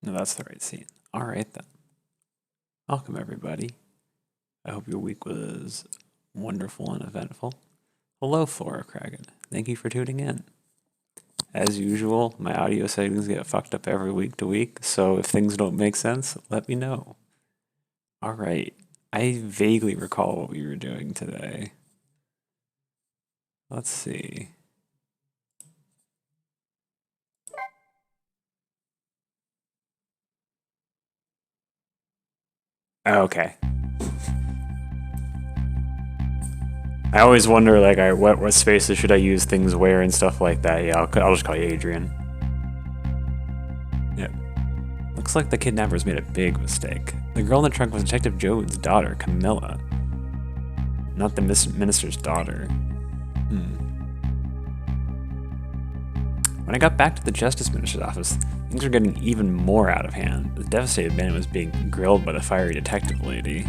No, that's the right scene. All right, then. Welcome, everybody. I hope your week was wonderful and eventful. Hello, Flora Kragan. Thank you for tuning in. As usual, my audio settings get fucked up every week to week, so if things don't make sense, let me know. All right. I vaguely recall what we were doing today. Let's see. Okay. I always wonder, like, what spaces should I use things where and stuff like that. Yeah, I'll just call you Adrian. Yep. Looks like the kidnappers made a big mistake. The girl in the trunk was Detective Jode's daughter, Camilla. Not the minister's daughter. When I got back to the Justice Minister's office, things were getting even more out of hand. The devastated man was being grilled by the fiery detective lady.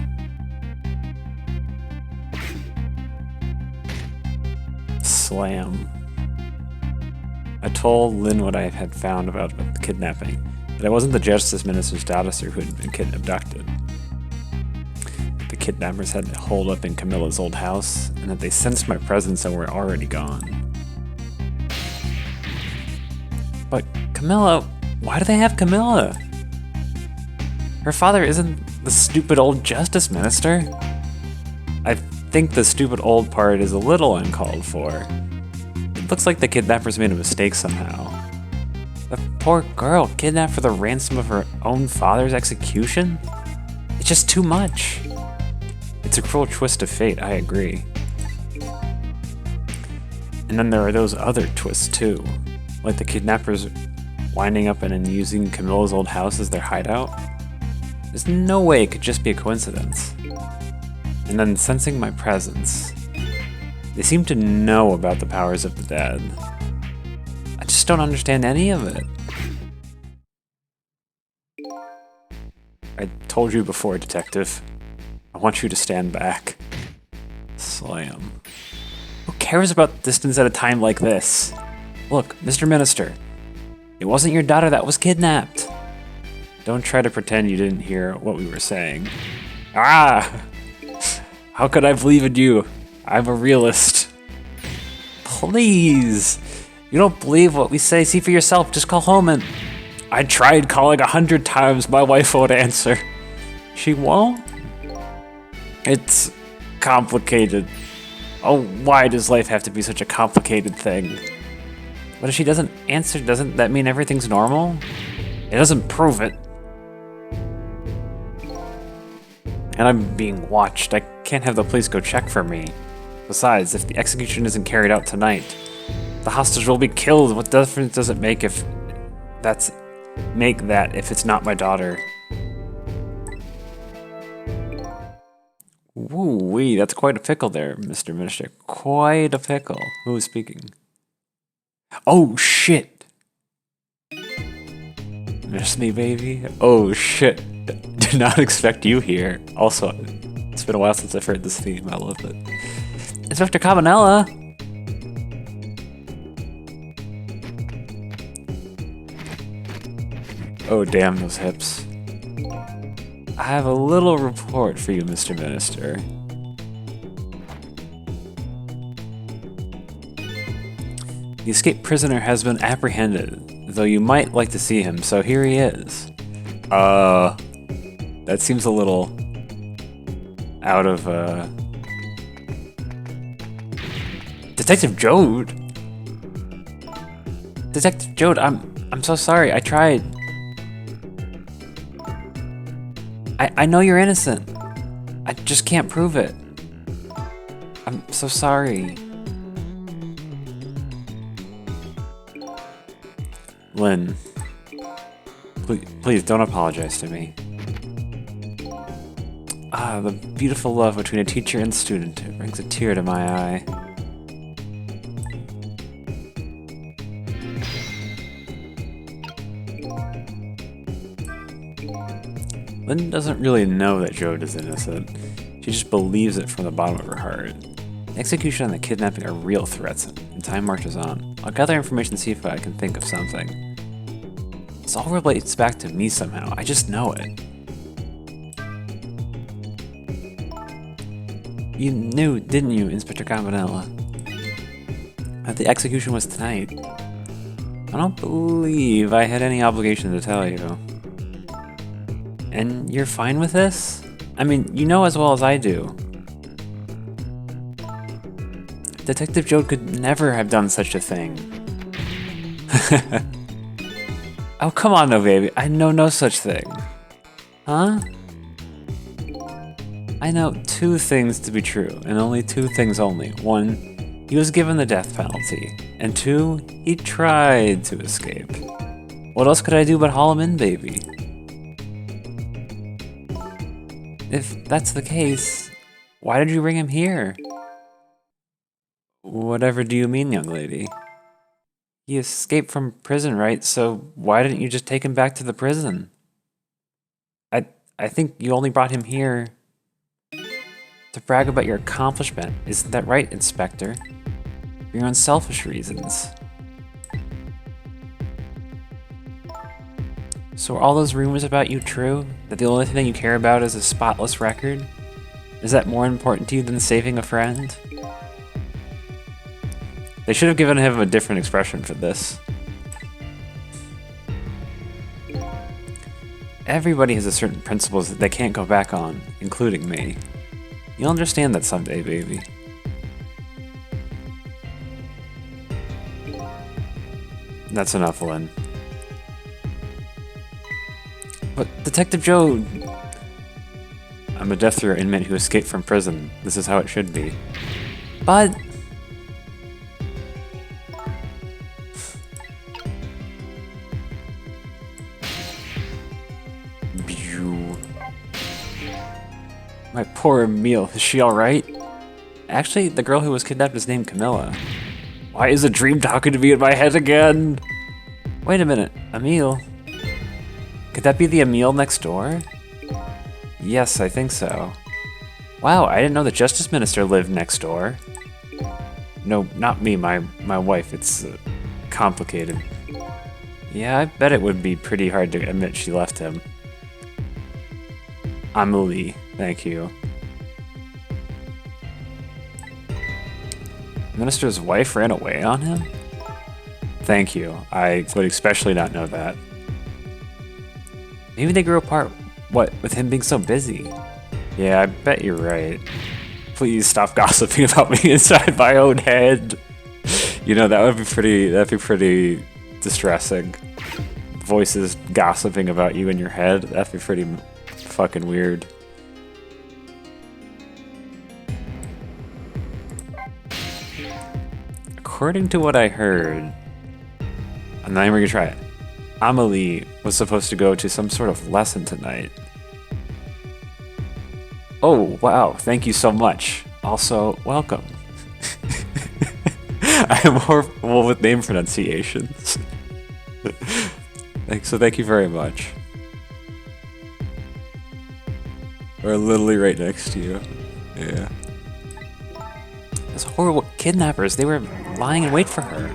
Slam. I told Lynn what I had found about the kidnapping, that I wasn't the Justice Minister's daughter who had been abducted. The kidnappers had holed up in Camilla's old house, and that they sensed my presence and were already gone. But Camilla, why do they have Camilla? Her father isn't the stupid old Justice Minister. I think the stupid old part is a little uncalled for. It looks like the kidnappers made a mistake somehow. The poor girl kidnapped for the ransom of her own father's execution? It's just too much. It's a cruel twist of fate, I agree. And then there are those other twists too. Like the kidnappers winding up in and using Camilla's old house as their hideout. There's no way it could just be a coincidence. And then sensing my presence, they seem to know about the powers of the dead. I just don't understand any of it. I told you before, Detective. I want you to stand back. Slam. Who cares about distance at a time like this? Look, Mr. Minister, it wasn't your daughter that was kidnapped. Don't try to pretend you didn't hear what we were saying. Ah! How could I believe in you? I'm a realist. Please! You don't believe what we say, see for yourself, just call home and... I tried calling 100 times, my wife won't answer. She won't? It's complicated. Oh, why does life have to be such a complicated thing? But if she doesn't answer, doesn't that mean everything's normal? It doesn't prove it. And I'm being watched. I can't have the police go check for me. Besides, if the execution isn't carried out tonight, the hostage will be killed. What difference does it make if if it's not my daughter? Woo-wee, that's quite a pickle there, Mr. Minister. Quite a pickle. Who is speaking? Oh, shit! Miss me, baby? Oh, shit. Did not expect you here. Also, it's been a while since I've heard this theme. I love it. Inspector Cabanella! Oh, damn those hips. I have a little report for you, Mr. Minister. The escaped prisoner has been apprehended, though you might like to see him, so here he is. That seems a little out of, Detective Jode? Detective Jode, I'm so sorry, I tried. I know you're innocent. I just can't prove it. I'm so sorry. Lynn, please don't apologize to me. Ah, the beautiful love between a teacher and student. It brings a tear to my eye. Lynn doesn't really know that Jode is innocent. She just believes it from the bottom of her heart. The execution and the kidnapping are real threats, and time marches on. I'll gather information and see if I can think of something. This all relates back to me somehow. I just know it. You knew, didn't you, Inspector Campanella, that the execution was tonight? I don't believe I had any obligation to tell you. And you're fine with this? I mean, you know as well as I do. Detective Joe could never have done such a thing. Oh, come on, no, baby. I know no such thing. Huh? I know two things to be true, and only two things only. One, he was given the death penalty. And two, he tried to escape. What else could I do but haul him in, baby? If that's the case, why did you bring him here? Whatever do you mean, young lady? He escaped from prison, right? So why didn't you just take him back to the prison? I think you only brought him here to brag about your accomplishment. Isn't that right, Inspector? For your own selfish reasons. So are all those rumors about you true? That the only thing you care about is a spotless record? Is that more important to you than saving a friend? They should have given him a different expression for this. Everybody has a certain principles that they can't go back on, including me. You'll understand that someday, baby. That's enough, Lynn. But Detective Joe... I'm a death row inmate who escaped from prison. This is how it should be. But... My poor Emile, is she alright? Actually, the girl who was kidnapped is named Camilla. Why is a dream talking to me in my head again? Wait a minute, Emile? Could that be the Emile next door? Yes, I think so. Wow, I didn't know the Justice Minister lived next door. No, not me, my wife. It's complicated. Yeah, I bet it would be pretty hard to admit she left him. Amelie, thank you. The minister's wife ran away on him? Thank you. I would especially not know that. Maybe they grew apart. What, with him being so busy? Yeah, I bet you're right. Please stop gossiping about me inside my own head. You know, that'd be pretty distressing. Voices gossiping about you in your head, that'd be pretty fucking weird. According to what I heard, I'm not even gonna try it. Amelie was supposed to go to some sort of lesson tonight. Oh, wow, thank you so much. Also, welcome. I am horrible with name pronunciations. So thank you very much. We're literally right next to you. Yeah. Those horrible kidnappers, they were lying in wait for her.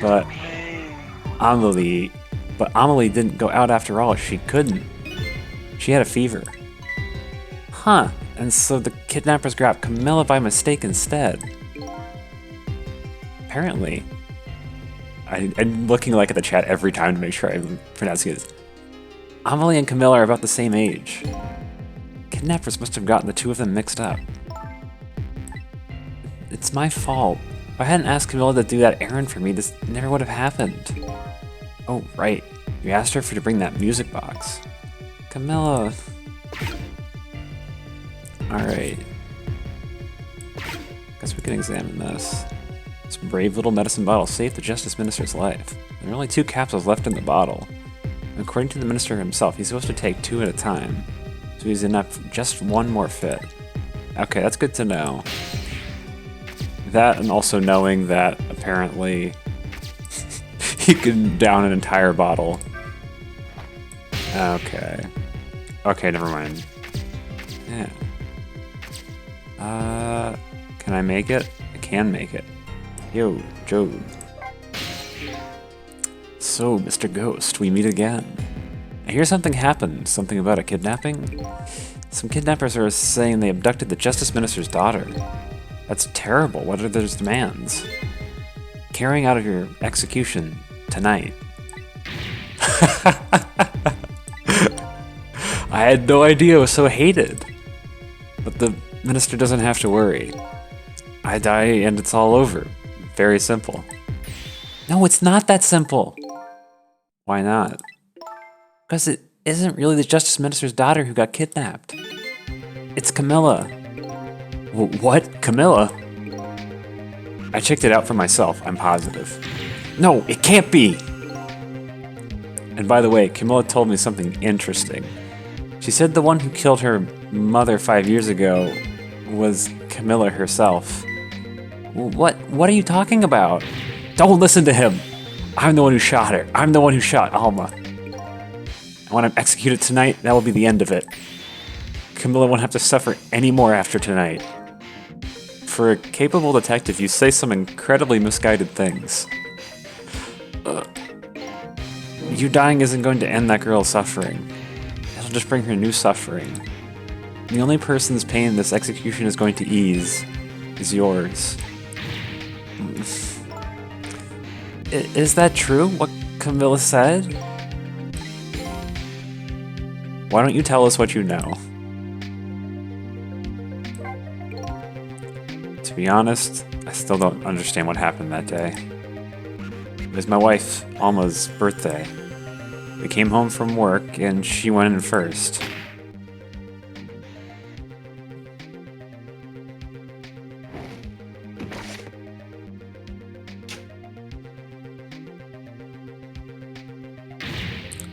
But Amelie didn't go out after all. She couldn't. She had a fever. Huh, and so the kidnappers grabbed Camilla by mistake instead. Apparently. I'm looking like at the chat every time to make sure I'm pronouncing it. Amelie and Camilla are about the same age. Kidnappers must have gotten the two of them mixed up. It's my fault. If I hadn't asked Camilla to do that errand for me, this never would have happened. Oh, right. You asked her to bring that music box. Camilla... Alright. Guess we can examine this. This brave little medicine bottle saved the Justice Minister's life. There are only 2 capsules left in the bottle. And according to the Minister himself, he's supposed to take 2 at a time. So he's in up for just 1 more fit. Okay, that's good to know. That, and also knowing that apparently he can down an entire bottle. Okay. Okay, never mind. Yeah. Can I make it? I can make it. Yo, Joe. So, Mr. Ghost, we meet again. I hear something happened. Something about a kidnapping? Some kidnappers are saying they abducted the Justice Minister's daughter. That's terrible. What are their demands? Carrying out of your execution tonight. I had no idea it was so hated. But the minister doesn't have to worry. I die and it's all over. Very simple. No, it's not that simple. Why not? Because it isn't really the Justice Minister's daughter who got kidnapped. It's Camilla. What? Camilla? I checked it out for myself, I'm positive. No, it can't be! And by the way, Camilla told me something interesting. She said the one who killed her mother 5 years ago was Camilla herself. What are you talking about? Don't listen to him! I'm the one who shot her. I'm the one who shot Alma. And when I'm executed tonight, that will be the end of it. Camilla won't have to suffer any more after tonight. For a capable detective, you say some incredibly misguided things. You dying isn't going to end that girl's suffering. It'll just bring her new suffering. The only person's pain this execution is going to ease is yours. Is that true, what Camilla said? Why don't you tell us what you know? To be honest, I still don't understand what happened that day. It was my wife, Alma's birthday. We came home from work and she went in first.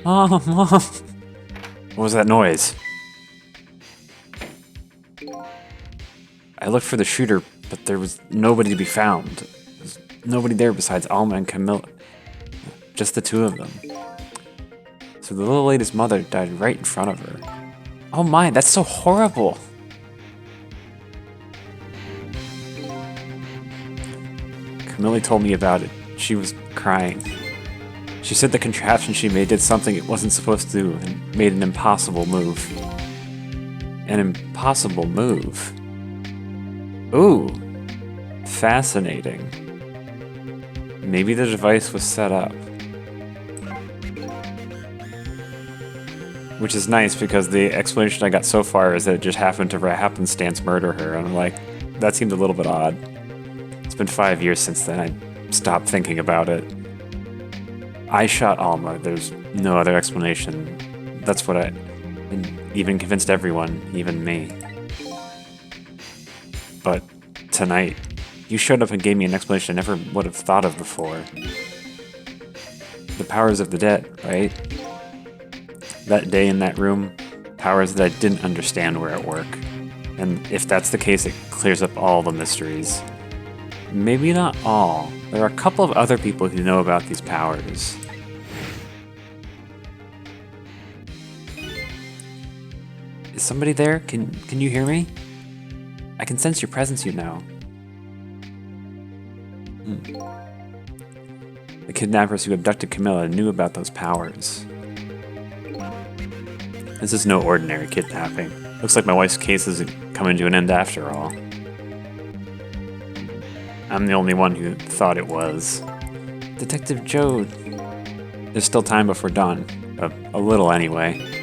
Mom! What was that noise? I looked for the shooter, but there was nobody to be found. There was nobody there besides Alma and Camilla. Just the two of them. So the little lady's mother died right in front of her. Oh my, that's so horrible! Camilla told me about it. She was crying. She said the contraption she made did something it wasn't supposed to do and made an impossible move. An impossible move? Ooh, fascinating. Maybe the device was set up. Which is nice because the explanation I got so far is that it just happened to happenstance murder her, and I'm like, that seemed a little bit odd. It's been 5 years since then, I stopped thinking about it. I shot Alma, there's no other explanation. That's what I even convinced everyone, even me. But tonight, you showed up and gave me an explanation I never would have thought of before. The powers of the dead, right? That day in that room, powers that I didn't understand were at work. And if that's the case, it clears up all the mysteries. Maybe not all. There are a couple of other people who know about these powers. Is somebody there? Can you hear me? I can sense your presence, you know. The kidnappers who abducted Camilla knew about those powers. This is no ordinary kidnapping. Looks like my wife's case is coming to an end after all. I'm the only one who thought it was. Detective Joe, there's still time before dawn. A little anyway.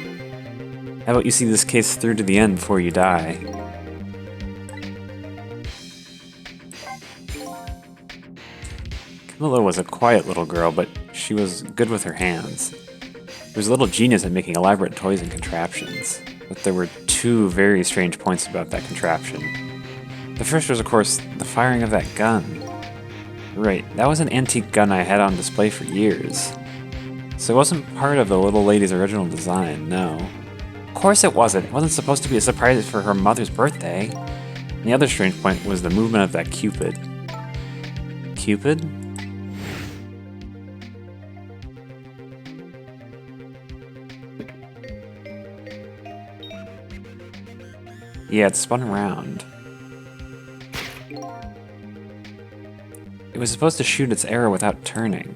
How about you see this case through to the end before you die? Camilla was a quiet little girl, but she was good with her hands. She was a little genius at making elaborate toys and contraptions. But there were two very strange points about that contraption. The first was, of course, the firing of that gun. Right, that was an antique gun I had on display for years. So it wasn't part of the little lady's original design, no. Of course it wasn't. It wasn't supposed to be a surprise for her mother's birthday. And the other strange point was the movement of that Cupid. Cupid? Yeah, it spun around. It was supposed to shoot its arrow without turning.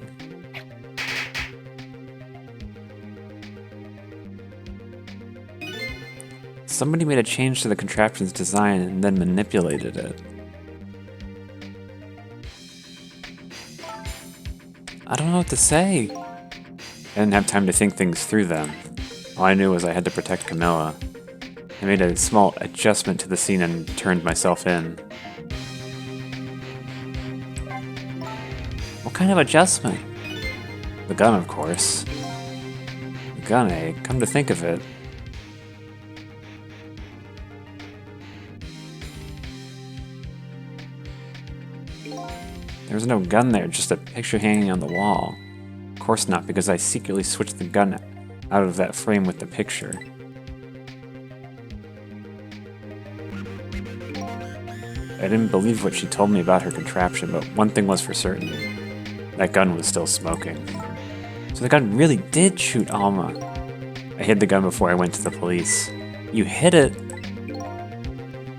Somebody made a change to the contraption's design and then manipulated it. I don't know what to say. I didn't have time to think things through then. All I knew was I had to protect Camilla. I made a small adjustment to the scene and turned myself in. What kind of adjustment? The gun, of course. The gun, eh? Come to think of it. There was no gun there, just a picture hanging on the wall. Of course not, because I secretly switched the gun out of that frame with the picture. I didn't believe what she told me about her contraption, but one thing was for certain. That gun was still smoking. So the gun really did shoot Alma. I hid the gun before I went to the police. You hid it?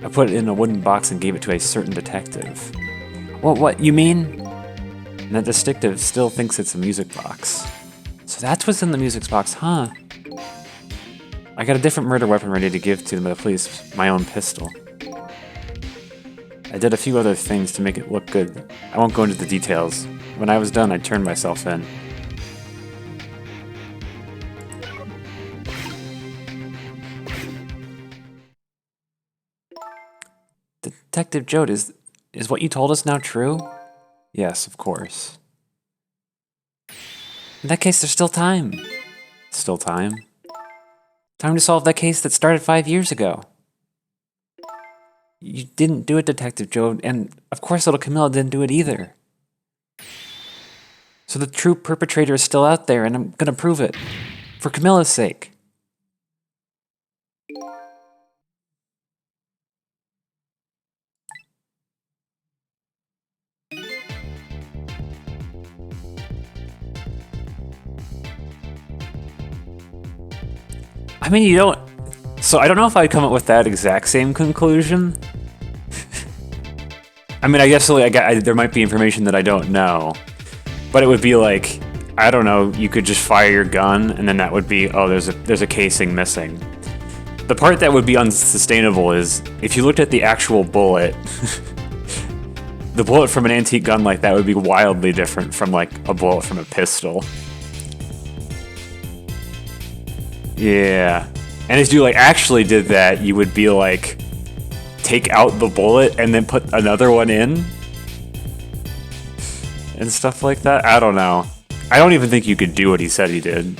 I put it in a wooden box and gave it to a certain detective. What, you mean? And that detective still thinks it's a music box. So that's what's in the music box, huh? I got a different murder weapon ready to give to the police, my own pistol. I did a few other things to make it look good. I won't go into the details. When I was done, I turned myself in. Detective Jode, is what you told us now true? Yes, of course. In that case, there's still time. Still time? Time to solve that case that started 5 years ago. You didn't do it, Detective Jode, and of course little Camilla didn't do it either. So the true perpetrator is still out there, and I'm gonna prove it. For Camilla's sake. I mean, you don't... So I don't know if I'd come up with that exact same conclusion. I mean, I guess there might be information that I don't know. But it would be like, I don't know, you could just fire your gun, and then that would be, oh, there's a casing missing. The part that would be unsustainable is, if you looked at the actual bullet, the bullet from an antique gun like that would be wildly different from, like, a bullet from a pistol. Yeah. And if you, like, actually did that, you would be, like, take out the bullet and then put another one in? And stuff like that? I don't know. I don't even think you could do what he said he did.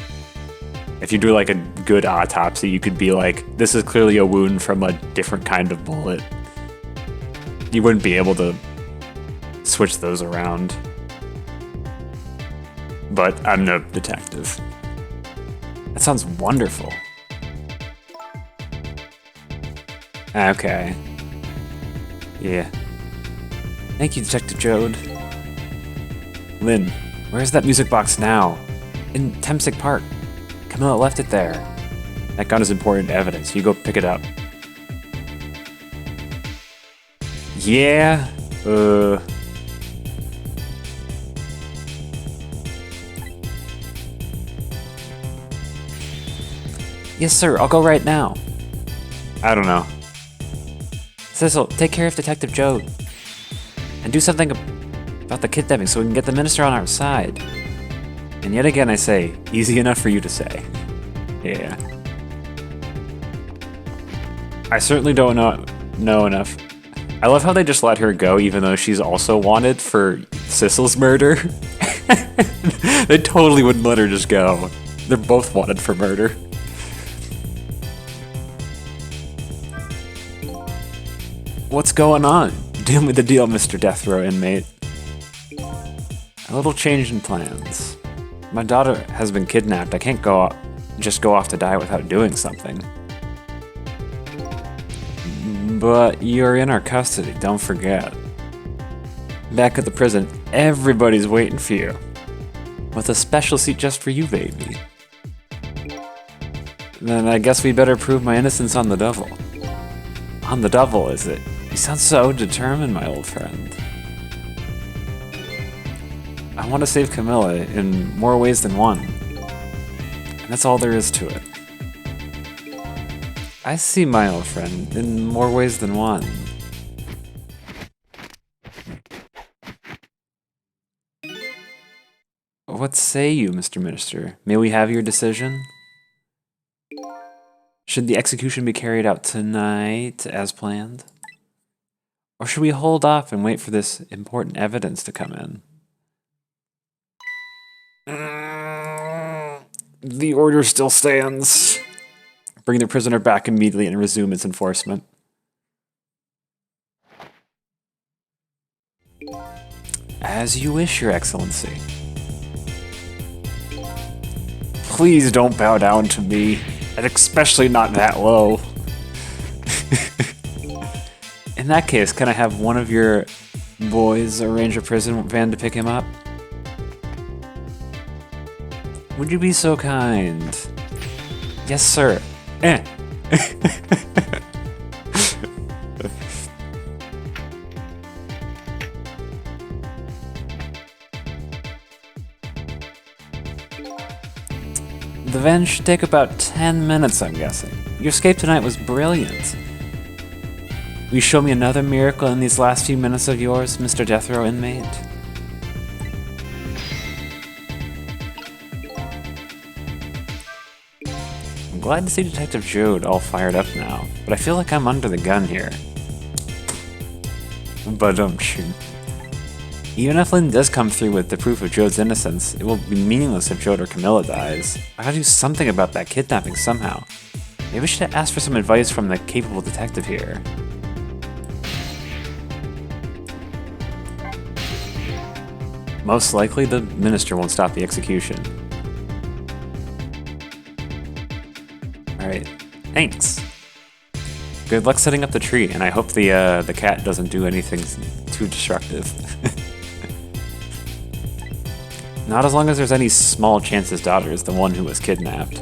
If you do, like, a good autopsy, you could be like, this is clearly a wound from a different kind of bullet. You wouldn't be able to switch those around. But I'm no detective. That sounds wonderful. Okay. Yeah. Thank you, Detective Jode. Lynn, where's that music box now? In Temsic Park. Camilla left it there. That gun is important evidence. You go pick it up. Yeah? Yes, sir. I'll go right now. I don't know. Cecil, take care of Detective Jode. And do something about the kidnapping so we can get the minister on our side. And yet again I say, easy enough for you to say. Yeah. I certainly don't know enough. I love how they just let her go even though she's also wanted for Cecil's murder. They totally wouldn't let her just go. They're both wanted for murder. What's going on? Deal me the deal, Mr. Death Row inmate. A little change in plans. My daughter has been kidnapped. I can't just go off to die without doing something. But you're in our custody, don't forget. Back at the prison, everybody's waiting for you. With a special seat just for you, baby. Then I guess we better prove my innocence on the double. On the double, is it? You sound so determined, my old friend. I want to save Camilla in more ways than one. And that's all there is to it. I see, my old friend, in more ways than one. What say you, Mr. Minister? May we have your decision? Should the execution be carried out tonight, as planned? Or should we hold off and wait for this important evidence to come in? The order still stands. Bring the prisoner back immediately and resume its enforcement. As you wish, Your Excellency. Please don't bow down to me, and especially not that low. In that case, can I have one of your boys arrange a prison van to pick him up? Would you be so kind? Yes, sir. The van should take about 10 minutes, I'm guessing. Your escape tonight was brilliant. Will you show me another miracle in these last few minutes of yours, Mr. Death Row inmate? I'm glad to see Detective Jode all fired up now, but I feel like I'm under the gun here. But even if Lynn does come through with the proof of Jode's innocence, it will be meaningless if Jode or Camilla dies. I gotta do something about that kidnapping somehow. Maybe I should ask for some advice from the capable detective here. Most likely, the minister won't stop the execution. Alright, thanks. Good luck setting up the tree, and I hope the cat doesn't do anything too destructive. Not as long as there's any small chance his daughter is the one who was kidnapped.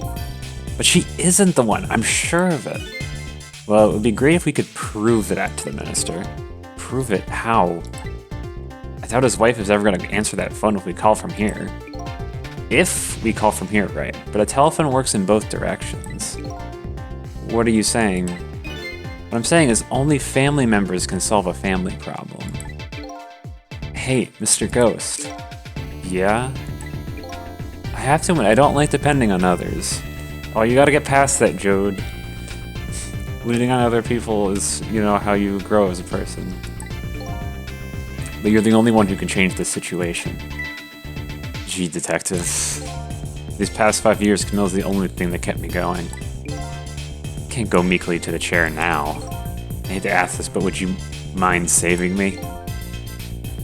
But she isn't the one, I'm sure of it. Well, it would be great if we could prove that to the minister. Prove it? How? I doubt his wife is ever going to answer that phone if we call from here. If we call from here, right? But a telephone works in both directions. What are you saying? What I'm saying is only family members can solve a family problem. Hey, Mr. Ghost. Yeah? I have to admit, I don't like depending on others. Oh, you gotta get past that, Jode. Leaning on other people is, you know, how you grow as a person. But you're the only one who can change this situation. Gee, detective. These past 5 years, Camilla's the only thing that kept me going. Can't go meekly to the chair now. I hate to ask this, but would you mind saving me?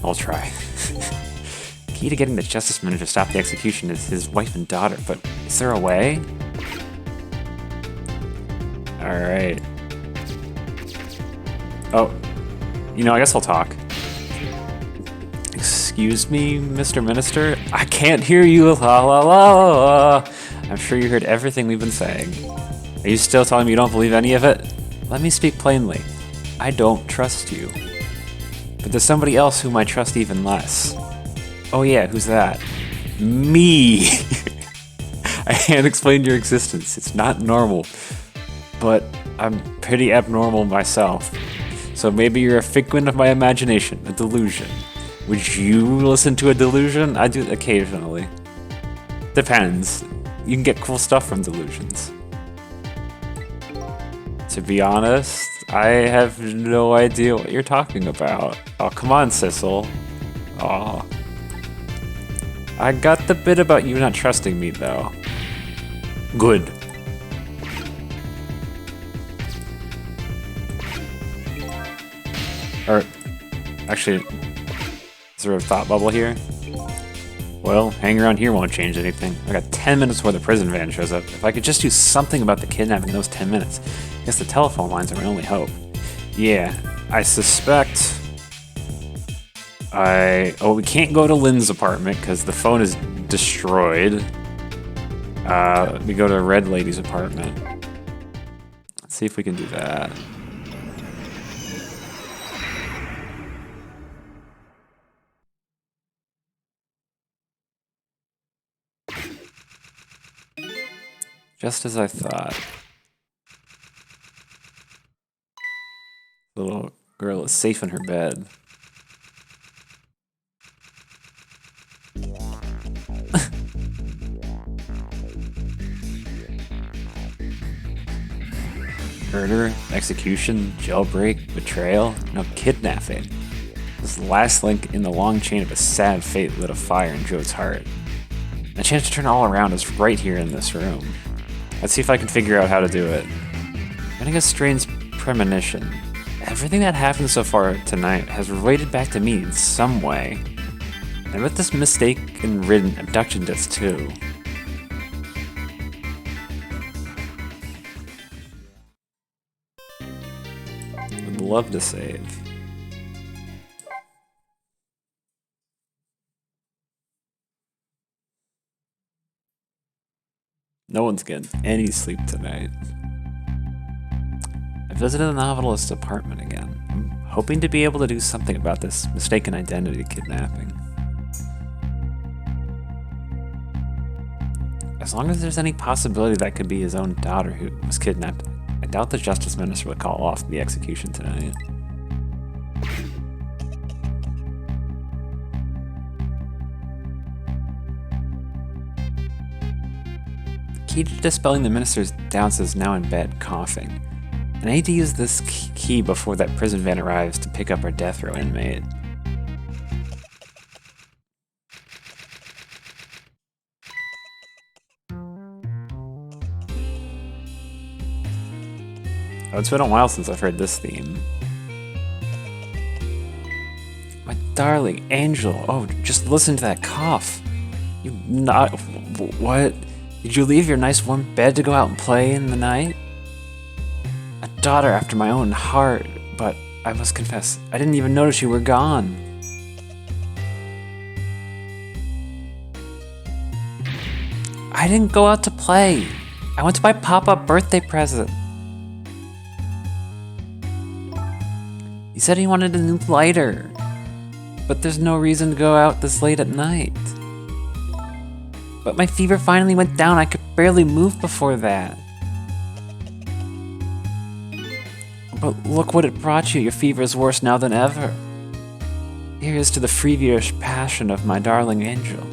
I'll try. Key to getting the Justice Minister to stop the execution is his wife and daughter, but is there a way? Alright. Oh, you know, I guess I'll talk. Excuse me, Mr. Minister? I can't hear you, la la la. I'm sure you heard everything we've been saying. Are you still telling me you don't believe any of it? Let me speak plainly. I don't trust you. But there's somebody else whom I trust even less. Oh yeah, who's that? Me! I can't explain your existence. It's not normal. But I'm pretty abnormal myself. So maybe you're a figment of my imagination, a delusion. Would you listen to a delusion? I do occasionally. Depends. You can get cool stuff from delusions. To be honest, I have no idea what you're talking about. Oh, come on, Sissel. Aw. I got the bit about you not trusting me, though. Good. Or, actually, is there a thought bubble here? Well, hanging around here won't change anything. I got 10 minutes before the prison van shows up. If I could just do something about the kidnapping in those 10 minutes, I guess the telephone lines are my only hope. Yeah, I suspect... Oh, we can't go to Lynn's apartment because the phone is destroyed. We go to Red Lady's apartment. Let's see if we can do that. Just as I thought. feel safe in her bed. Murder, execution, jailbreak, betrayal, no, kidnapping. This last link in the long chain of a sad fate lit a fire in Joe's heart. A chance to turn all around is right here in this room. Let's see if I can figure out how to do it. Getting a strange premonition. Everything that happened so far tonight has related back to me in some way. And with this mistaken-ridden abduction does too. Would love to save. No one's getting any sleep tonight. I visited the novelist's apartment again. I'm hoping to be able to do something about this mistaken identity kidnapping. As long as there's any possibility that could be his own daughter who was kidnapped, I doubt the Justice Minister would call off the execution tonight. The key to dispelling the Minister's doubts is now in bed, coughing. And I need to use this key before that prison van arrives to pick up our death row inmate. Oh, it's been a while since I've heard this theme. My darling angel. Oh, just listen to that cough. You not... What? Did you leave your nice warm bed to go out and play in the night? A daughter after my own heart, but I must confess, I didn't even notice you were gone. I didn't go out to play. I went to buy Papa a birthday present. He said he wanted a new lighter, but there's no reason to go out this late at night. But my fever finally went down. I could barely move before that. But look what it brought you. Your fever is worse now than ever. Here's to the feverish passion of my darling angel.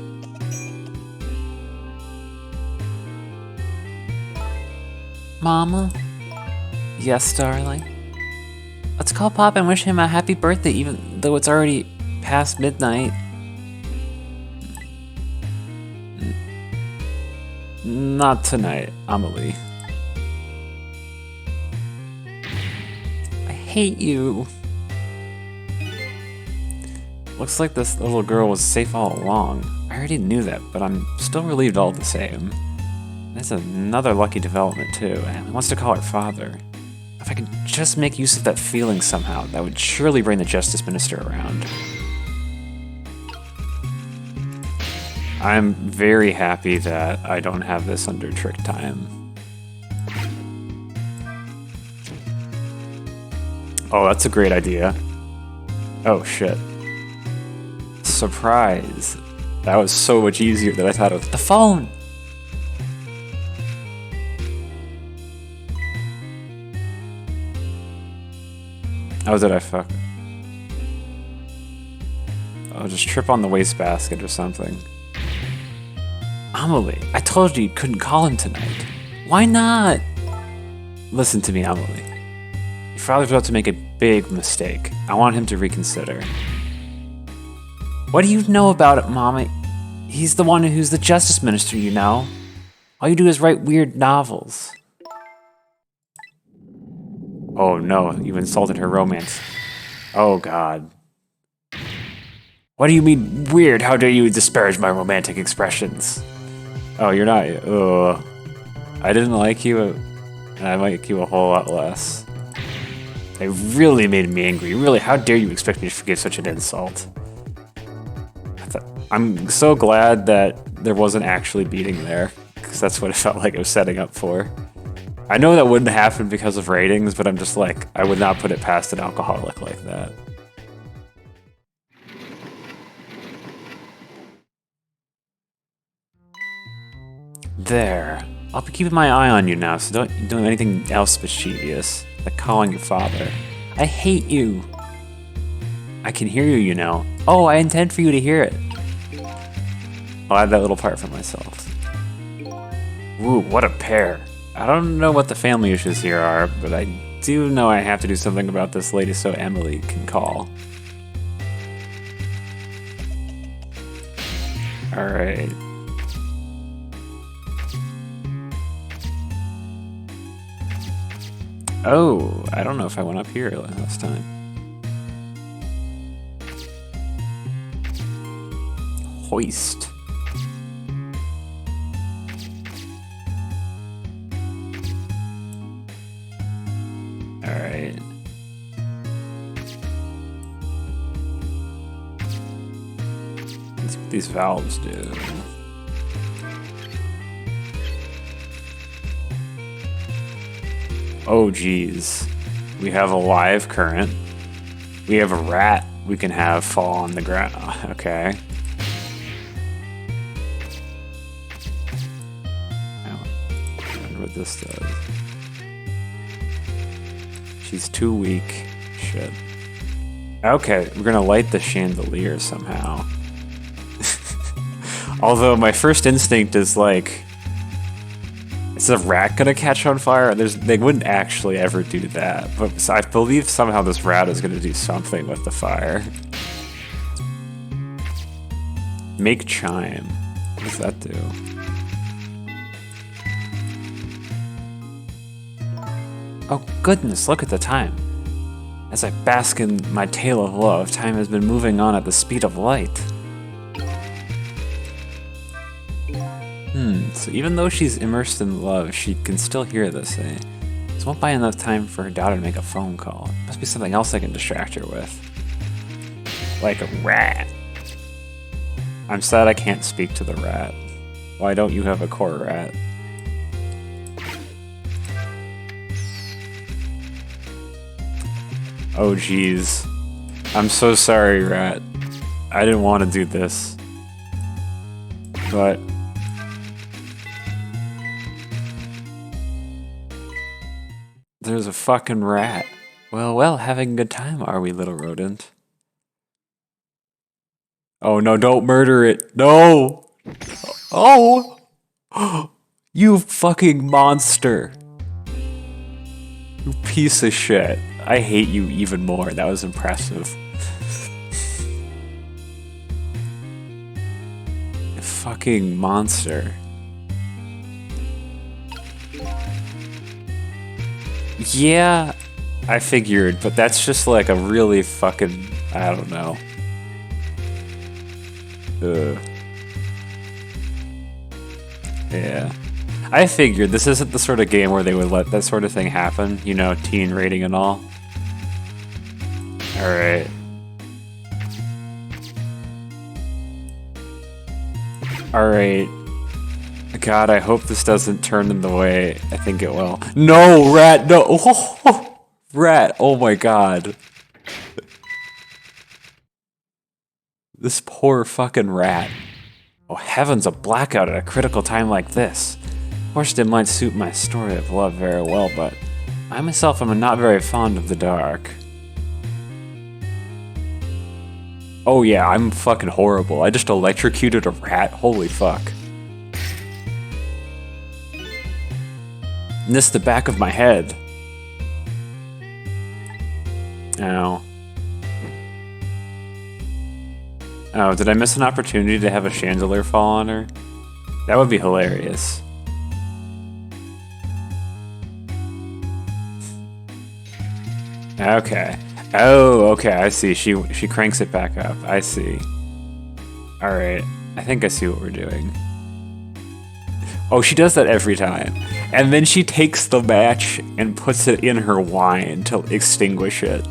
Mama? Yes, darling? Let's call Pop and wish him a happy birthday even though it's already past midnight. Not tonight, Amelie. I hate you. Looks like this little girl was safe all along. I already knew that, but I'm still relieved all the same. That's another lucky development too. Anne wants to call her father. If I could just make use of that feeling somehow, that would surely bring the Justice Minister around. I'm very happy that I don't have this under trick time. Oh, that's a great idea. Oh shit. Surprise. That was so much easier than I thought it was. The phone! How did I fuck? I'll just trip on the wastebasket or something. Amelie, I told you couldn't call him tonight. Why not? Listen to me, Amelie. Your father's about to make a big mistake. I want him to reconsider. What do you know about it, Mama? He's the one who's the Justice Minister, you know. All you do is write weird novels. Oh no, you've insulted her romance. Oh god. What do you mean weird? How dare you disparage my romantic expressions? Oh, you're not... I didn't like you, and I like you a whole lot less. It really made me angry. Really, how dare you expect me to forgive such an insult? I'm so glad that there wasn't actually beating there, because that's what it felt like it was setting up for. I know that wouldn't happen because of ratings, but I'm just like, I would not put it past an alcoholic like that. There. I'll be keeping my eye on you now, so don't do anything else mischievous, like calling your father. I hate you. I can hear you, you know. Oh, I intend for you to hear it. I'll add that little part for myself. Ooh, what a pair. I don't know what the family issues here are, but I do know I have to do something about this lady so Emily can call. Alright. Oh, I don't know if I went up here last time. Hoist. Alright. Let's see what these valves do. Oh geez. We have a live current. We have a rat we can have fall on the ground. Okay. I wonder what this does. She's too weak. Shit. Okay, we're gonna light the chandelier somehow. Although my first instinct is like, is the rat gonna catch on fire? They wouldn't actually ever do that, but I believe somehow this rat is gonna do something with the fire. Make chime. What does that do? Oh goodness, look at the time. As I bask in my tale of love, time has been moving on at the speed of light. So even though she's immersed in love, she can still hear this, eh? This won't buy enough time for her daughter to make a phone call. Must be something else I can distract her with. Like a rat. I'm sad I can't speak to the rat. Why don't you have a core rat? Oh geez. I'm so sorry, rat. I didn't want to do this. But there's a fucking rat. Well, having a good time, are we, little rodent? Oh no, don't murder it. No! Oh! You fucking monster. You piece of shit. I hate you even more. That was impressive. You fucking monster. Yeah, I figured, but that's just like a really fucking, I don't know. Yeah. I figured this isn't the sort of game where they would let that sort of thing happen, you know, teen rating and all. Alright. Alright. God, I hope this doesn't turn in the way I think it will. No, rat, no! Oh, rat, oh my god. This poor fucking rat. Oh heavens, a blackout at a critical time like this. Of course, it might suit my story of love very well, but I myself am not very fond of the dark. Oh yeah, I'm fucking horrible. I just electrocuted a rat. Holy fuck. Missed the back of my head. Ow. Oh, did I miss an opportunity to have a chandelier fall on her? That would be hilarious. Okay. Oh, okay, I see. She cranks it back up. I see. Alright. I think I see what we're doing. Oh, she does that every time. And then she takes the match and puts it in her wine to extinguish it.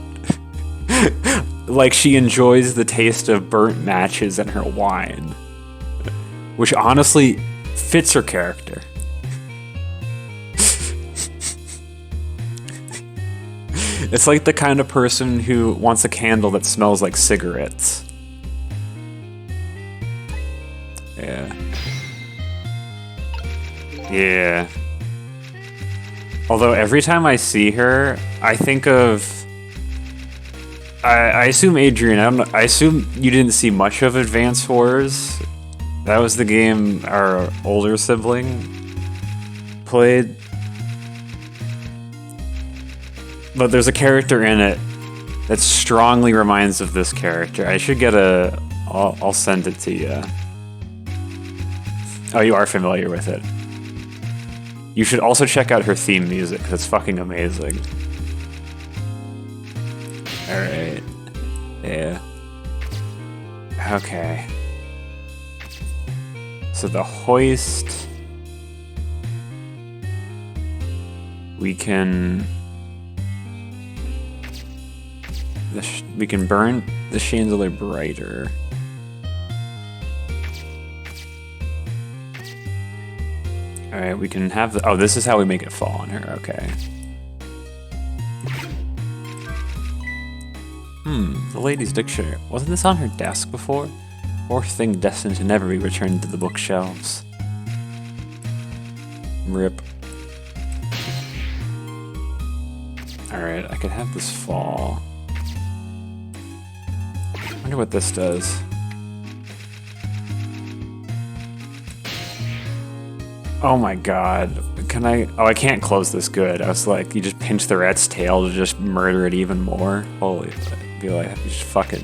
Like she enjoys the taste of burnt matches in her wine. Which honestly fits her character. It's like the kind of person who wants a candle that smells like cigarettes. Yeah. Yeah. Although every time I see her, I think of I assume Adrian. I assume you didn't see much of Advance Wars. That was the game our older sibling played. But there's a character in it that strongly reminds of this character. I should get a... I'll send it to you. Oh, you are familiar with it. You should also check out her theme music, because it's fucking amazing. Alright. Yeah. Okay. So the hoist... We can... we can burn the chandelier brighter. Alright, we can have the... Oh, this is how we make it fall on her. Okay. The lady's dictionary. Wasn't this on her desk before? Or thing destined to never be returned to the bookshelves. Rip. Alright, I could have this fall. I wonder what this does. Oh my god. Can I... Oh, I can't close this good. I was like, you just pinch the rat's tail to just murder it even more? Holy... I feel like you just fucking...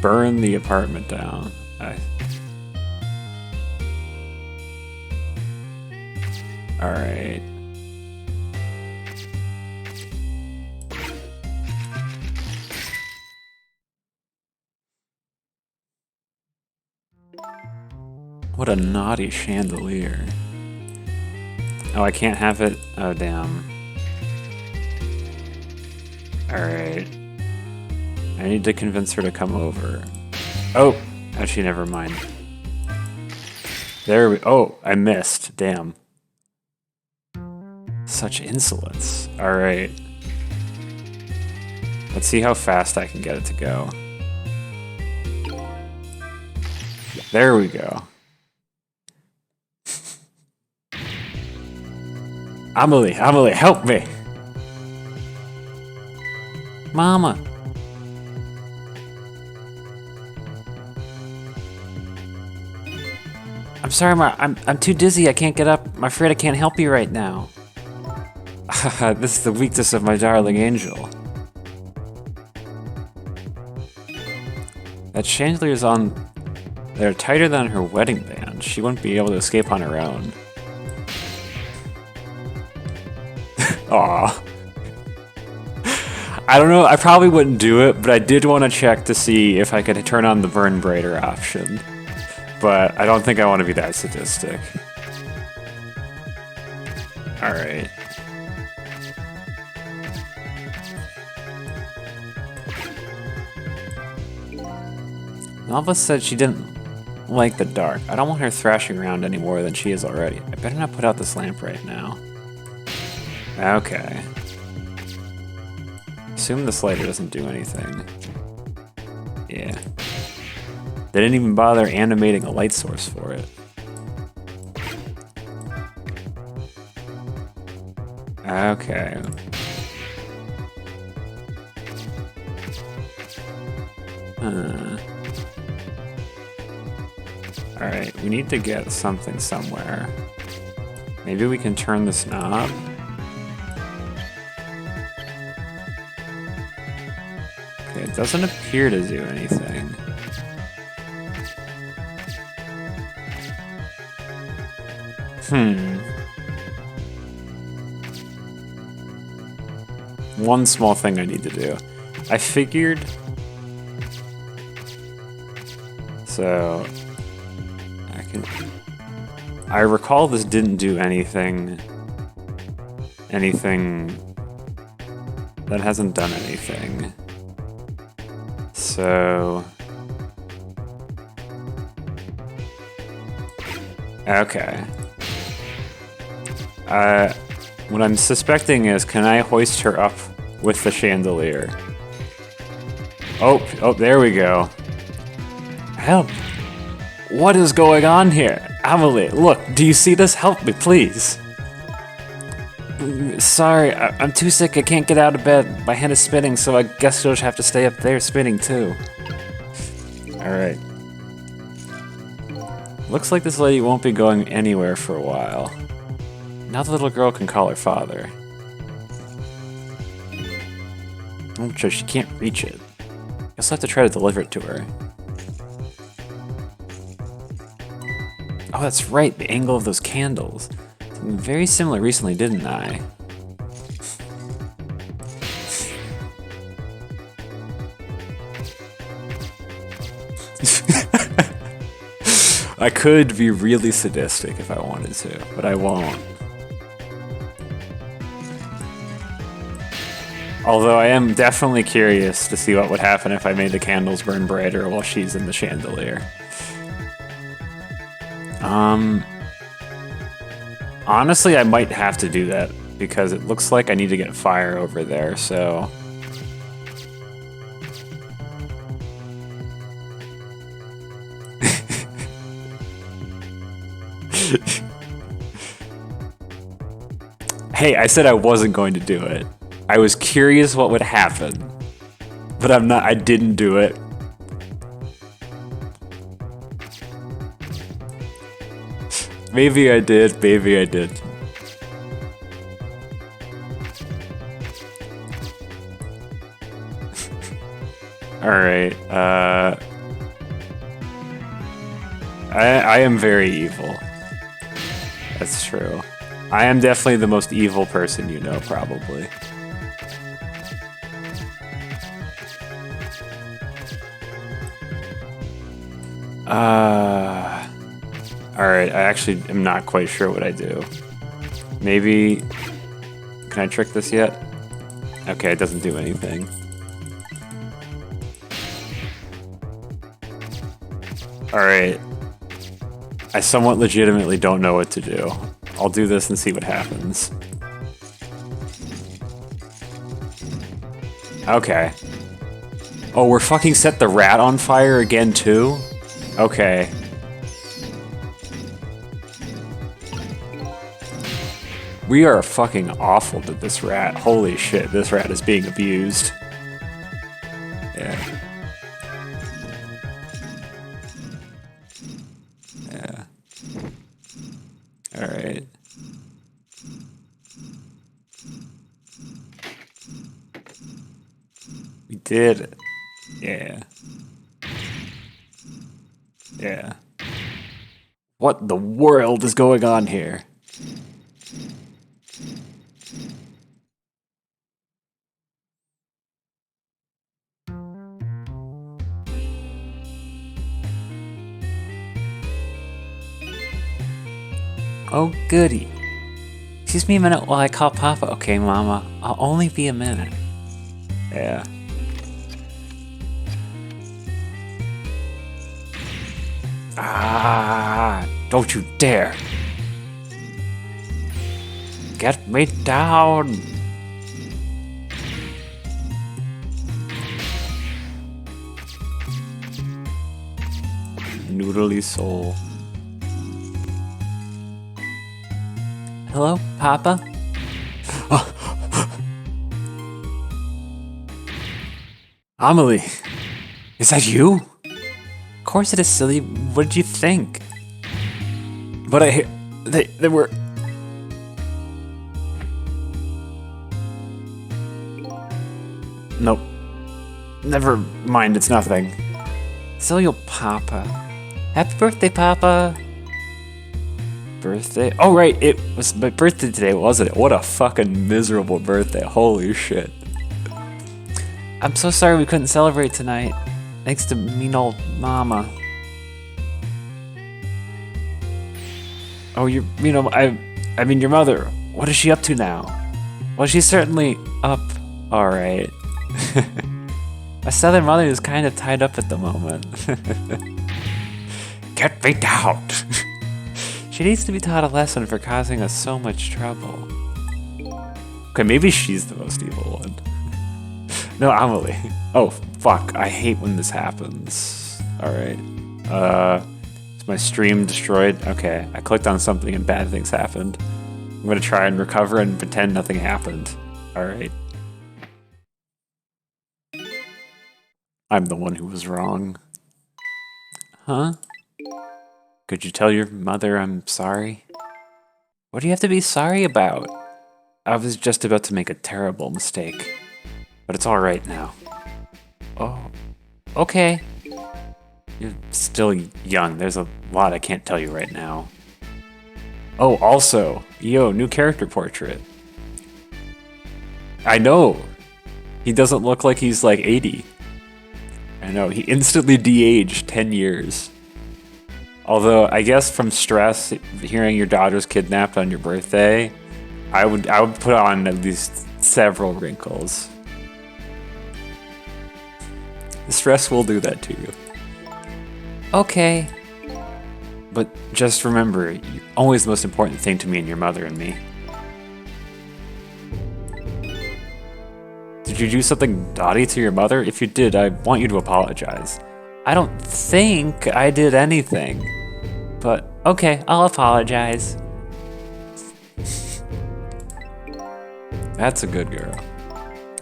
Burn the apartment down. Alright. What a naughty chandelier. Oh, I can't have it? Oh, damn. Alright. I need to convince her to come over. Oh! Actually, never mind. There we... Oh, I missed. Damn. Such insolence. Alright. Let's see how fast I can get it to go. There we go. Amelie, help me! Mama! I'm sorry, Ma. I'm too dizzy. I can't get up. I'm afraid I can't help you right now. This is the weakness of my darling angel. That chandelier's on... They're tighter than her wedding band. She wouldn't be able to escape on her own. Aw. I don't know, I probably wouldn't do it, but I did want to check to see if I could turn on the burn brighter option. But I don't think I want to be that sadistic. Alright. Nalva said she didn't like the dark. I don't want her thrashing around any more than she is already. I better not put out this lamp right now. Okay. Assume this lighter doesn't do anything. Yeah. They didn't even bother animating a light source for it. Okay. Alright, we need to get something somewhere. Maybe we can turn this knob? Okay, it doesn't appear to do anything. One small thing I need to do. I figured... So... I recall this didn't do anything... That hasn't done anything. So... Okay. What I'm suspecting is, can I hoist her up with the chandelier? Oh, there we go. Help! What is going on here? Amelie, look, do you see this? Help me, please. Sorry, I'm too sick. I can't get out of bed. My hand is spinning, so I guess you'll just have to stay up there spinning too. Alright. Looks like this lady won't be going anywhere for a while. Now the little girl can call her father. Oh, so she can't reach it. Guess I'll have to try to deliver it to her. Oh, that's right, the angle of those candles. Something very similar recently, didn't I? I could be really sadistic if I wanted to, but I won't. Although I am definitely curious to see what would happen if I made the candles burn brighter while she's in the chandelier. Honestly, I might have to do that because it looks like I need to get fire over there, so... Hey, I said I wasn't going to do it. I was curious what would happen, but I didn't do it. Maybe I did, maybe I did. Alright, I am very evil. That's true. I am definitely the most evil person you know, probably. Alright, I actually am not quite sure what I do. Maybe... Can I trick this yet? Okay, it doesn't do anything. Alright. I somewhat legitimately don't know what to do. I'll do this and see what happens. Okay. Oh, we're fucking set the rat on fire again too? Okay. We are fucking awful to this rat. Holy shit, this rat is being abused. Yeah. Yeah. Alright. We did it. Yeah. Yeah. What the world is going on here? Oh, goody. Excuse me a minute while I call Papa. Okay, Mama. I'll only be a minute. Yeah. Ah, don't you dare. Get me down. Noodly soul. Hello, Papa? Amelie, is that you? Of course it is, silly. What did you think? But they were... Nope. Never mind, it's nothing. Silly old Papa. Happy birthday, Papa. Birthday? Oh, right, it was my birthday today, wasn't it? What a fucking miserable birthday. Holy shit. I'm so sorry we couldn't celebrate tonight. Thanks to mean old Mama. Oh, I mean your mother. What is she up to now? Well, she's certainly up. Alright. My southern mother is kind of tied up at the moment. Get me down! She needs to be taught a lesson for causing us so much trouble. Okay, maybe she's the most evil one. No, Amelie. Oh, fuck. I hate when this happens. Alright. Is my stream destroyed? Okay, I clicked on something and bad things happened. I'm gonna try and recover and pretend nothing happened. Alright. I'm the one who was wrong. Huh? Could you tell your mother I'm sorry? What do you have to be sorry about? I was just about to make a terrible mistake. But it's alright now. Oh, okay. You're still young. There's a lot I can't tell you right now. Oh, also, yo, new character portrait. I know. He doesn't look like he's like 80. I know, he instantly de-aged 10 years. Although, I guess from stress, hearing your daughter's kidnapped on your birthday, I would put on at least several wrinkles. The stress will do that to you. Okay. But just remember, you're always the most important thing to me and your mother and me. Did you do something naughty to your mother? If you did, I want you to apologize. I don't think I did anything. But, okay, I'll apologize. That's a good girl.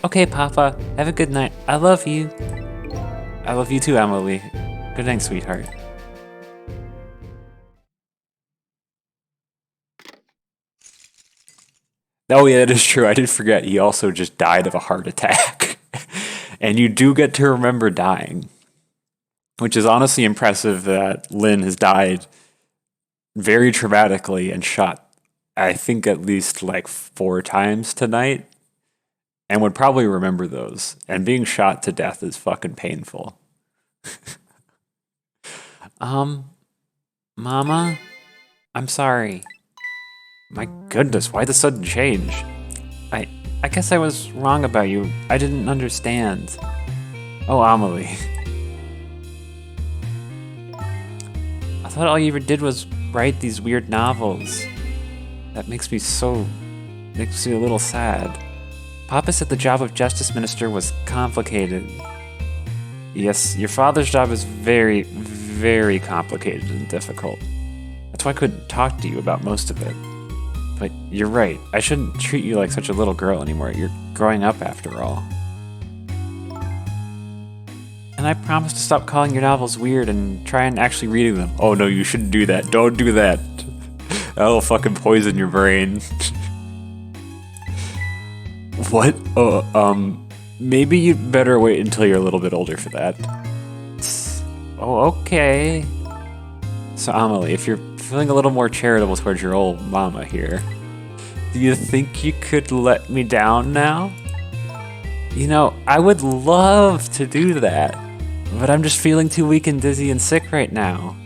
Okay, Papa, have a good night. I love you. I love you too, Emily. Good night, sweetheart. Oh yeah, that is true. I did forget. He also just died of a heart attack. And you do get to remember dying. Which is honestly impressive that Lynn has died very traumatically and shot, I think, at least like 4 times tonight. And would probably remember those. And being shot to death is fucking painful. Mama? I'm sorry. My goodness, why the sudden change? I guess I was wrong about you. I didn't understand. Oh, Amelie. I thought all you ever did was write these weird novels. That makes me a little sad. Papa said the job of Justice Minister was complicated. Yes, your father's job is very, very complicated and difficult. That's why I couldn't talk to you about most of it. But you're right, I shouldn't treat you like such a little girl anymore. You're growing up after all. And I promise to stop calling your novels weird and try and actually reading them. Oh no, you shouldn't do that. Don't do that. That'll fucking poison your brain. What? Maybe you'd better wait until you're a little bit older for that. Oh, okay. So, Amelie, if you're feeling a little more charitable towards your old mama here, do you think you could let me down now? You know, I would love to do that, but I'm just feeling too weak and dizzy and sick right now.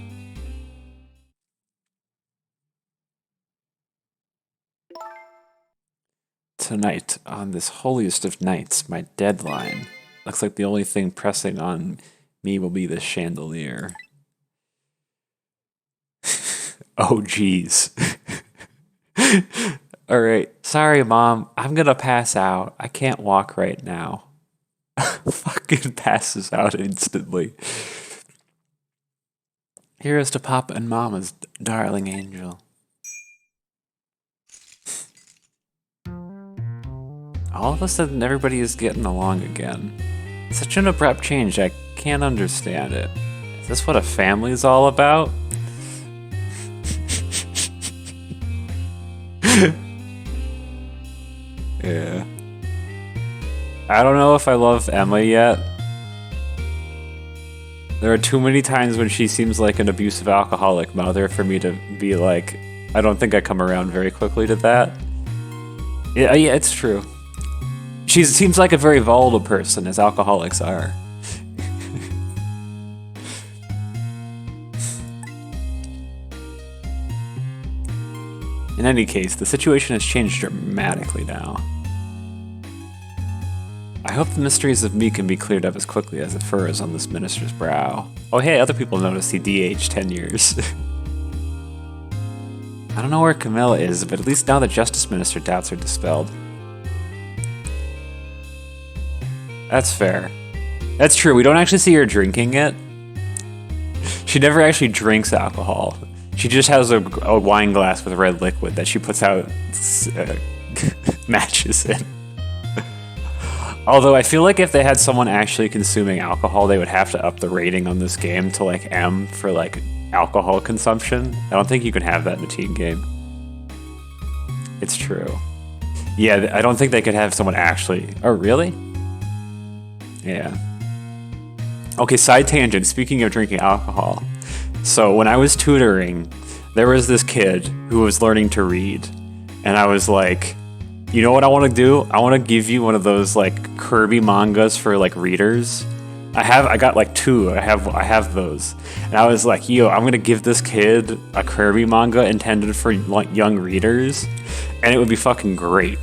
Tonight, on this holiest of nights, my deadline. Looks like the only thing pressing on me will be this chandelier. Oh, jeez. Alright, sorry, Mom. I'm gonna pass out. I can't walk right now. Fucking passes out instantly. Here's to Papa and Mama's darling angel. All of a sudden, everybody is getting along again. Such an abrupt change, I can't understand it. Is this what a family is all about? Yeah. I don't know if I love Emma yet. There are too many times when she seems like an abusive alcoholic mother for me to be like, I don't think I come around very quickly to that. Yeah, it's true. She seems like a very volatile person, as alcoholics are. In any case, the situation has changed dramatically now. I hope the mysteries of me can be cleared up as quickly as it furrows on this minister's brow. Oh hey, other people noticed he de-aged 10 years. I don't know where Camilla is, but at least now the Justice Minister doubts are dispelled. That's fair. That's true, we don't actually see her drinking it. She never actually drinks alcohol. She just has a wine glass with red liquid that she puts out matches in. Although I feel like if they had someone actually consuming alcohol, they would have to up the rating on this game to like M for like alcohol consumption. I don't think you can have that in a teen game. It's true. Yeah, I don't think they could have someone actually... Oh, really? Yeah. Okay, side tangent. Speaking of drinking alcohol. So when I was tutoring, there was this kid who was learning to read. And I was like, you know what I want to do? I want to give you one of those like Kirby mangas for like readers. I got like 2. I have those. And I was like, yo, I'm going to give this kid a Kirby manga intended for young readers. And it would be fucking great.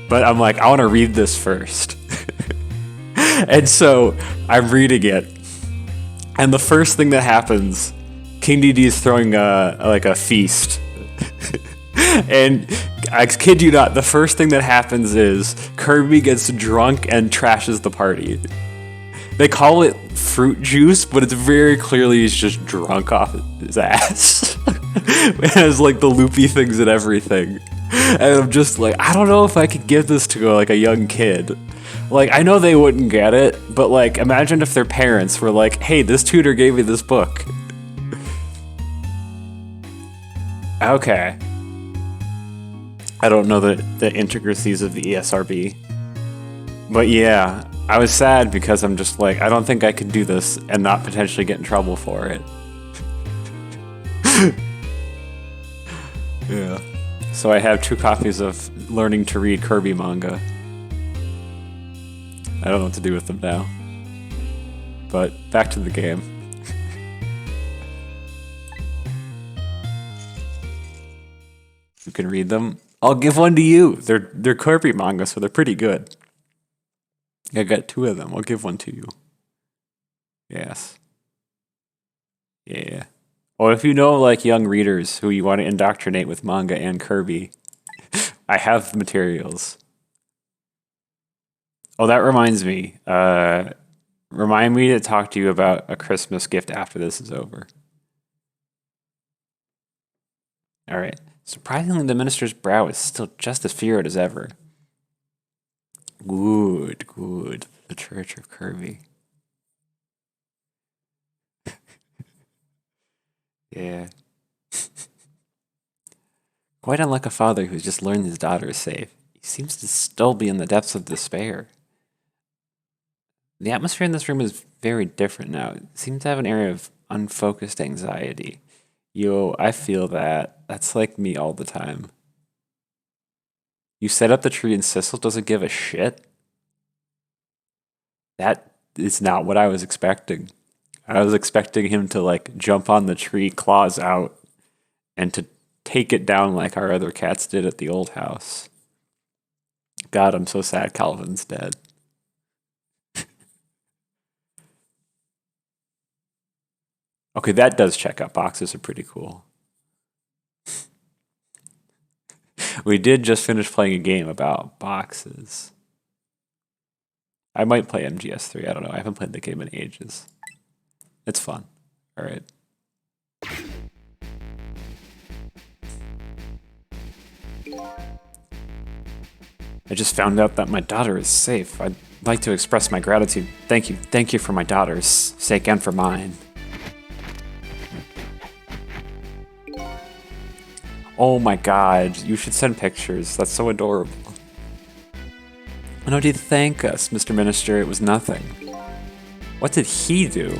But I'm like, I want to read this first. And so I'm reading it. And the first thing that happens, King DD is throwing a feast. And I kid you not, the first thing that happens is Kirby gets drunk and trashes the party. They call it fruit juice, but it's very clearly he's just drunk off his ass. It has like the loopy things and everything. And I'm just like, I don't know if I could give this to like a young kid. Like, I know they wouldn't get it, but like, imagine if their parents were like, hey, this tutor gave me this book. Okay. I don't know the intricacies of the ESRB. But yeah, I was sad because I'm just like, I don't think I could do this and not potentially get in trouble for it. Yeah. So I have 2 copies of Learning to Read Kirby manga. I don't know what to do with them now. But back to the game. You can read them. I'll give one to you. They're Kirby manga, so they're pretty good. I got 2 of them. I'll give one to you. Yes. Yeah. Or if you know like young readers who you want to indoctrinate with manga and Kirby, I have materials. Oh, that reminds me. Remind me to talk to you about a Christmas gift after this is over. All right. Surprisingly, the minister's brow is still just as furrowed as ever. Good, good. The Church of Kirby. Yeah. Quite unlike a father who's just learned his daughter is safe, he seems to still be in the depths of despair. The atmosphere in this room is very different now. It seems to have an area of unfocused anxiety. Yo, I feel that. That's like me all the time. You set up the tree and Sissel doesn't give a shit? That is not what I was expecting. I was expecting him to like jump on the tree, claws out, and to take it down like our other cats did at the old house. God, I'm so sad Calvin's dead. Okay, that does check out. Boxes are pretty cool. We did just finish playing a game about boxes. I might play MGS3. I don't know. I haven't played the game in ages. It's fun. All right. I just found out that my daughter is safe. I'd like to express my gratitude. Thank you. Thank you for my daughter's sake and for mine. Oh my god, you should send pictures. That's so adorable. No need to thank us, Mr. Minister. It was nothing. What did he do?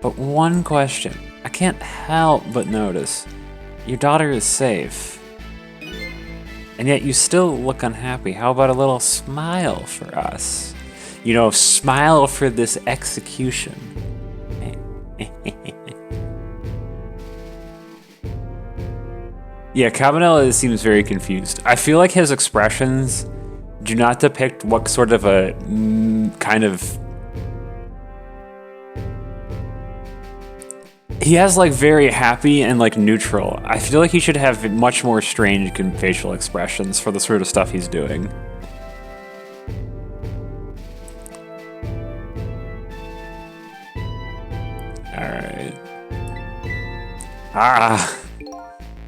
But one question. I can't help but notice. Your daughter is safe. And yet you still look unhappy. How about a little smile for us? You know, smile for this execution. Yeah, Cabanela seems very confused. I feel like his expressions do not depict what sort of a kind of... He has like very happy and like neutral. I feel like he should have much more strange facial expressions for the sort of stuff he's doing. Alright. Ah!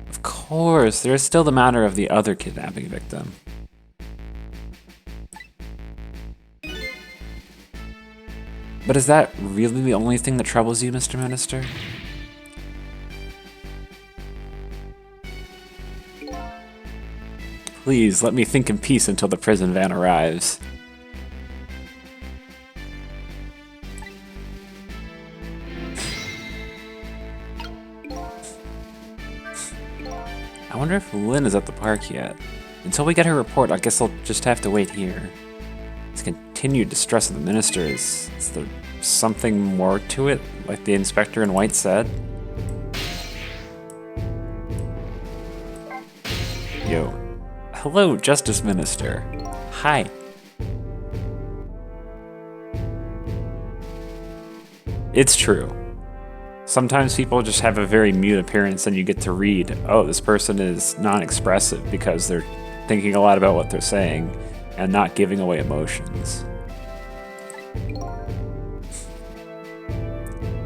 Of course, there's still the matter of the other kidnapping victim. But is that really the only thing that troubles you, Mr. Minister? Please, let me think in peace until the prison van arrives. I wonder if Lynn is at the park yet. Until we get her report, I guess I'll just have to wait here. This continued distress of the minister is there something more to it, like the inspector in white said? Yo. Hello, Justice Minister. Hi. It's true. Sometimes people just have a very mute appearance and you get to read, oh, this person is non-expressive because they're thinking a lot about what they're saying and not giving away emotions.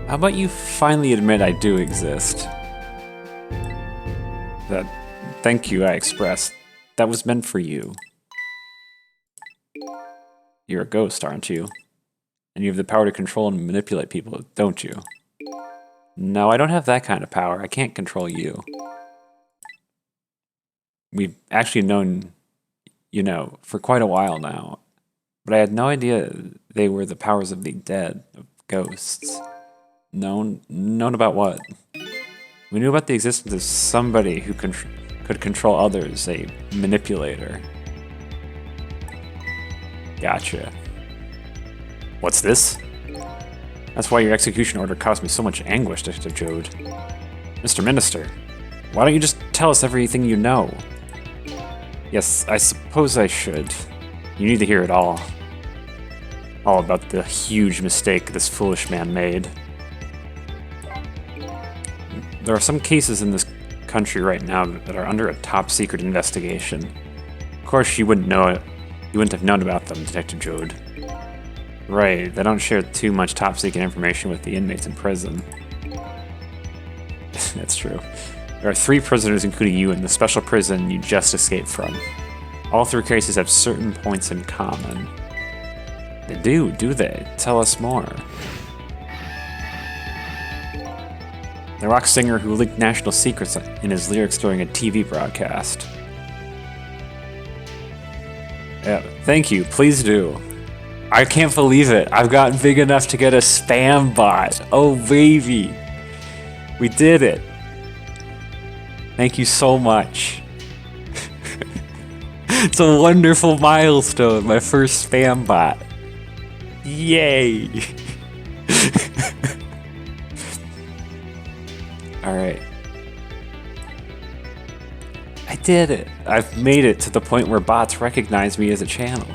How about you finally admit I do exist? That thank you I expressed, that was meant for you. You're a ghost, aren't you? And you have the power to control and manipulate people, don't you? No, I don't have that kind of power. I can't control you. We've actually known, you know, for quite a while now. But I had no idea they were the powers of the dead, of ghosts. Known about what? We knew about the existence of somebody who could control others, a manipulator. Gotcha. What's this? That's why your execution order caused me so much anguish, Dr. Jode. Mr. Minister, why don't you just tell us everything you know? Yes, I suppose I should. You need to hear it all. All about the huge mistake this foolish man made. There are some cases in this country right now that are under a top-secret investigation. Of course, you wouldn't know it. You wouldn't have known about them, Detective Jode. Right, they don't share too much top-secret information with the inmates in prison. That's true. There are 3 prisoners, including you, in the special prison you just escaped from. All 3 cases have certain points in common. They do they? Tell us more. The rock singer who leaked national secrets in his lyrics during a TV broadcast. Yeah, thank you, please do. I can't believe it. I've gotten big enough to get a spam bot. Oh, baby. We did it. Thank you so much. It's a wonderful milestone, my first spam bot. Yay. Alright. I did it. I've made it to the point where bots recognize me as a channel.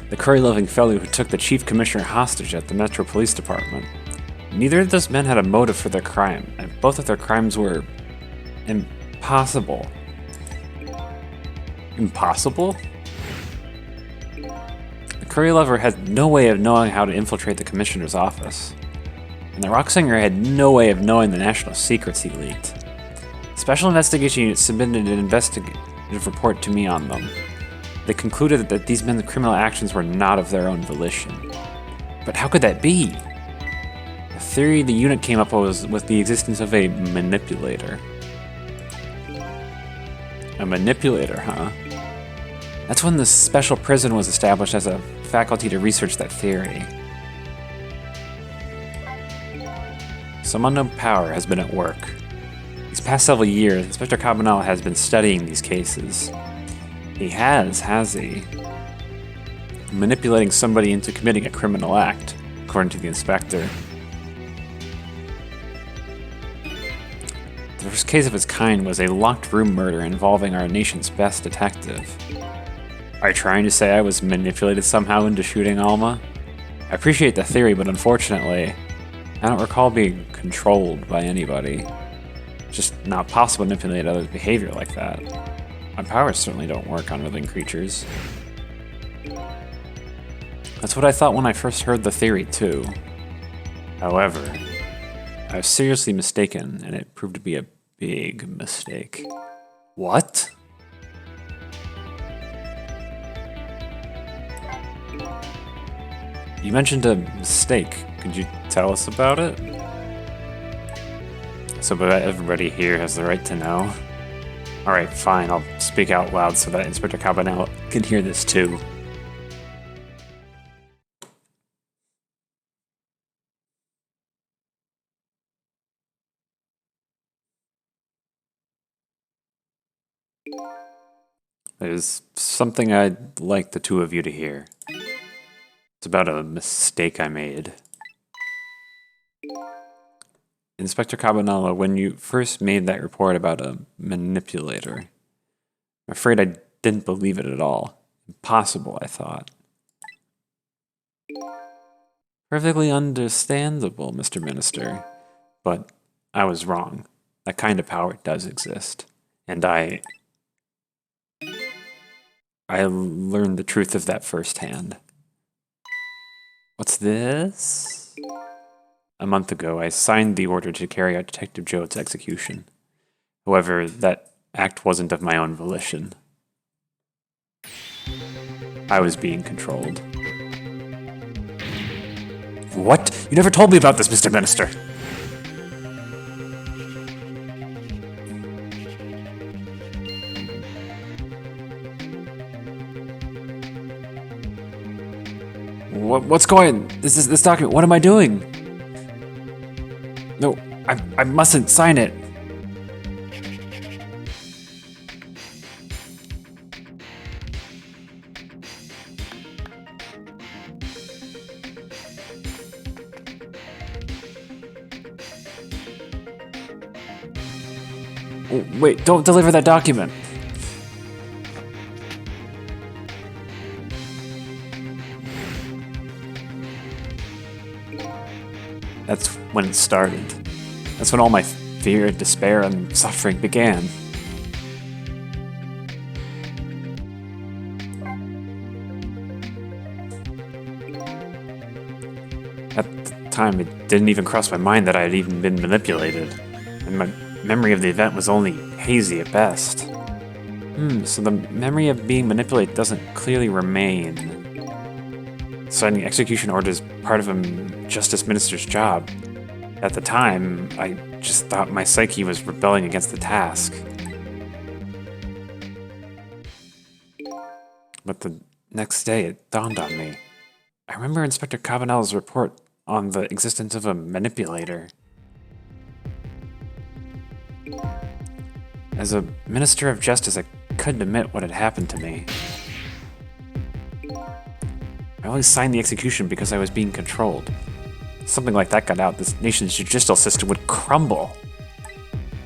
The curry-loving fellow who took the chief commissioner hostage at the Metro Police Department. Neither of those men had a motive for their crime, and both of their crimes were impossible. Impossible? The curry lover had no way of knowing how to infiltrate the commissioner's office, and the rock singer had no way of knowing the national secrets he leaked. Special Investigation Unit submitted an investigative report to me on them. They concluded that these men's criminal actions were not of their own volition. But how could that be? The theory the unit came up with the existence of a manipulator. A manipulator, huh? That's when the special prison was established as a faculty to research that theory. Some unknown power has been at work. These past several years, Inspector Cabanel has been studying these cases. He has he? Manipulating somebody into committing a criminal act, according to the inspector. The first case of its kind was a locked room murder involving our nation's best detective. Are you trying to say I was manipulated somehow into shooting Alma? I appreciate the theory, but unfortunately, I don't recall being controlled by anybody. It's just not possible to manipulate others' behavior like that. My powers certainly don't work on living creatures. That's what I thought when I first heard the theory, too. However, I was seriously mistaken, and it proved to be a big mistake. What? You mentioned a mistake. Could you tell us about it? So, but everybody here has the right to know. Alright, fine, I'll speak out loud so that Inspector Cabanel can hear this too. There's something I'd like the two of you to hear. It's about a mistake I made. Inspector Cabanela, when you first made that report about a manipulator, I'm afraid I didn't believe it at all. Impossible, I thought. Perfectly understandable, Mr. Minister, but I was wrong. That kind of power does exist. And I learned the truth of that firsthand. What's this? A month ago, I signed the order to carry out Detective Joad's execution. However, that act wasn't of my own volition. I was being controlled. What? You never told me about this, Mr. Minister! What's going on? This document, what am I doing? No, I mustn't sign it. Oh, wait, don't deliver that document. That's when it started. That's when all my fear, despair, and suffering began. At the time, it didn't even cross my mind that I had even been manipulated, and my memory of the event was only hazy at best. So the memory of being manipulated doesn't clearly remain. Signing execution orders part of a justice minister's job. At the time, I just thought my psyche was rebelling against the task. But the next day, it dawned on me. I remember Inspector Cabanel's report on the existence of a manipulator. As a minister of justice, I couldn't admit what had happened to me. I only signed the execution because I was being controlled. Something like that got out, this nation's judicial system would crumble.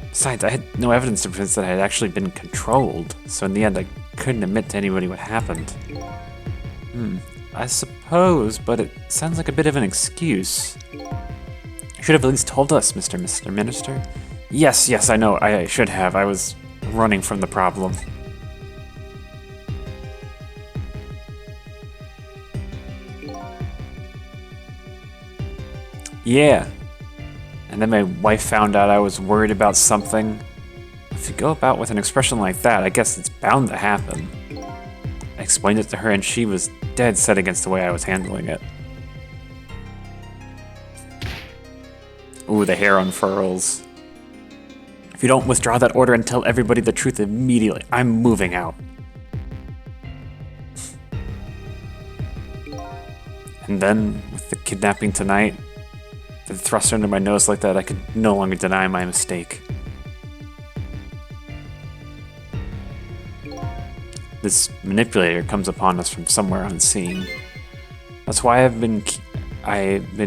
Besides, I had no evidence to prove that I had actually been controlled, so in the end I couldn't admit to anybody what happened. I suppose, but it sounds like a bit of an excuse. You should have at least told us, Mr. Minister. Yes, I know, I should have. I was running from the problem. Yeah. And then my wife found out I was worried about something. If you go about with an expression like that, I guess it's bound to happen. I explained it to her and she was dead set against the way I was handling it. Ooh, the hair unfurls. If you don't withdraw that order and tell everybody the truth immediately, I'm moving out. And then, with the kidnapping tonight, the thrust under my nose like that, I could no longer deny my mistake. This manipulator comes upon us from somewhere unseen. That's why I've been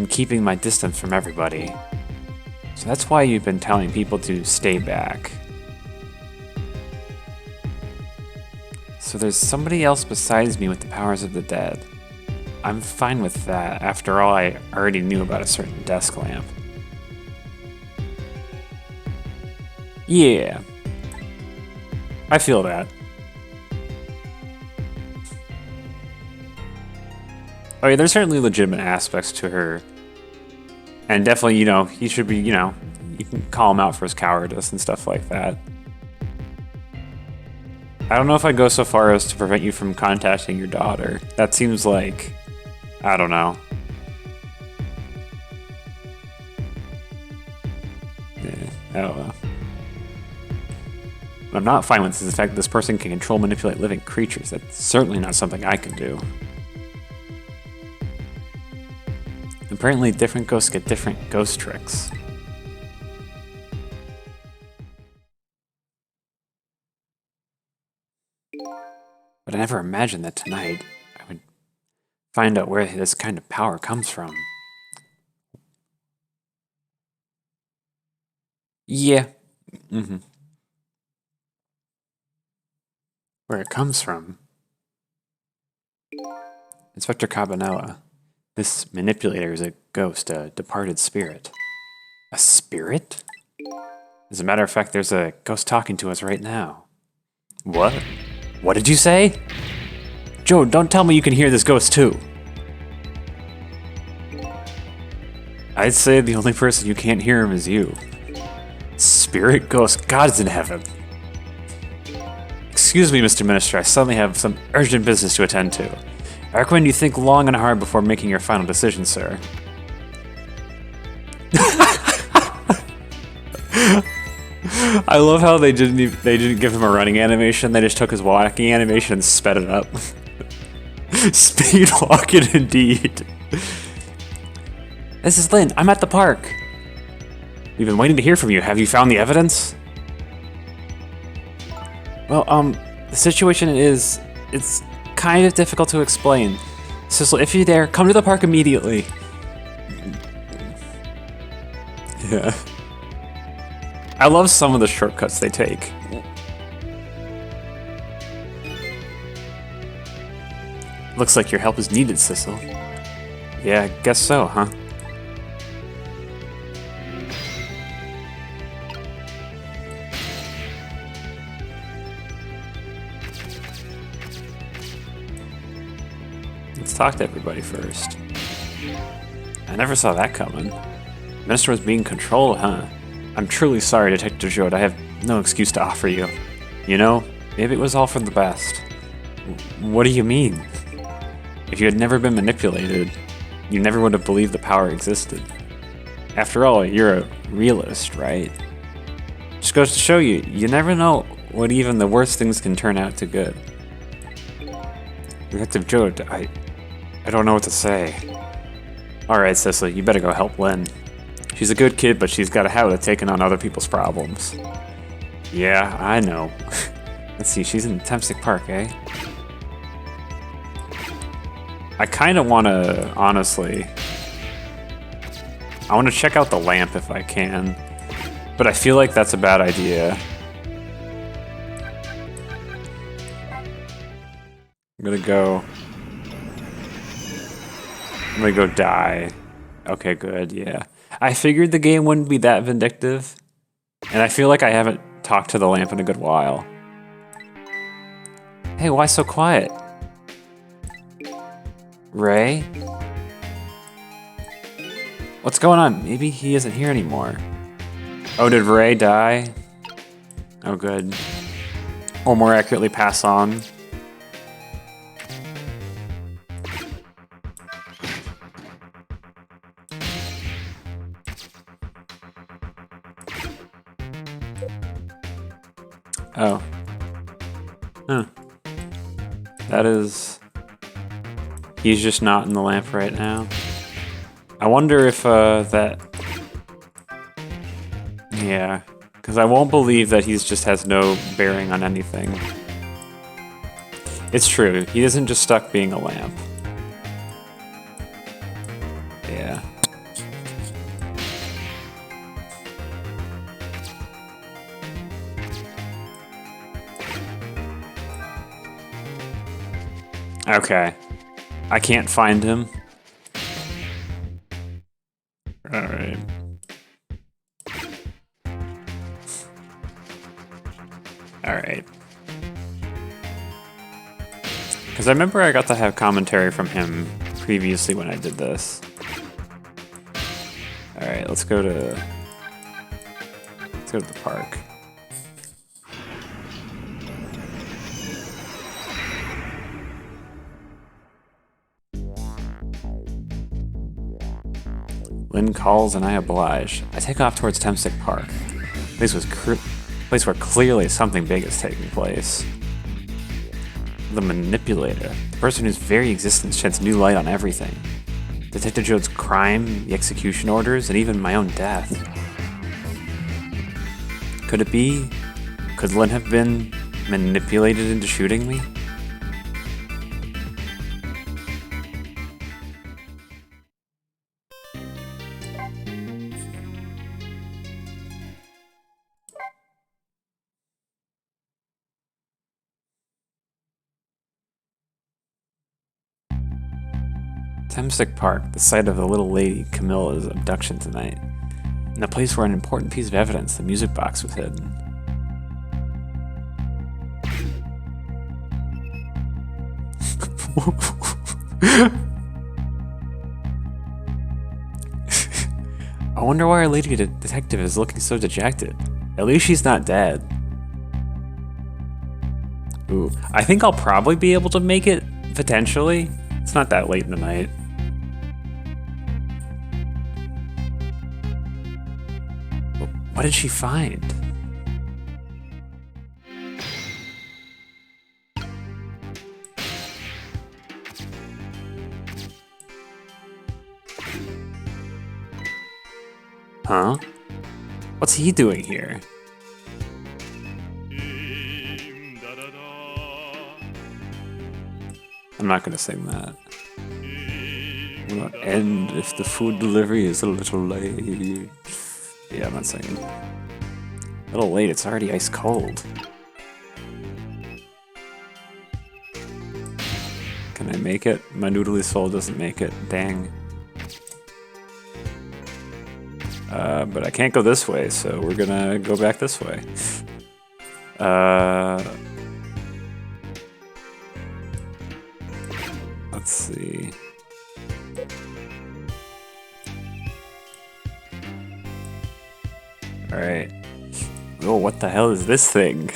keeping my distance from everybody. So that's why you've been telling people to stay back. So there's somebody else besides me with the powers of the dead. I'm fine with that. After all, I already knew about a certain desk lamp. Yeah. I feel that. Oh yeah, there's certainly legitimate aspects to her And definitely, you know, he should be, you know, you can call him out for his cowardice and stuff like that. I don't know if I'd go so far as to prevent you from contacting your daughter. That seems like, I don't know. Yeah, I don't know. What I'm not fine with is the fact that this person can control, manipulate living creatures. That's certainly not something I can do. Apparently, different ghosts get different ghost tricks. But I never imagined that tonight I would find out where this kind of power comes from. Yeah. Where it comes from. Inspector Cabanela. This manipulator is a ghost, a departed spirit. A spirit? As a matter of fact, there's a ghost talking to us right now. What? What did you say? Joe, don't tell me you can hear this ghost too. I'd say the only person you can't hear him is you. Spirit, ghost, God's in heaven. Excuse me, Mr. Minister, I suddenly have some urgent business to attend to. I recommend you think long and hard before making your final decision, sir. I love how they didn't give him a running animation. They just took his walking animation and sped it up. Speed walking indeed. This is Lynn. I'm at the park. We've been waiting to hear from you. Have you found the evidence? Well, the situation is, it's kind of difficult to explain. Sissel, if you're there, come to the park immediately. Yeah. I love some of the shortcuts they take. Looks like your help is needed, Sissel. Yeah, I guess so, huh? Let's talk to everybody first. I never saw that coming. Minister was being controlled, huh? I'm truly sorry, Detective Jode. I have no excuse to offer you. You know, maybe it was all for the best. What do you mean? If you had never been manipulated, you never would have believed the power existed. After all, you're a realist, right? Just goes to show you, you never know what even the worst things can turn out to good. Detective Jode, I don't know what to say. Alright, Cicely, you better go help Lynn. She's a good kid, but she's got a habit of taking on other people's problems. Yeah, I know. Let's see, she's in Tempstick Park, eh? I kind of want to, honestly... I want to check out the lamp if I can. But I feel like that's a bad idea. I'm gonna go die. Okay, good, yeah. I figured the game wouldn't be that vindictive. And I feel like I haven't talked to the lamp in a good while. Hey, why so quiet? Ray? What's going on? Maybe he isn't here anymore. Oh, did Ray die? Oh, good. Or more accurately, pass on. Oh. Huh. That is... He's just not in the lamp right now. I wonder if, that... Yeah. Because I won't believe that he's just has no bearing on anything. It's true. He isn't just stuck being a lamp. Yeah. Okay. I can't find him. Alright. Alright. Because I remember I got to have commentary from him previously when I did this. Alright, let's go to the park. Lynn calls and I oblige. I take off towards Temstic Park. This was place where clearly something big is taking place. The manipulator, the person whose very existence sheds new light on everything. Detective Jode's crime, the execution orders, and even my own death. Could it be? Could Lynn have been manipulated into shooting me? Temstic Park, the site of the little lady Camilla's abduction tonight, and the place where an important piece of evidence, the music box, was hidden. I wonder why our lady detective is looking so dejected. At least she's not dead. Ooh, I think I'll probably be able to make it, potentially. It's not that late in the night. What did she find? Huh? What's he doing here? I'm not gonna sing that. Will not end if the food delivery is a little late. Yeah, I'm not singing. A little late, it's already ice cold. Can I make it? My noodly soul doesn't make it. Dang. But I can't go this way, so we're gonna go back this way. Let's see. Alright. Oh, what the hell is this thing?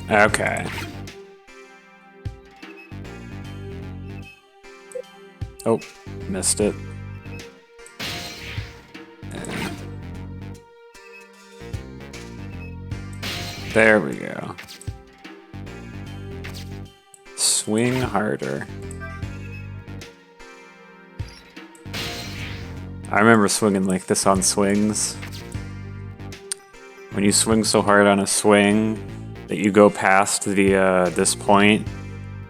Okay. Oh, missed it. There we go. Swing harder. I remember swinging like this on swings. When you swing so hard on a swing that you go past the this point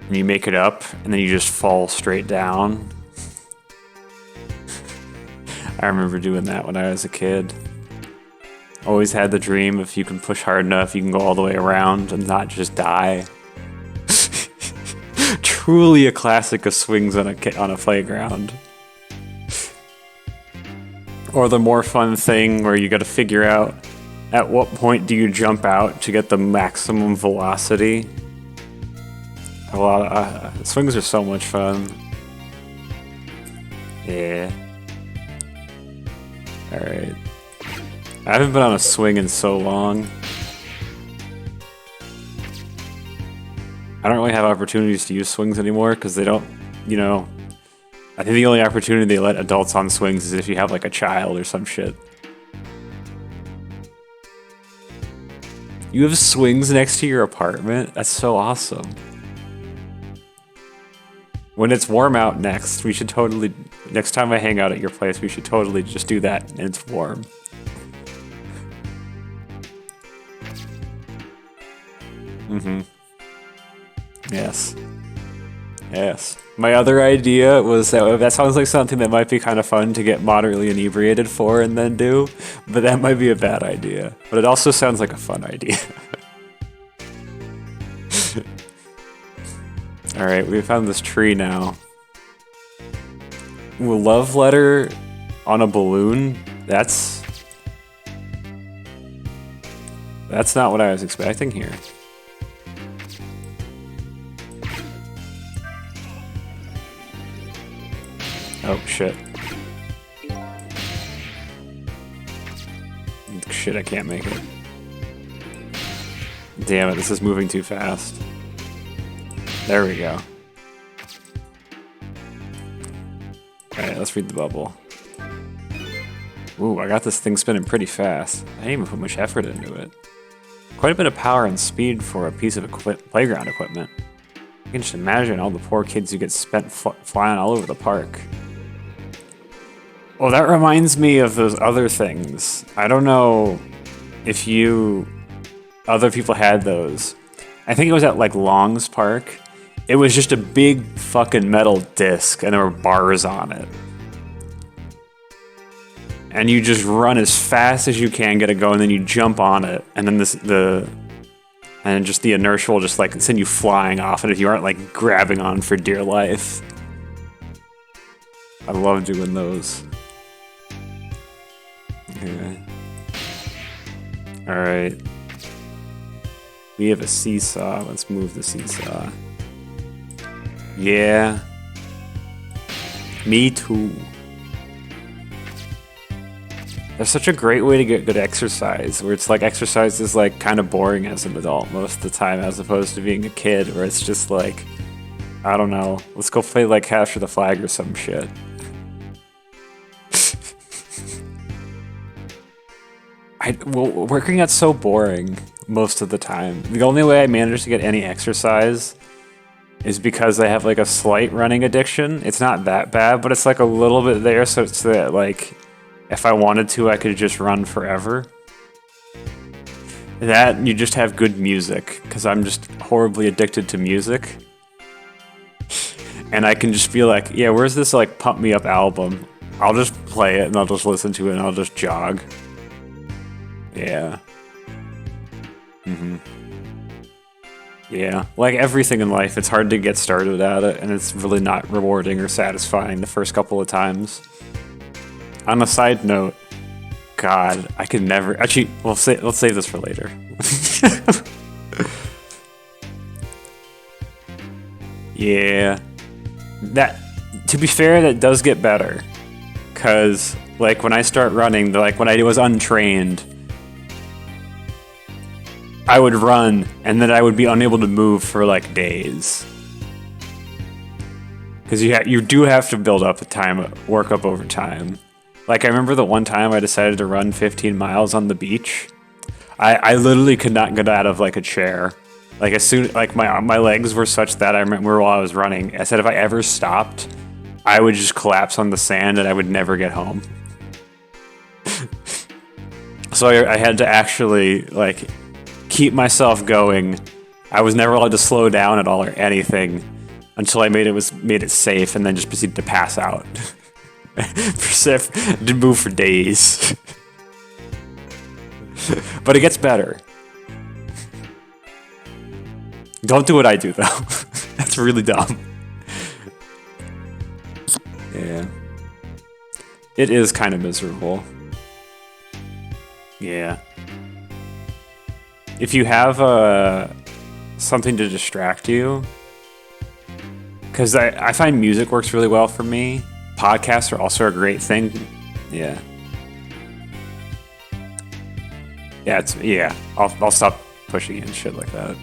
and you make it up and then you just fall straight down. I remember doing that when I was a kid. Always had the dream if you can push hard enough, you can go all the way around and not just die. Truly a classic of swings on a playground. Or the more fun thing where you got to figure out at what point do you jump out to get the maximum velocity. A lot of swings are so much fun. Yeah. All right. I haven't been on a swing in so long. I don't really have opportunities to use swings anymore because they don't, you know, I think the only opportunity they let adults on swings is if you have like a child or some shit. You have swings next to your apartment? That's so awesome. When it's warm out next, we should totally, next time I hang out at your place, we should totally just do that and it's warm. Mm-hmm. Yes. Yes. My other idea was that sounds like something that might be kind of fun to get moderately inebriated for and then do, but that might be a bad idea. But it also sounds like a fun idea. Alright, we found this tree now. love letter on a balloon? That's not what I was expecting here. Oh, shit. Shit, I can't make it. Damn it, this is moving too fast. There we go. Alright, let's read the bubble. Ooh, I got this thing spinning pretty fast. I didn't even put much effort into it. Quite a bit of power and speed for a piece of playground equipment. You can just imagine all the poor kids who get spent flying all over the park. Well, that reminds me of those other things. I don't know if other people had those. I think it was at like Long's Park. It was just a big fucking metal disc and there were bars on it. And you just run as fast as you can, get it going, and then you jump on it, and then the inertia will just like send you flying off, and if you aren't like grabbing on for dear life. I love doing those. Okay. Alright. We have a seesaw. Let's move the seesaw. Yeah. Me too. That's such a great way to get good exercise, where it's like exercise is like kind of boring as an adult most of the time, as opposed to being a kid where it's just like, I don't know, let's go play like Capture the Flag or some shit. Working out's so boring most of the time. The only way I manage to get any exercise is because I have like a slight running addiction. It's not that bad, but it's like a little bit there, so it's that like if I wanted to, I could just run forever. That, you just have good music, because I'm just horribly addicted to music. And I can just be like, yeah, where's this like pump me up album? I'll just play it and I'll just listen to it and I'll just jog. Yeah. Yeah, like everything in life, it's hard to get started at it, and it's really not rewarding or satisfying the first couple of times. On a side note, God, I could never... Actually, let's save this for later. Yeah. To be fair, that does get better. Because, like, when I start running, like, when I was untrained, I would run, and then I would be unable to move for, like, days. Because you do have to build up the time, work up over time. Like, I remember the one time I decided to run 15 miles on the beach. I literally could not get out of, like, a chair. Like, as soon, like, my legs were such that I remember while I was running, I said if I ever stopped, I would just collapse on the sand and I would never get home. So I had to actually, like, keep myself going. I was never allowed to slow down at all or anything until I made it safe, and then just proceeded to pass out. Didn't move for days. But it gets better. Don't do what I do, though. That's really dumb. Yeah. It is kind of miserable. Yeah. If you have something to distract you, because I find music works really well for me. Podcasts are also a great thing. Yeah. Yeah, I'll stop pushing it and shit like that.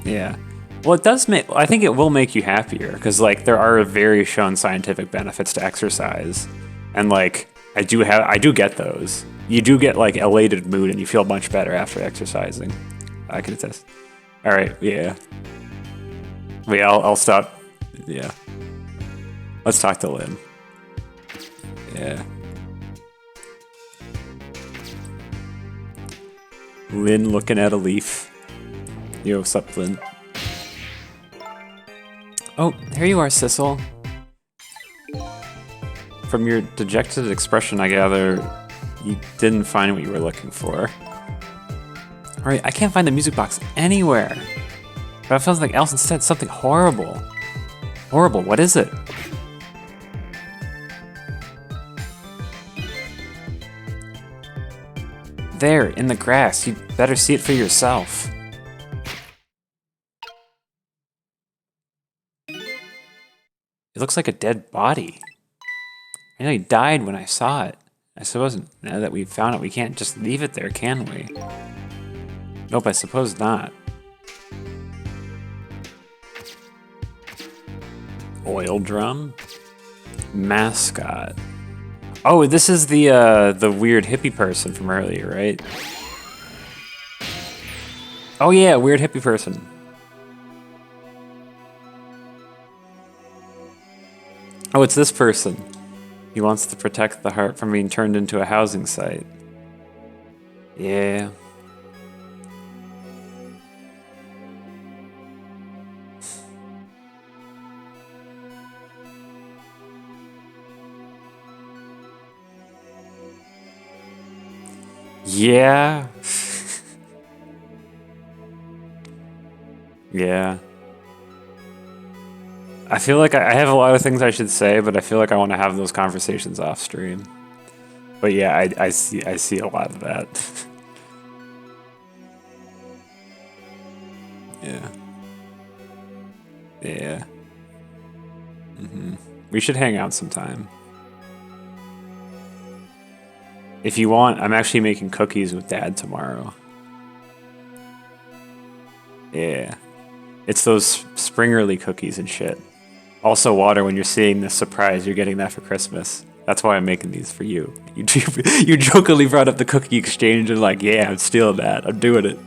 Yeah. Well, it does make... I think it will make you happier, because, like, there are very shown scientific benefits to exercise. And, like, I do get those. You do get, like, elated mood, and you feel much better after exercising. I can attest. All right, yeah. Wait, I'll stop. Yeah. Let's talk to Lynn. Yeah. Lynn looking at a leaf. Yo, what's up, Lynn? Oh, here you are, Sissel. From your dejected expression, I gather you didn't find what you were looking for. Alright, I can't find the music box anywhere. But I found something else instead, something horrible. Horrible, what is it? There, in the grass, you'd better see it for yourself. It looks like a dead body. I know he died when I saw it. I suppose now that we've found it, we can't just leave it there, can we? Nope, I suppose not. Oil drum? Mascot. Oh, this is the weird hippie person from earlier, right? Oh yeah, weird hippie person. Oh, it's this person. He wants to protect the heart from being turned into a housing site. Yeah. Yeah. Yeah. I feel like I have a lot of things I should say, but I feel like I want to have those conversations off stream. But yeah, I see a lot of that. Yeah. Yeah. We should hang out sometime. If you want, I'm actually making cookies with Dad tomorrow. Yeah. It's those Springerly cookies and shit. Also water when you're seeing this surprise, you're getting that for Christmas. That's why I'm making these for you. You jokingly brought up the cookie exchange and like, yeah, I'm stealing that. I'm doing it.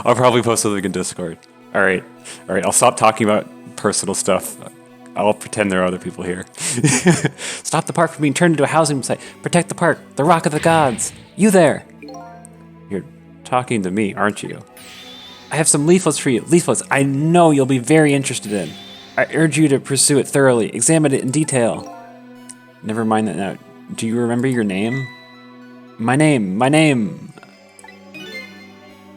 I'll probably post something in Discord. Alright. Alright, I'll stop talking about personal stuff. I'll pretend there are other people here. Stop the park from being turned into a housing site. Protect the park. The Rock of the Gods. You there. You're talking to me, aren't you? I have some leaflets for you. Leaflets I know you'll be very interested in. I urge you to pursue it thoroughly. Examine it in detail. Never mind that now. Do you remember your name? My name.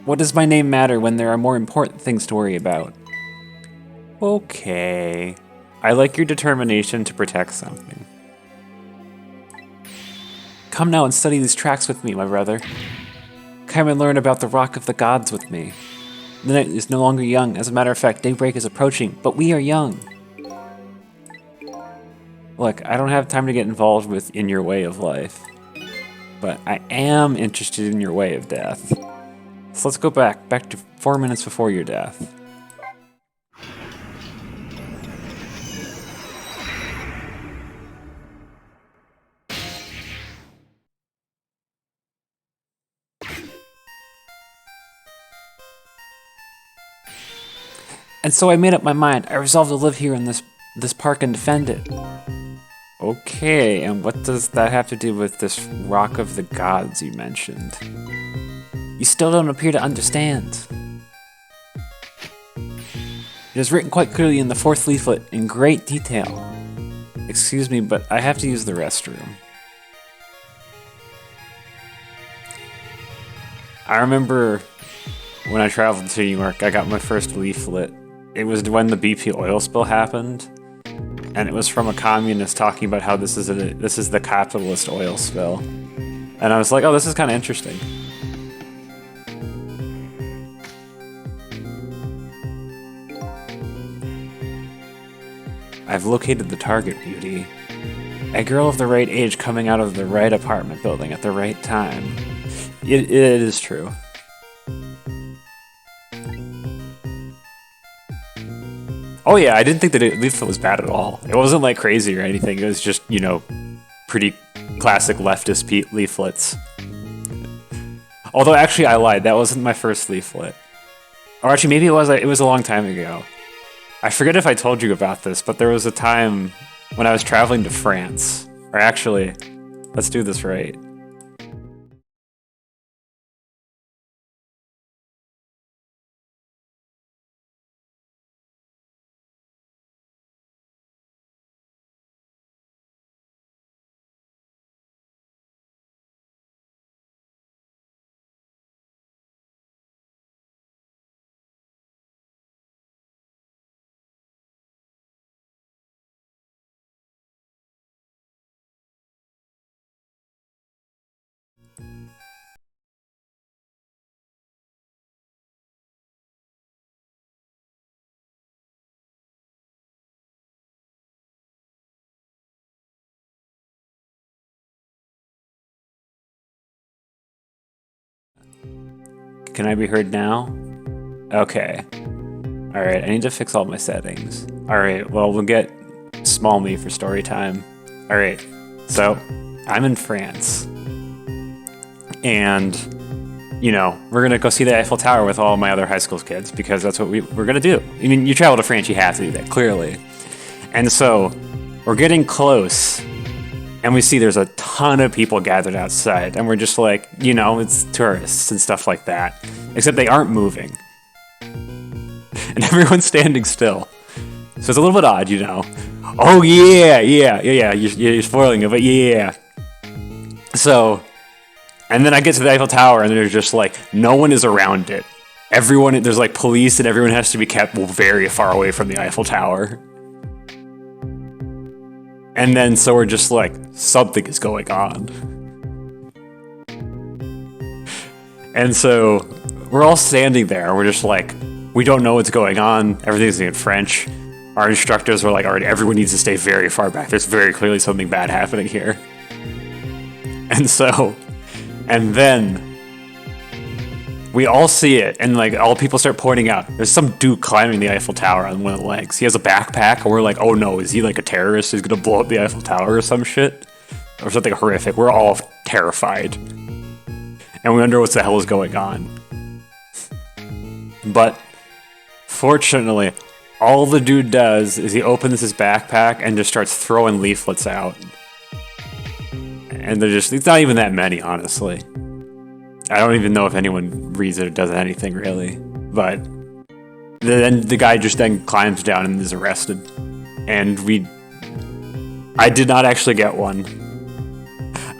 What does my name matter when there are more important things to worry about? Okay. I like your determination to protect something. Come now and study these tracks with me, my brother. Come and learn about the Rock of the Gods with me. The night is no longer young. As a matter of fact, daybreak is approaching, but we are young. Look, I don't have time to get involved in your way of life, but I am interested in your way of death. So let's go back to 4 minutes before your death. And so I made up my mind. I resolved to live here in this park and defend it. Okay, and what does that have to do with this Rock of the Gods you mentioned? You still don't appear to understand. It is written quite clearly in the 4th leaflet in great detail. Excuse me, but I have to use the restroom. I remember when I traveled to New York, I got my first leaflet. It was when the BP oil spill happened, and it was from a communist talking about how this is the capitalist oil spill. And I was like, oh, this is kind of interesting. I've located the target, Beauty. A girl of the right age coming out of the right apartment building at the right time. It is true. Oh yeah, I didn't think that leaflet was bad at all. It wasn't like crazy or anything. It was just, you know, pretty classic leftist leaflets. Although actually I lied, that wasn't my first leaflet. Or actually maybe it was a long time ago. I forget if I told you about this, but there was a time when I was traveling to France. Or actually, let's do this right. Can I be heard now? Okay. Alright, I need to fix all my settings. Alright, well, we'll get small me for story time. Alright, so I'm in France. And, you know, we're gonna go see the Eiffel Tower with all my other high school kids because that's what we're gonna do. I mean, you travel to France, you have to do that, clearly. And so, we're getting close, and we see there's a ton of people gathered outside, and we're just like, you know, it's tourists and stuff like that. Except they aren't moving. And everyone's standing still. So it's a little bit odd, you know. Oh yeah, you're spoiling it, but yeah. So, and then I get to the Eiffel Tower, and there's just like, no one is around it. Everyone, there's like police, and everyone has to be kept very far away from the Eiffel Tower. And then, so we're just like, something is going on. And so, we're all standing there, we're just like, we don't know what's going on, everything's in French. Our instructors were like, alright, everyone needs to stay very far back, there's very clearly something bad happening here. And so, and then, we all see it, and like all people start pointing out, there's some dude climbing the Eiffel Tower on one of the legs. He has a backpack, and we're like, oh no, is he like a terrorist who's gonna blow up the Eiffel Tower or some shit? Or something horrific. We're all terrified. And we wonder what the hell is going on. But, fortunately, all the dude does is he opens his backpack and just starts throwing leaflets out. And they're just, it's not even that many, honestly. I don't even know if anyone reads it or does anything, really. But then the guy just then climbs down and is arrested. And I did not actually get one.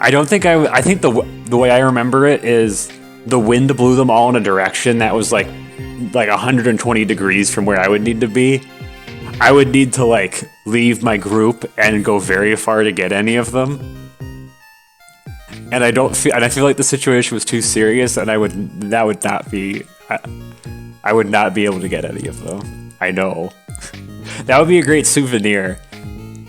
I don't think I think the way I remember it is the wind blew them all in a direction that was like 120 degrees from where I would need to be. I would need to like leave my group and go very far to get any of them. And I feel like the situation was too serious, and I would not be able to get any of them. I know. That would be a great souvenir.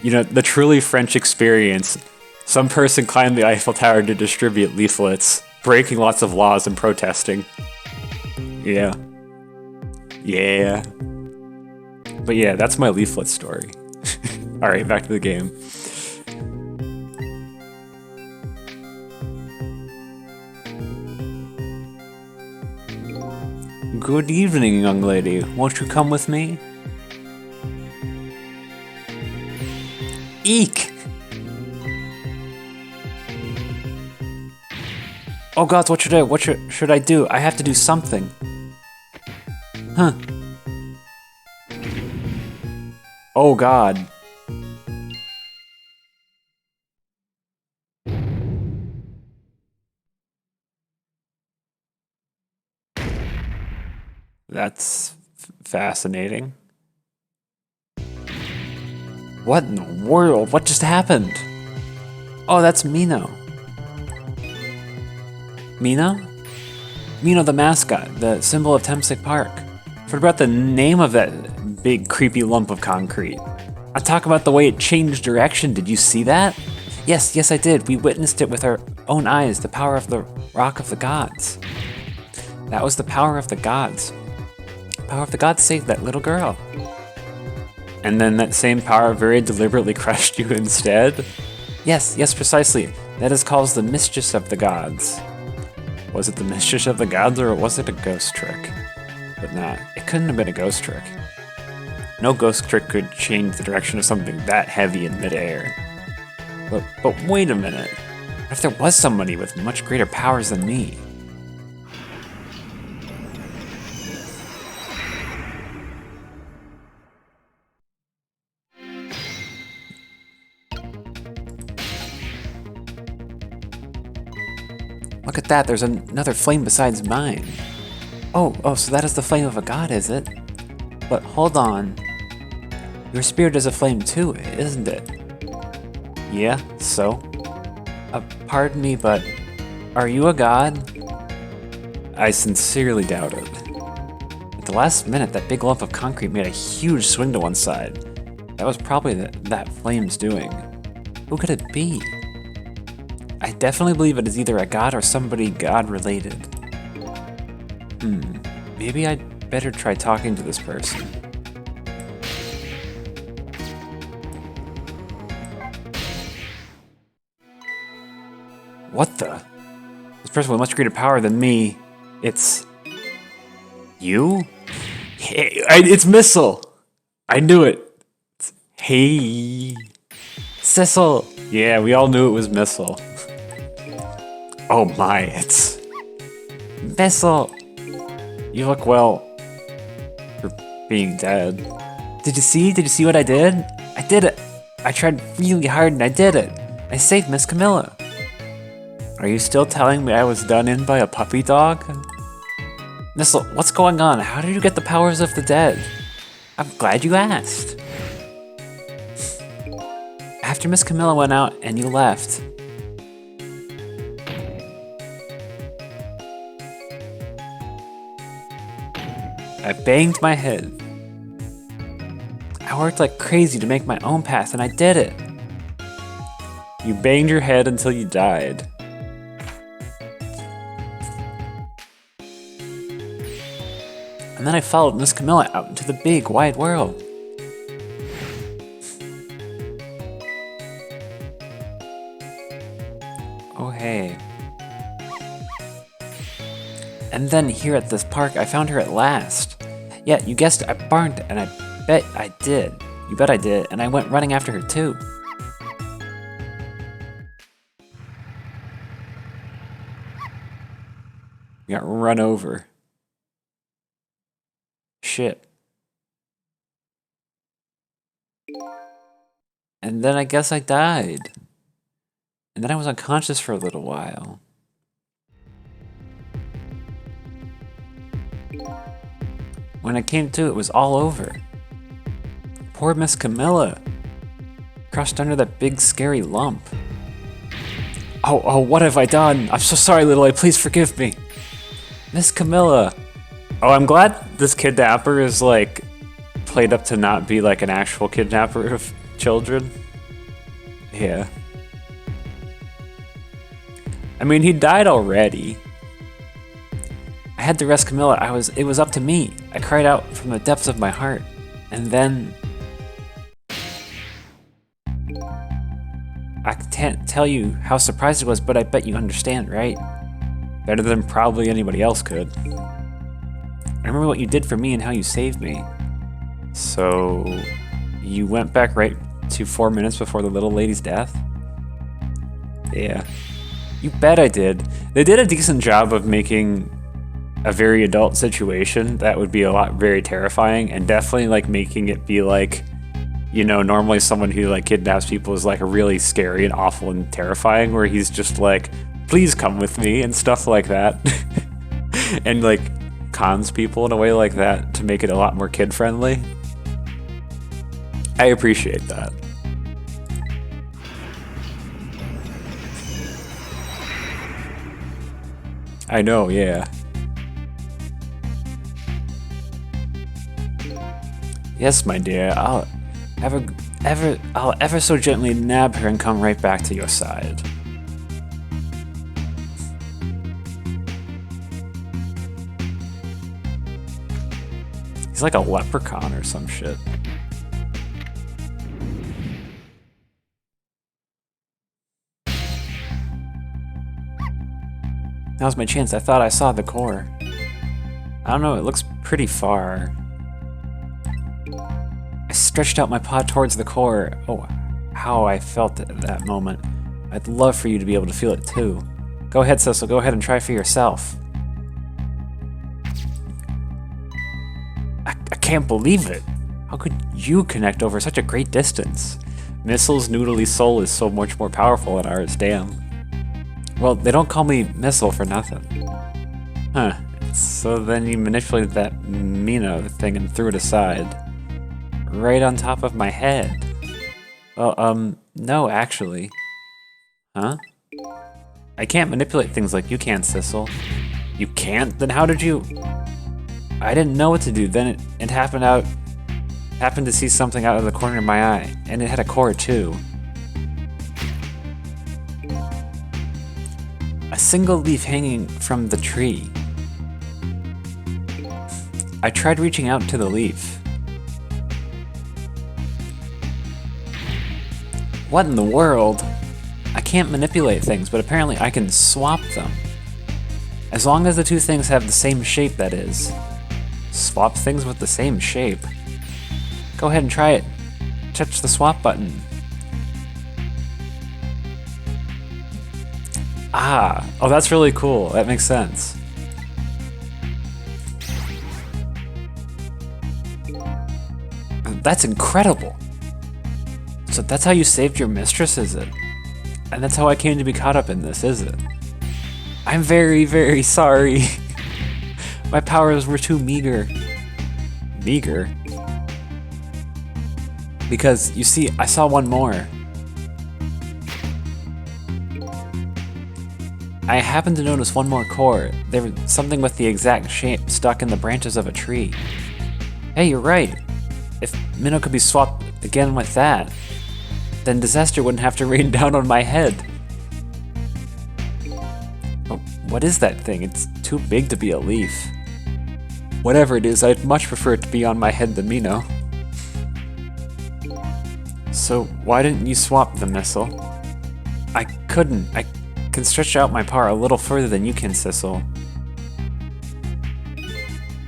You know, the truly French experience. Some person climbed the Eiffel Tower to distribute leaflets, breaking lots of laws and protesting. Yeah. Yeah. But yeah, that's my leaflet story. Alright, back to the game. Good evening, young lady. Won't you come with me? Eek! Oh god, what should I do? I have to do something. Huh. Oh god. That's fascinating. What in the world? What just happened? Oh, that's Mino. Mino? Mino the mascot, the symbol of Temsic Park. Forgot the name of that big creepy lump of concrete. I talk about the way it changed direction. Did you see that? Yes, I did. We witnessed it with our own eyes. The power of the Rock of the Gods. That was the power of the gods. Power of the gods saved that little girl. And then that same power very deliberately crushed you instead? Yes, precisely. That is called the Mistress of the Gods. Was it the Mistress of the Gods, or was it a ghost trick? But nah, it couldn't have been a ghost trick. No ghost trick could change the direction of something that heavy in midair. But wait a minute. What if there was somebody with much greater powers than me? Look at that, there's another flame besides mine. Oh, so that is the flame of a god, is it? But hold on. Your spirit is a flame too, isn't it? Yeah, so? Pardon me, but Are you a god? I sincerely doubt it. At the last minute, that big lump of concrete made a huge swing to one side. That was probably that flame's doing. Who could it be? I definitely believe it is either a god or somebody god-related. Maybe I'd better try talking to this person. What the? This person with much greater power than me. It's... you? Hey, it's Missile! I knew it! Hey... Cecil! Yeah, we all knew it was Missile. Oh my, it's... Missile! You look well... for being dead. Did you see what I did? I did it! I tried really hard and I did it! I saved Miss Camilla! Are you still telling me I was done in by a puppy dog? Missile, what's going on? How did you get the powers of the dead? I'm glad you asked. After Miss Camilla went out and you left, I banged my head. I worked like crazy to make my own path and I did it. You banged your head until you died. And then I followed Miss Camilla out into the big, wide world. Oh, hey. And then here at this park, I found her at last. Yeah, you guessed it, I barked, and I bet I did. You bet I did, and I went running after her too. You got run over. Shit. And then I guess I died. And then I was unconscious for a little while. When I came to, it was all over. Poor Miss Camilla. Crushed under that big scary lump. Oh, what have I done? I'm so sorry, Little A, please forgive me. Miss Camilla. Oh, I'm glad this kidnapper is, like, played up to not be, like, an actual kidnapper of children. Yeah. I mean, he died already. I had to rescue Camilla. It was up to me. I cried out from the depths of my heart. And then... I can't tell you how surprised I was, but I bet you understand, right? Better than probably anybody else could. I remember what you did for me and how you saved me. So, you went back right to 4 minutes before the little lady's death? Yeah. You bet I did. They did a decent job of making a very adult situation that would be very terrifying, and definitely like making it be like, you know, normally someone who like kidnaps people is like a really scary and awful and terrifying, where he's just like, please come with me and stuff like that. And like cons people in a way like that to make it a lot more kid friendly. I appreciate that. I know, yeah. Yes, my dear, I'll ever so gently nab her and come right back to your side. He's like a leprechaun or some shit. Now's my chance. I thought I saw the core. I don't know, it looks pretty far. I stretched out my paw towards the core. Oh, how I felt at that moment. I'd love for you to be able to feel it too. Go ahead, Cecil, go ahead and try for yourself. I can't believe it. How could you connect over such a great distance? Missile's noodly soul is so much more powerful than ours, damn. Well, they don't call me Missile for nothing. Huh. So then you manipulated that Mina thing and threw it aside. Right on top of my head. Well, no, actually. Huh? I can't manipulate things like you can, Sissel. You can't? Then how did you... I didn't know what to do. Then it happened to see something out of the corner of my eye. And it had a core too. A single leaf hanging from the tree. I tried reaching out to the leaf. What in the world? I can't manipulate things, but apparently I can swap them. As long as the two things have the same shape, that is. Swap things with the same shape. Go ahead and try it. Touch the swap button. Ah, oh, that's really cool. That makes sense. That's incredible. So that's how you saved your mistress, is it? And that's how I came to be caught up in this, is it? I'm very, very sorry. My powers were too meager. Meager? Because, you see, I saw one more. I happened to notice one more core. There was something with the exact shape stuck in the branches of a tree. Hey, you're right. If Minnow could be swapped again with that, then disaster wouldn't have to rain down on my head. But what is that thing? It's too big to be a leaf. Whatever it is, I'd much prefer it to be on my head than Minnow. So why didn't you swap the missile? I couldn't. I can stretch out my power a little further than you can, Sissel.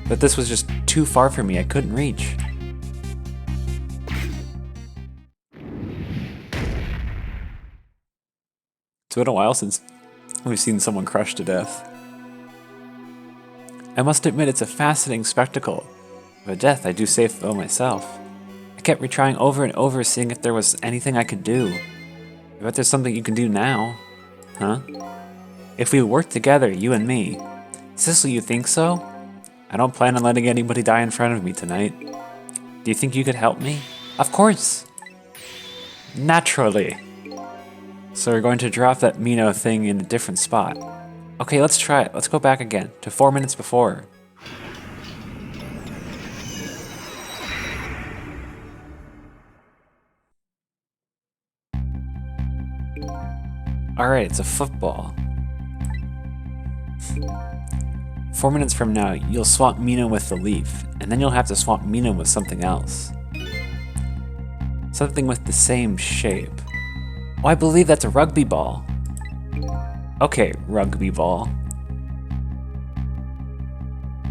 But this was just too far for me. I couldn't reach. It's been a while since we've seen someone crushed to death. I must admit it's a fascinating spectacle of a death I do safe though myself. I kept retrying over and over, seeing if there was anything I could do. I bet there's something you can do now. Huh? If we work together, you and me. Sissel, you think so? I don't plan on letting anybody die in front of me tonight. Do you think you could help me? Of course! Naturally! So we're going to drop that Minnow thing in a different spot. Okay, let's try it. Let's go back again to 4 minutes before. Alright, it's a football. 4 minutes from now, you'll swap Minnow with the leaf, and then you'll have to swap Minnow with something else. Something with the same shape. Oh, I believe that's a rugby ball. Okay, rugby ball.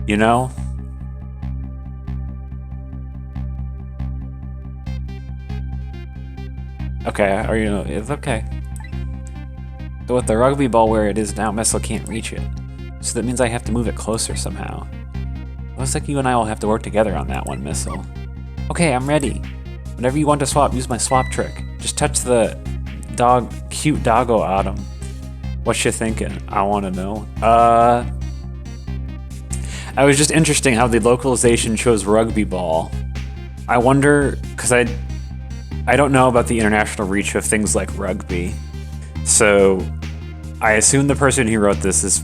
You know? Okay, or you know, it's okay. But with the rugby ball where it is now, Missile can't reach it. So that means I have to move it closer somehow. Looks like you and I will have to work together on that one, Missile. Okay, I'm ready. Whenever you want to swap, use my swap trick. Just touch the cute doggo Autumn. What you thinking? I want to know. I was just interesting how the localization chose rugby ball. I wonder, because I don't know about the international reach of things like rugby. So I assume the person who wrote this is,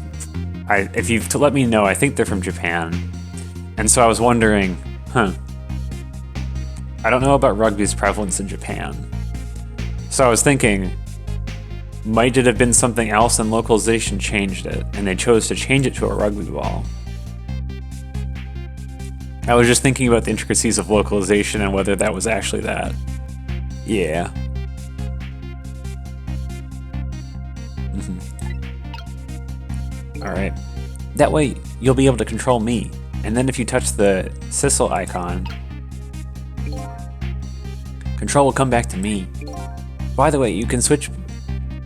if you've to let me know, I think they're from Japan. And so I was wondering, I don't know about rugby's prevalence in Japan. So I was thinking, might it have been something else and localization changed it, and they chose to change it to a rugby ball? I was just thinking about the intricacies of localization and whether that was actually that. Yeah. Alright. That way, you'll be able to control me. And then if you touch the Sissel icon, control will come back to me. By the way, you can switch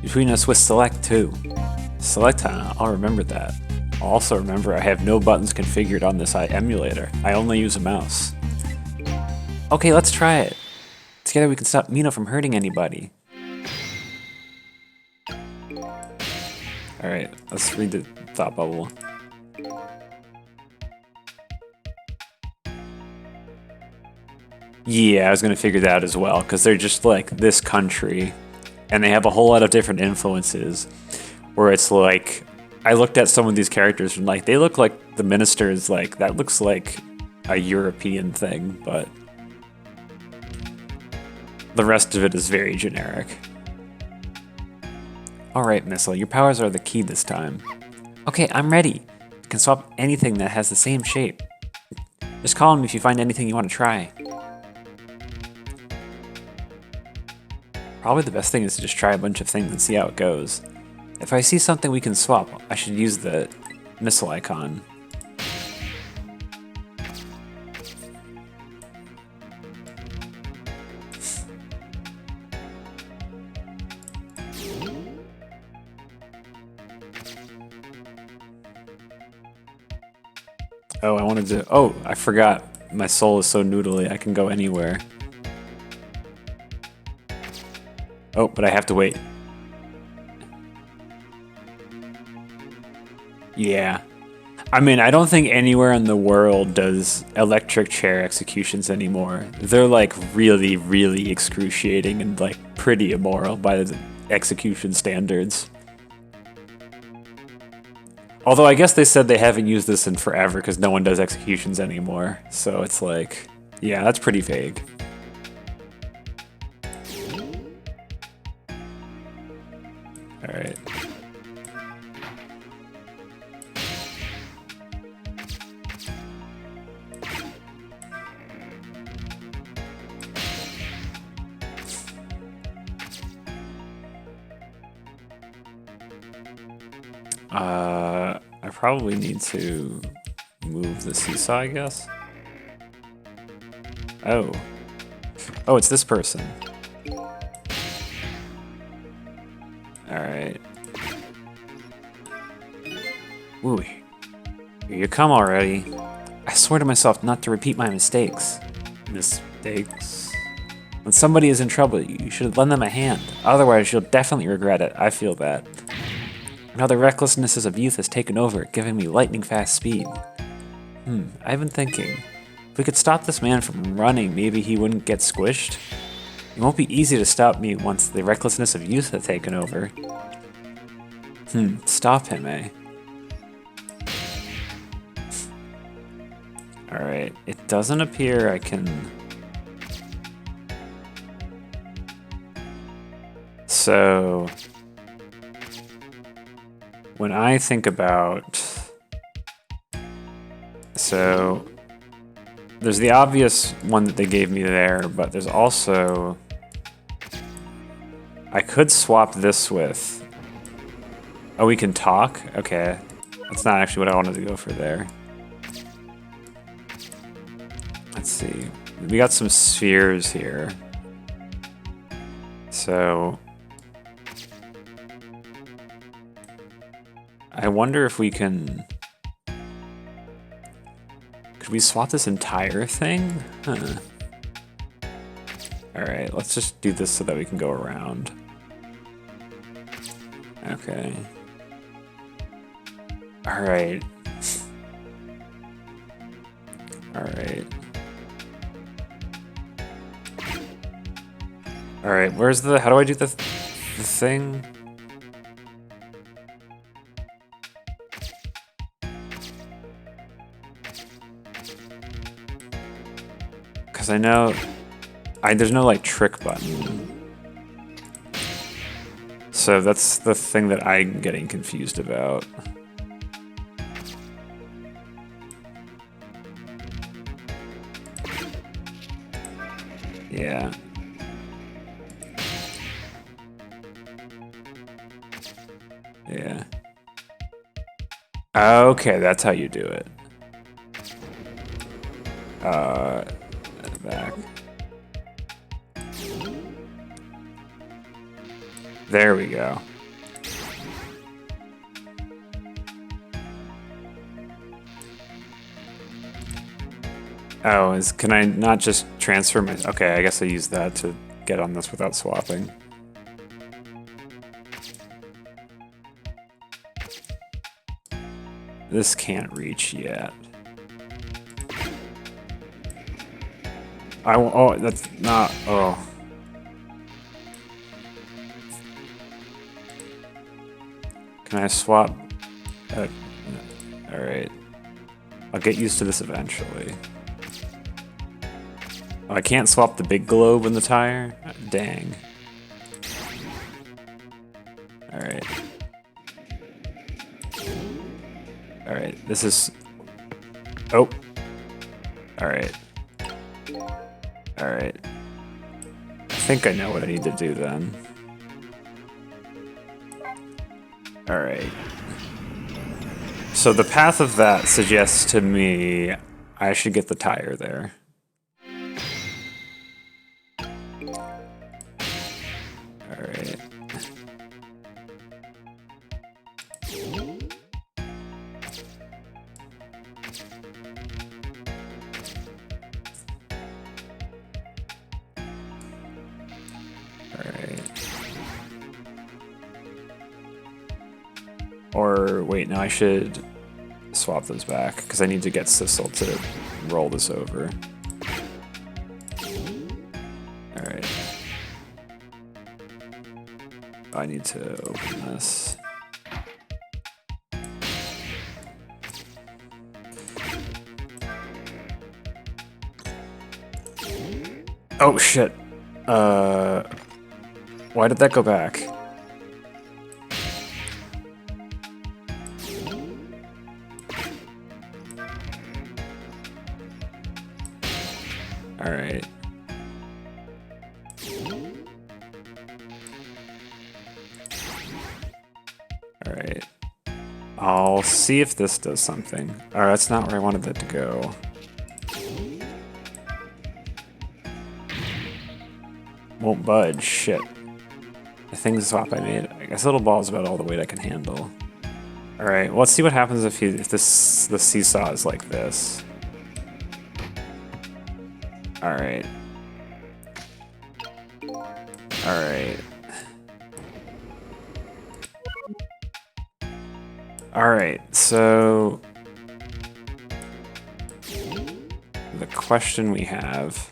between us with Select too. Select, I'll remember that. I'll also remember I have no buttons configured on this emulator. I only use a mouse. Okay, let's try it. Together we can stop Minnow from hurting anybody. Alright, let's read the thought bubble. Yeah, I was gonna figure that out as well, because they're just like this country, and they have a whole lot of different influences. where it's like I looked at some of these characters and like they look like the ministers, like that looks like a European thing, but the rest of it is very generic. Alright, Missile, your powers are the key this time. Okay, I'm ready. You can swap anything that has the same shape. Just call him if you find anything you want to try. Probably the best thing is to just try a bunch of things and see how it goes. If I see something we can swap, I should use the missile icon. Oh, I wanted to... Oh, I forgot. My soul is so noodly, I can go anywhere. Oh, but I have to wait. Yeah. I mean, I don't think anywhere in the world does electric chair executions anymore. They're like really, really excruciating and like pretty immoral by the execution standards. Although I guess they said they haven't used this in forever because no one does executions anymore. So it's like, yeah, that's pretty vague. Alright. I probably need to move the seesaw, I guess. Oh. Oh, it's this person. Alright. Ooh. Here you come already. I swear to myself not to repeat my mistakes. Mistakes? When somebody is in trouble, you should lend them a hand. Otherwise, you'll definitely regret it. I feel that. Now the recklessness of youth has taken over, giving me lightning-fast speed. I've been thinking. If we could stop this man from running, maybe he wouldn't get squished. It won't be easy to stop me once the recklessness of youth has taken over. Stop him, eh? Alright, it doesn't appear I can... So... When I think about... So... There's the obvious one that they gave me there, but there's also... I could swap this with... Oh, we can talk? Okay. That's not actually what I wanted to go for there. Let's see. We got some spheres here. So... I wonder if we can... Could we swap this entire thing? Huh. Alright, let's just do this so that we can go around. Okay. Alright. Alright. Alright, where's the... How do I do the thing? Because I know... there's no, like, trick button. So that's the thing that I'm getting confused about. Yeah. Yeah. Okay, that's how you do it. Back. There we go. Oh, can I not just transfer my... Okay, I guess I use that to get on this without swapping. This can't reach yet. Oh, that's not... Oh. Can I swap? Alright. I'll get used to this eventually. Oh, I can't swap the big globe in the tire? Dang. Alright. Alright, this is... Oh! Alright. Alright. I think I know what I need to do then. Alright. So the path of that suggests to me I should get the tire there. Alright. Or wait, no, I should swap those back because I need to get Sissel to roll this over. Alright. I need to open this. Oh shit. Why did that go back? Alright. Alright. I'll see if this does something. Alright, that's not where I wanted that to go. Won't budge, shit. I think the swap I made. I guess little ball is about all the weight I can handle. Alright, well, let's see what happens if the seesaw is like this. Alright. Alright. Alright, so... the question we have...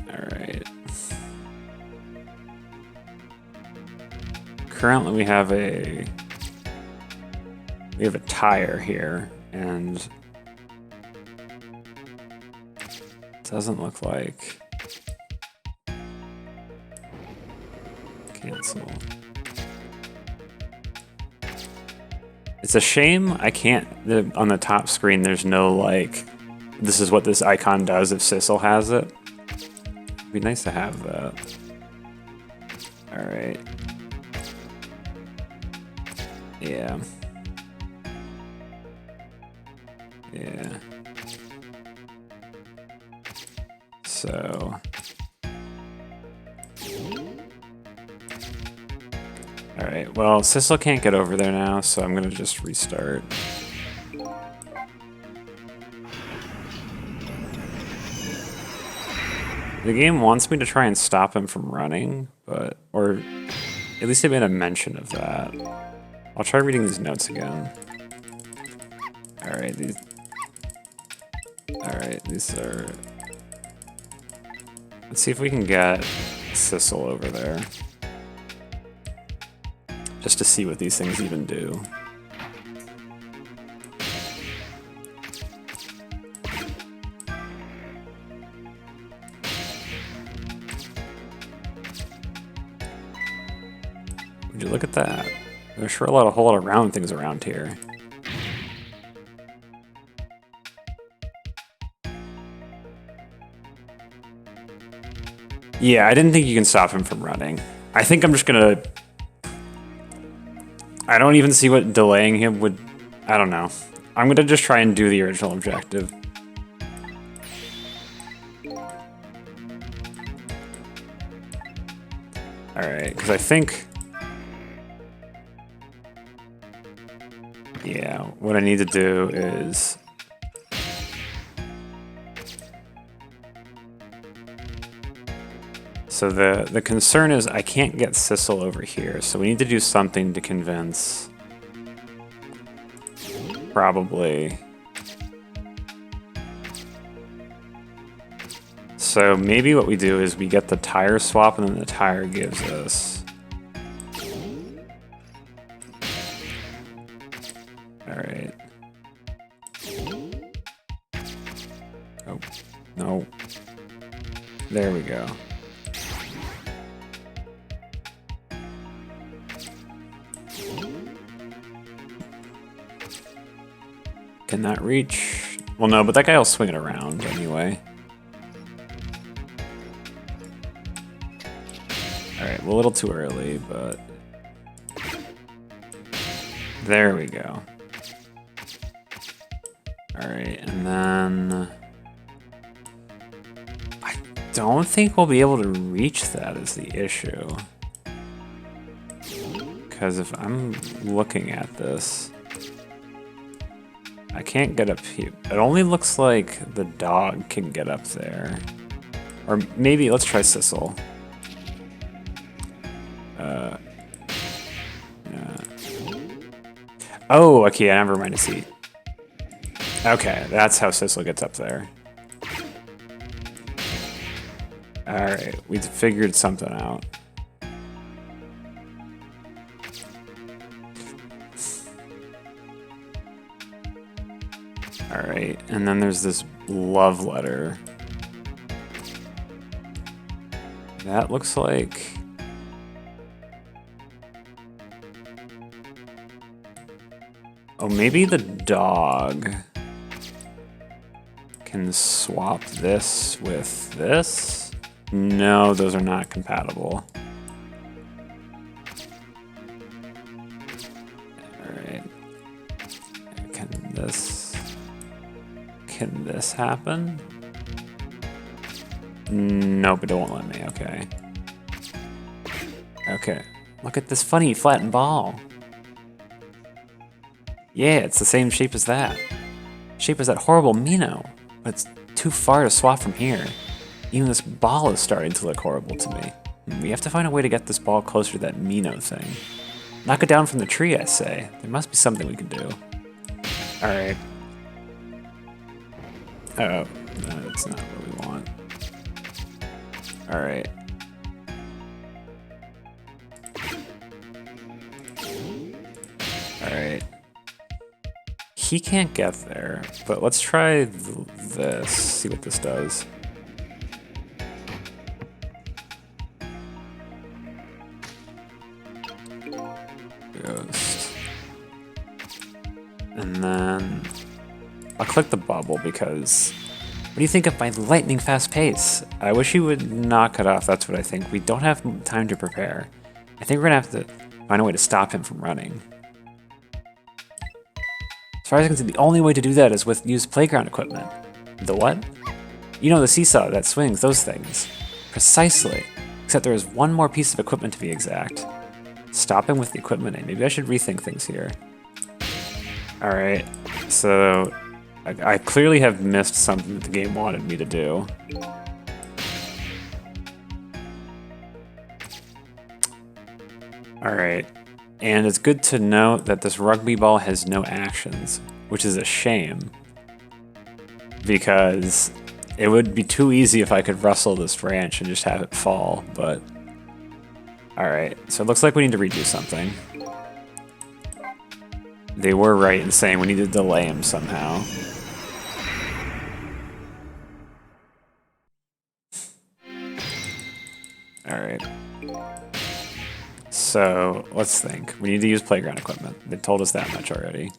Alright. Currently we have a tire here, and it doesn't look like... Cancel. It's a shame I can't... on the top screen there's no, like, this is what this icon does if Sissel has it. It'd be nice to have that. Alright. Yeah. Yeah. So... Alright, well, Sissel can't get over there now, so I'm gonna just restart. The game wants me to try and stop him from running, but... or at least they made a mention of that. I'll try reading these notes again. Alright, these... Alright, these are... Let's see if we can get Sissel over there. Just to see what these things even do. Would you look at that? There's sure a whole lot of round things around here. Yeah, I didn't think you can stop him from running. I think I'm just gonna... I don't even see what delaying him would... I don't know. I'm gonna just try and do the original objective. Alright, because I think... yeah, what I need to do is... So the concern is I can't get Sissel over here, so we need to do something to convince... probably... So maybe what we do is we get the tire swap and then the tire gives us... Alright. Oh, no. There we go. Can that reach? Well, no, but that guy will swing it around anyway. Alright, well, a little too early, but... There we go. Alright, and then... I don't think we'll be able to reach that is the issue. Because if I'm looking at this... I can't get up here. It only looks like the dog can get up there. Or maybe, let's try Sissel. Yeah. Oh, okay, never mind a seat. Okay, that's how Sissel gets up there. Alright, we figured something out. Alright, and then there's this love letter. That looks like... Oh, maybe the dog can swap this with this? No, those are not compatible. Alright. Can this happen? Nope, it won't let me, okay. Okay. Look at this funny flattened ball. Yeah, it's the same shape as that. Shape as that horrible Mino. But it's too far to swap from here. Even this ball is starting to look horrible to me. We have to find a way to get this ball closer to that Mino thing. Knock it down from the tree, I say. There must be something we can do. Alright. Oh, no, that's not what we want. Alright. Alright. He can't get there, but let's try this, see what this does. Ghost. And then I'll click the bubble because what do you think of my lightning fast pace? I wish he would knock it off, that's what I think. We don't have time to prepare. I think we're gonna have to find a way to stop him from running. As far as I can see, the only way to do that is with use playground equipment. The what? You know, the seesaw that swings, those things. Precisely. Except there is one more piece of equipment to be exact. Stop him with the equipment. Maybe I should rethink things here. Alright, so I clearly have missed something that the game wanted me to do. Alright. And it's good to note that this rugby ball has no actions, which is a shame. Because it would be too easy if I could rustle this branch and just have it fall, but... Alright, so it looks like we need to redo something. They were right in saying we need to delay him somehow. Alright. So, let's think. We need to use playground equipment. They told us that much already.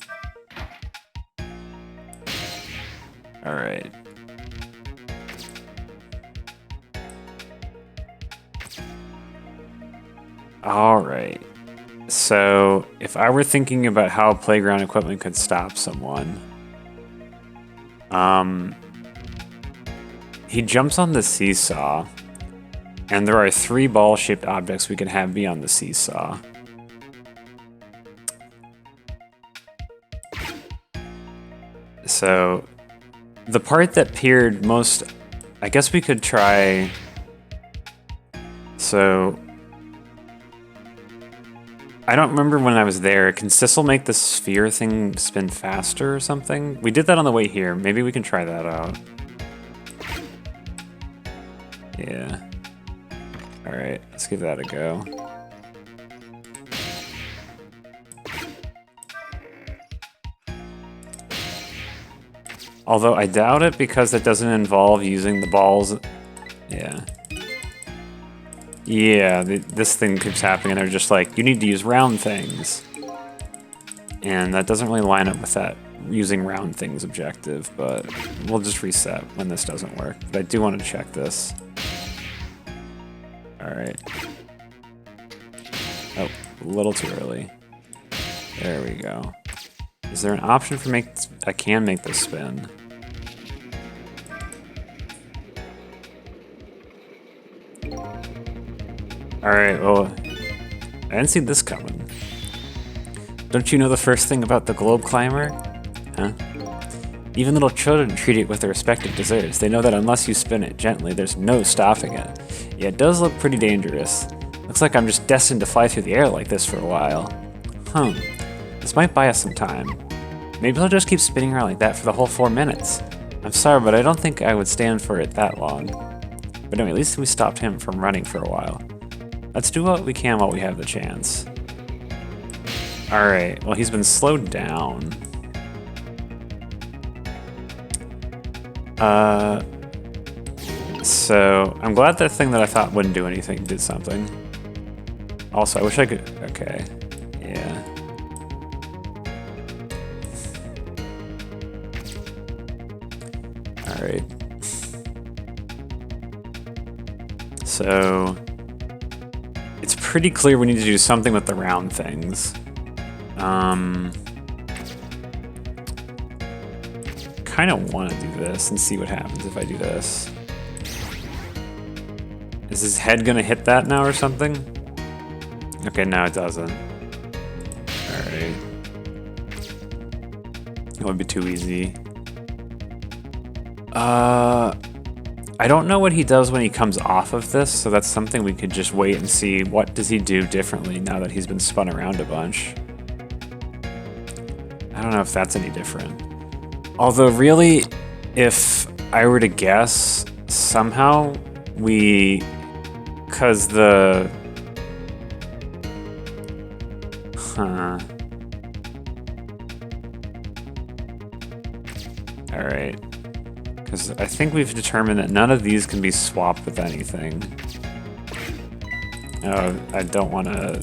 Alright. Alright. So, if I were thinking about how playground equipment could stop someone... he jumps on the seesaw. And there are 3 ball-shaped objects we can have be on the seesaw. So, the part that appeared most... I guess we could try... So... I don't remember when I was there. Can Sissel make the sphere thing spin faster or something? We did that on the way here. Maybe we can try that out. Yeah. Alright, let's give that a go. Although I doubt it because it doesn't involve using the balls. Yeah. Yeah, this thing keeps happening and they're just like, you need to use round things. And that doesn't really line up with that using round things objective, but we'll just reset when this doesn't work. But I do want to check this. Alright. Oh, a little too early. There we go. Is there an option for I can make this spin. Alright, well, I didn't see this coming. Don't you know the first thing about the globe climber? Huh? Even little children treat it with the respect it deserves. They know that unless you spin it gently, there's no stopping it. Yeah, it does look pretty dangerous. Looks like I'm just destined to fly through the air like this for a while. This might buy us some time. Maybe he'll just keep spinning around like that for the whole 4 minutes. I'm sorry, but I don't think I would stand for it that long. But anyway, at least we stopped him from running for a while. Let's do what we can while we have the chance. Alright, well he's been slowed down. So, I'm glad that thing that I thought wouldn't do anything did something. Also, I wish I could... Okay. Yeah. Alright. So... It's pretty clear we need to do something with the round things. Kind of want to do this and see what happens if I do this. Is his head gonna hit that now or something? Okay, no, it doesn't. Alright. It would be too easy. I don't know what he does when he comes off of this, so that's something we could just wait and see. What does he do differently now that he's been spun around a bunch? I don't know if that's any different. Although really, if I were to guess, somehow we... Because the... Huh. Alright. Because I think we've determined that none of these can be swapped with anything. Oh, I don't want to...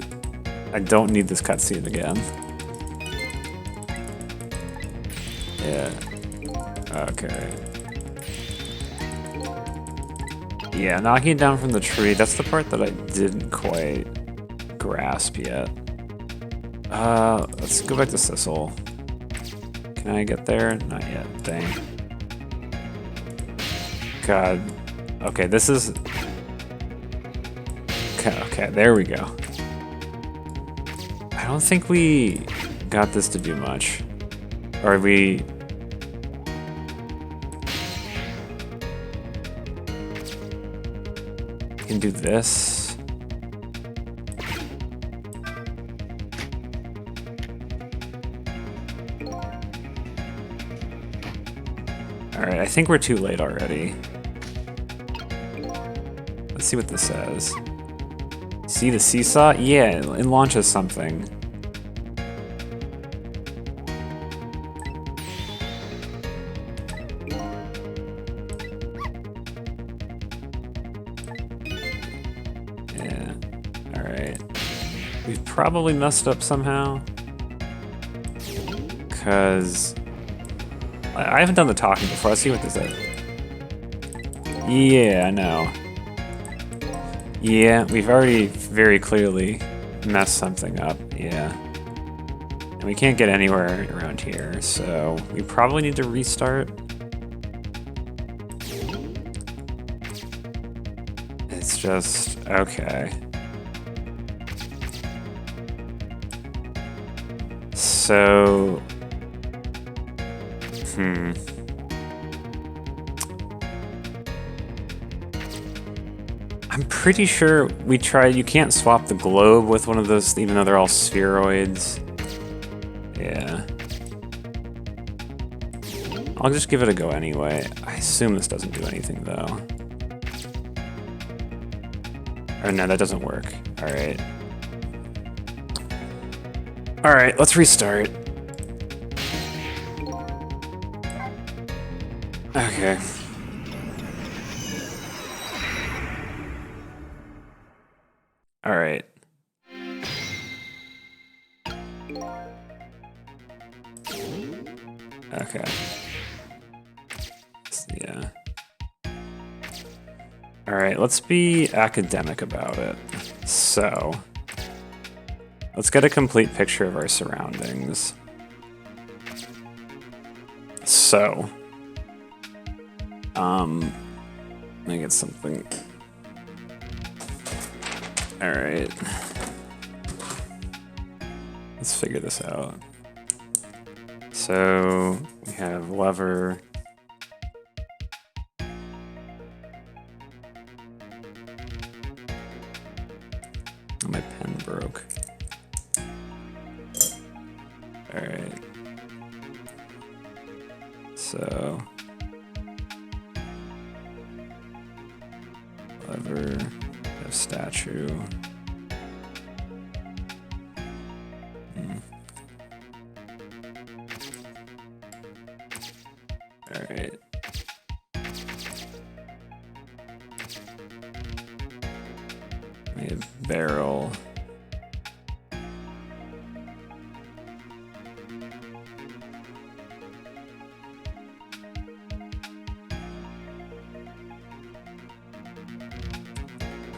I don't need this cutscene again. Yeah. Okay. Yeah, knocking it down from the tree, that's the part that I didn't quite grasp yet. Let's go back to Sissel. Can I get there? Not yet, dang. God. Okay, this is... Okay, there we go. I don't think we got this to do much. Or we... can do this. Alright, I think we're too late already. Let's see what this says. See the seesaw? Yeah, it launches something. Yeah, alright. We've probably messed up somehow. Because... I haven't done the talking before. Let's see what this is. Yeah, I know. Yeah, we've already very clearly messed something up. Yeah. And we can't get anywhere around here, so we probably need to restart. It's just... okay. So... I'm pretty sure we tried... You can't swap the globe with one of those, even though they're all spheroids. Yeah. I'll just give it a go anyway. I assume this doesn't do anything, though. Or no, that doesn't work. Alright. Alright, let's restart. Okay. Alright. Okay. Yeah. Alright, let's be academic about it. So, let's get a complete picture of our surroundings. So, let me get something. Alright. Let's figure this out. So, we have lever. Oh, my pen broke. Alright. So, lever, have statue. Alright. We have barrel.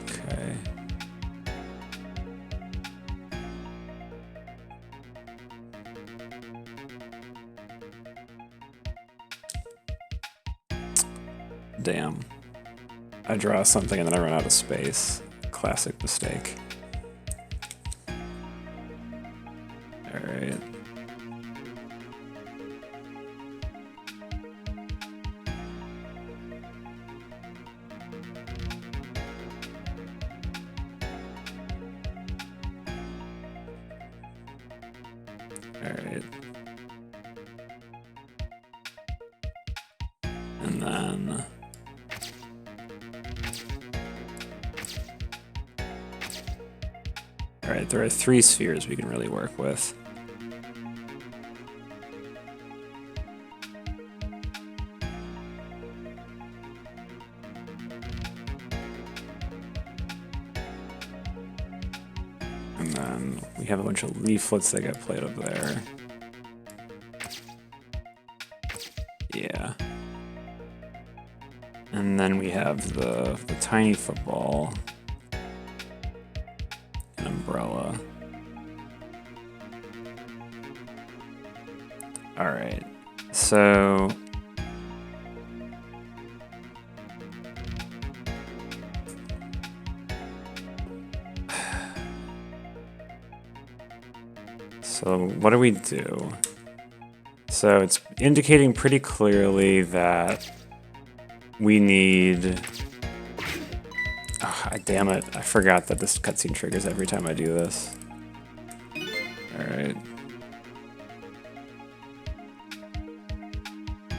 Okay. Damn. I draw something and then I run out of space. Classic mistake. Alright. Alright. And then alright, there are 3 spheres we can really work with. And then we have a bunch of leaflets that get played up there. Yeah. And then we have the tiny football. An umbrella. Alright. So what do we do? So it's indicating pretty clearly that we need... Oh, damn it, I forgot that this cutscene triggers every time I do this. Alright.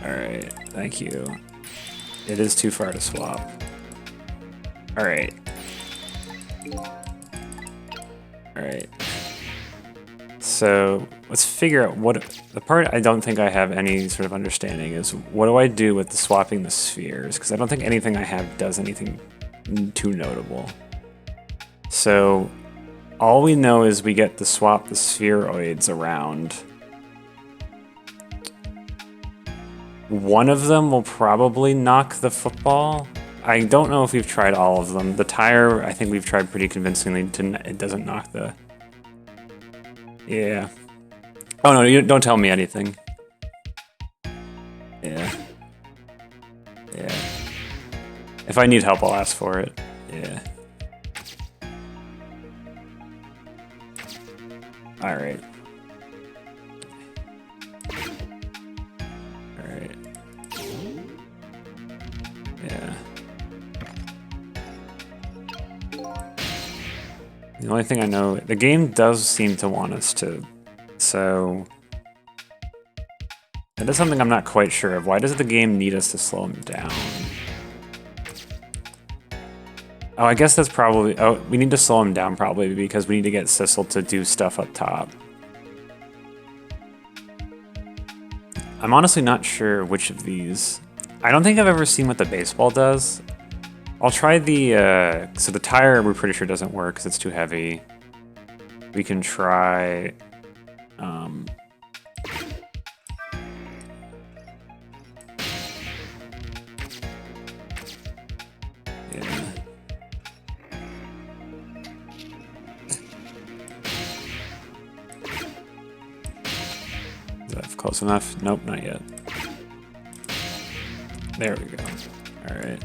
Alright, thank you. It is too far to swap. Alright. Alright. So let's figure out what the part I don't think I have any sort of understanding is what do I do with the swapping the spheres? Because I don't think anything I have does anything too notable. So all we know is we get to swap the spheroids around. One of them will probably knock the football. I don't know if we've tried all of them. The tire, I think we've tried pretty convincingly to it doesn't knock the... Yeah. Oh no, you don't tell me anything. Yeah. Yeah. If I need help, I'll ask for it. Yeah. Alright. Alright. Yeah. The only thing I know, the game does seem to want us to, so that is something I'm not quite sure of. Why does the game need us to slow him down? Oh, I guess that's probably... Oh, we need to slow him down probably because we need to get Sissel to do stuff up top. I'm honestly not sure which of these. I don't think I've ever seen what the baseball does. I'll try the... so the tire we're pretty sure doesn't work because it's too heavy. We can try... yeah. Is that close enough? Nope, not yet. There we go. All right.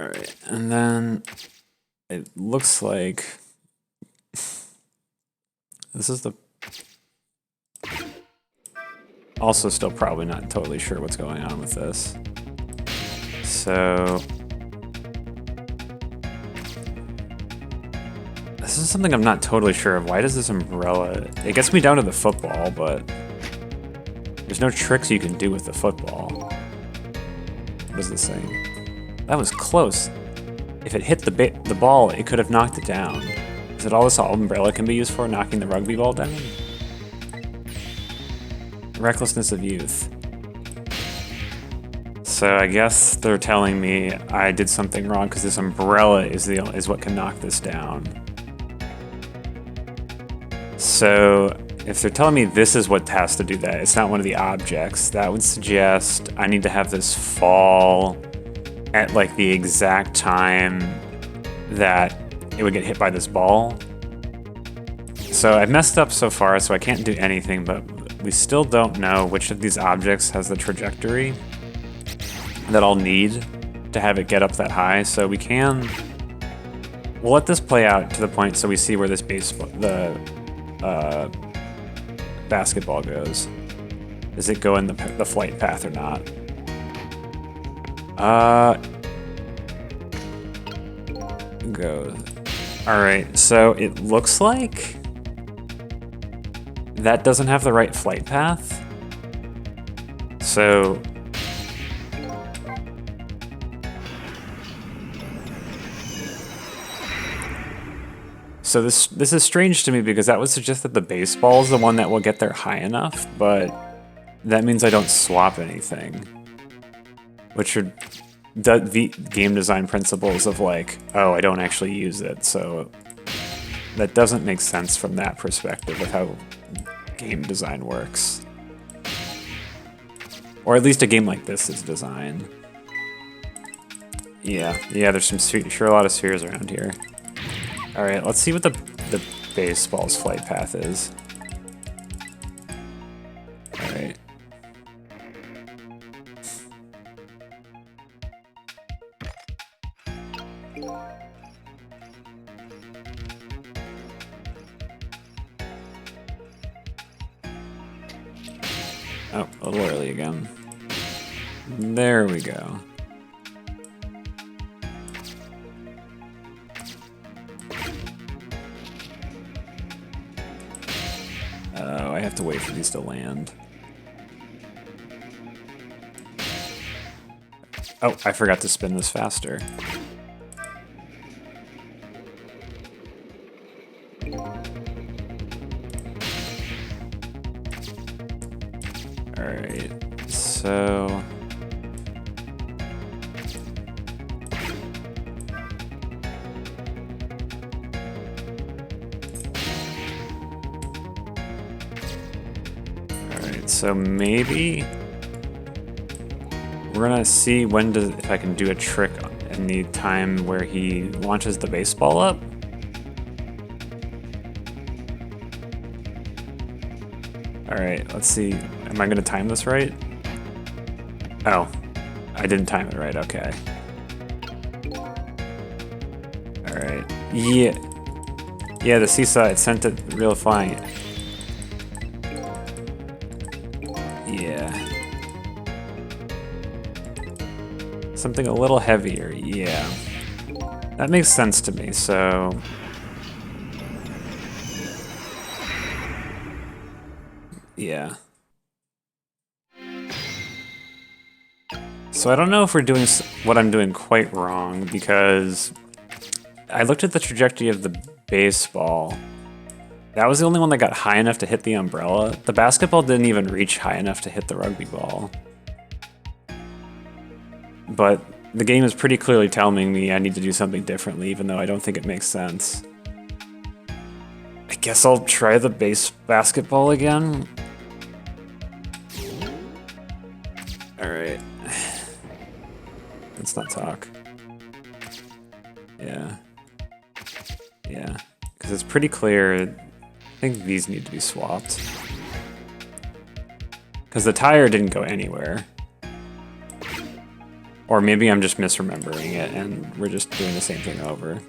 All right, and then it looks like this is the... Also still probably not totally sure what's going on with this. So... this is something I'm not totally sure of. Why does this umbrella... It gets me down to the football, but... there's no tricks you can do with the football. What is this saying? That was close. If it hit the ball, it could have knocked it down. Is it all this umbrella can be used for, knocking the rugby ball down? Recklessness of youth. So I guess they're telling me I did something wrong because this umbrella is what can knock this down. So if they're telling me this is what has to do that, it's not one of the objects, that would suggest I need to have this fall at like the exact time that it would get hit by this ball. So I've messed up so far, so I can't do anything, but we still don't know which of these objects has the trajectory that I'll need to have it get up that high. So we'll let this play out to the point so we see where this basketball goes. Does it go in the flight path or not? Goes. Alright, so it looks like that doesn't have the right flight path. So this is strange to me because that would suggest that the baseball is the one that will get there high enough, but that means I don't swap anything. Which are the game design principles of like, oh, I don't actually use it, so that doesn't make sense from that perspective of how game design works. Or at least a game like this is designed. Yeah, there's sure a lot of spheres around here. Alright, let's see what the baseball's flight path is. Alright. Oh, a little early again. There we go. Oh, I have to wait for these to land. Oh, I forgot to spin this faster. Alright, so... Alright, so maybe... we're gonna see if I can do a trick in the time where he launches the baseball up. Alright, let's see. Am I gonna time this right? Oh, I didn't time it right, okay. Alright, yeah. Yeah, the seesaw, it sent it real flying. Yeah. Something a little heavier, yeah. That makes sense to me, so... yeah. So I don't know if we're doing what I'm doing quite wrong, because I looked at the trajectory of the baseball. That was the only one that got high enough to hit the umbrella. The basketball didn't even reach high enough to hit the rugby ball. But the game is pretty clearly telling me I need to do something differently, even though I don't think it makes sense. I guess I'll try the basketball again. Alright. Let's not talk. Yeah. Yeah. Because it's pretty clear. I think these need to be swapped. Because the tire didn't go anywhere. Or maybe I'm just misremembering it and we're just doing the same thing over.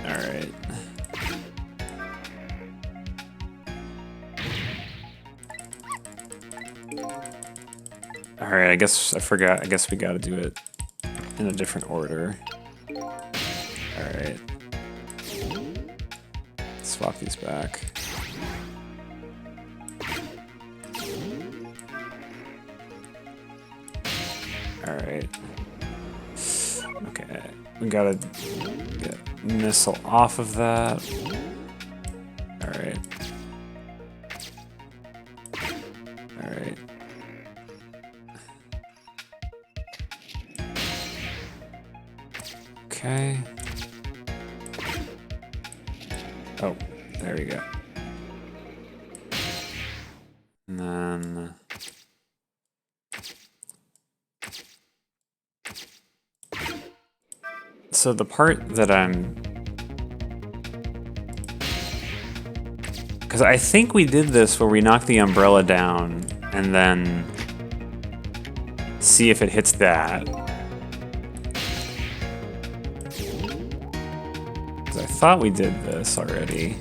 Alright. Alright, I guess I forgot. I guess we gotta do it in a different order. Alright. Swap these back. Alright. Okay. We gotta get missile off of that. Alright. Alright. Okay. Oh, there we go. And then... So the part that I'm... Because I think we did this where we knock the umbrella down and then see if it hits that. I thought we did this already.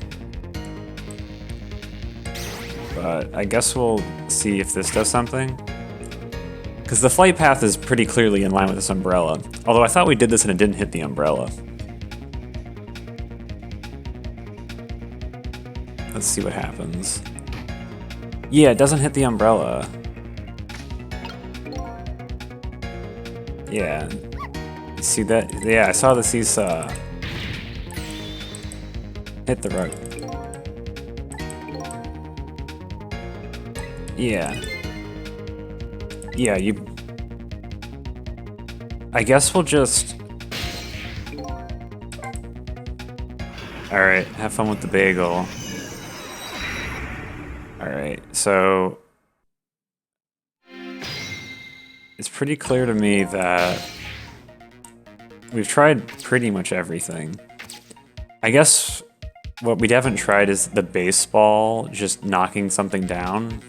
But I guess we'll see if this does something. Because the flight path is pretty clearly in line with this umbrella. Although I thought we did this and it didn't hit the umbrella. Let's see what happens. Yeah, it doesn't hit the umbrella. Yeah. You see that? Yeah, I saw the seesaw. Hit the rug. Yeah. Yeah, you... I guess we'll just... Alright, have fun with the bagel. Alright, so... It's pretty clear to me that... We've tried pretty much everything. I guess what we haven't tried is the baseball just knocking something down.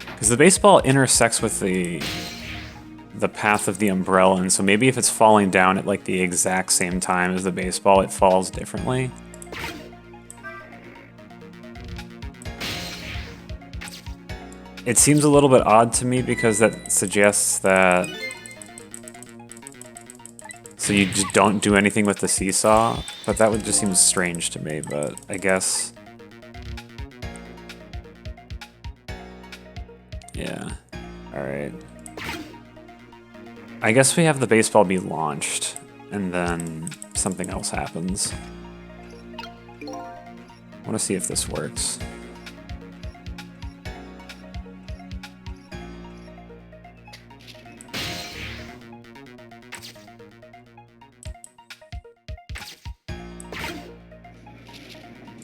Because the baseball intersects with the path of the umbrella, and so maybe if it's falling down at like the exact same time as the baseball, it falls differently. It seems a little bit odd to me because that suggests that... So you just don't do anything with the seesaw, but that would just seem strange to me, but I guess... Yeah, alright. I guess we have the baseball be launched, and then something else happens. I want to see if this works.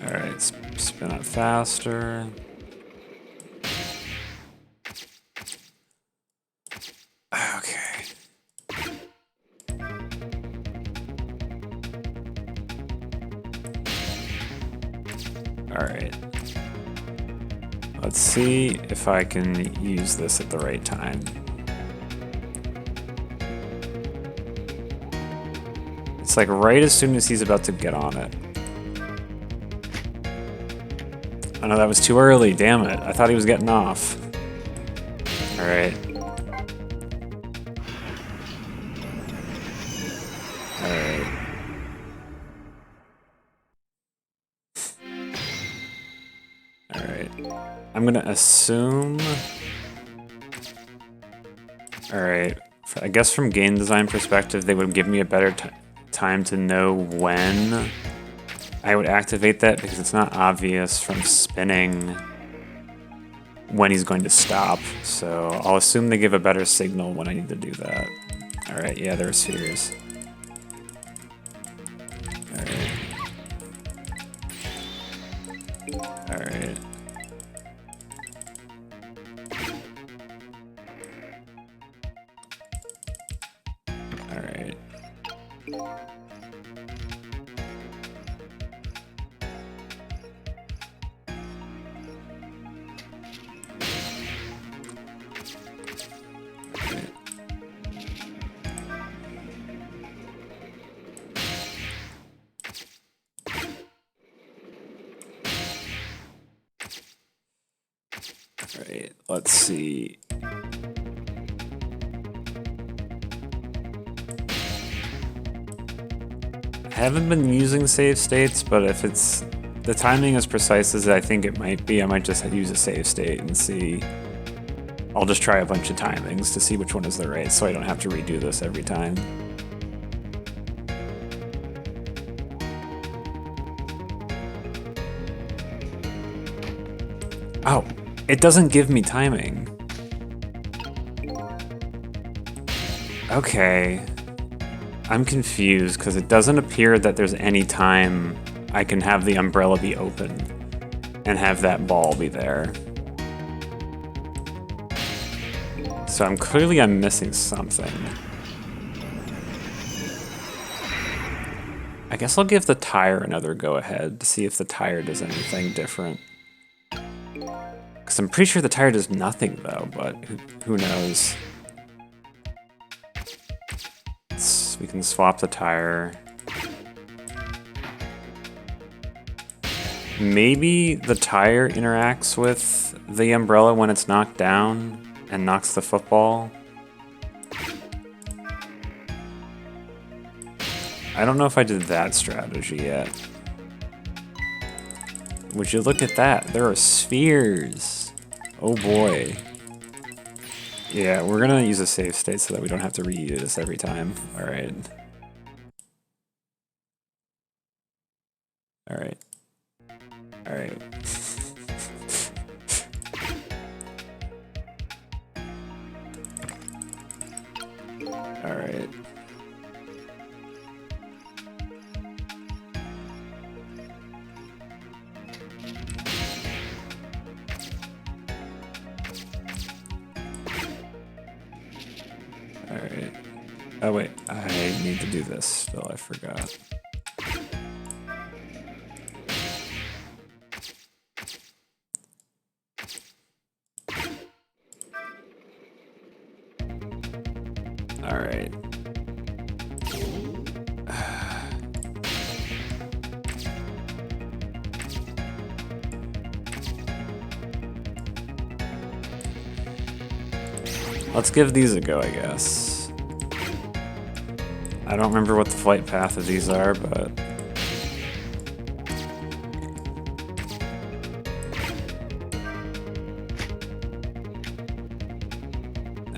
Alright, spin up faster. Okay. Alright. Let's see if I can use this at the right time. It's like right as soon as he's about to get on it. Oh no, that was too early, damn it. I thought he was getting off. Alright. Alright. I'm gonna assume... Alright, I guess from game design perspective, they would give me a better time to know when I would activate that, because it's not obvious from spinning when he's going to stop. So I'll assume they give a better signal when I need to do that. Alright, yeah, there are spheres. Alright. Alright. Alright. Alright, let's see. I haven't been using save states, but if it's the timing as precise as I think it might be, I might just use a save state and see. I'll just try a bunch of timings to see which one is the right, so I don't have to redo this every time. Oh, it doesn't give me timing. Okay. I'm confused because it doesn't appear that there's any time I can have the umbrella be open and have that ball be there. So I'm missing something. I guess I'll give the tire another go ahead to see if the tire does anything different. Because I'm pretty sure the tire does nothing though, but who knows. We can swap the tire. Maybe the tire interacts with the umbrella when it's knocked down and knocks the football. I don't know if I did that strategy yet. Would you look at that? There are spheres. Oh boy. Yeah, we're gonna use a save state so that we don't have to reuse this every time. Alright. Alright. Alright. Alright. Alright. Oh wait, I need to do this still, I forgot. Alright. Let's give these a go, I guess. I don't remember what the flight path of these are, but...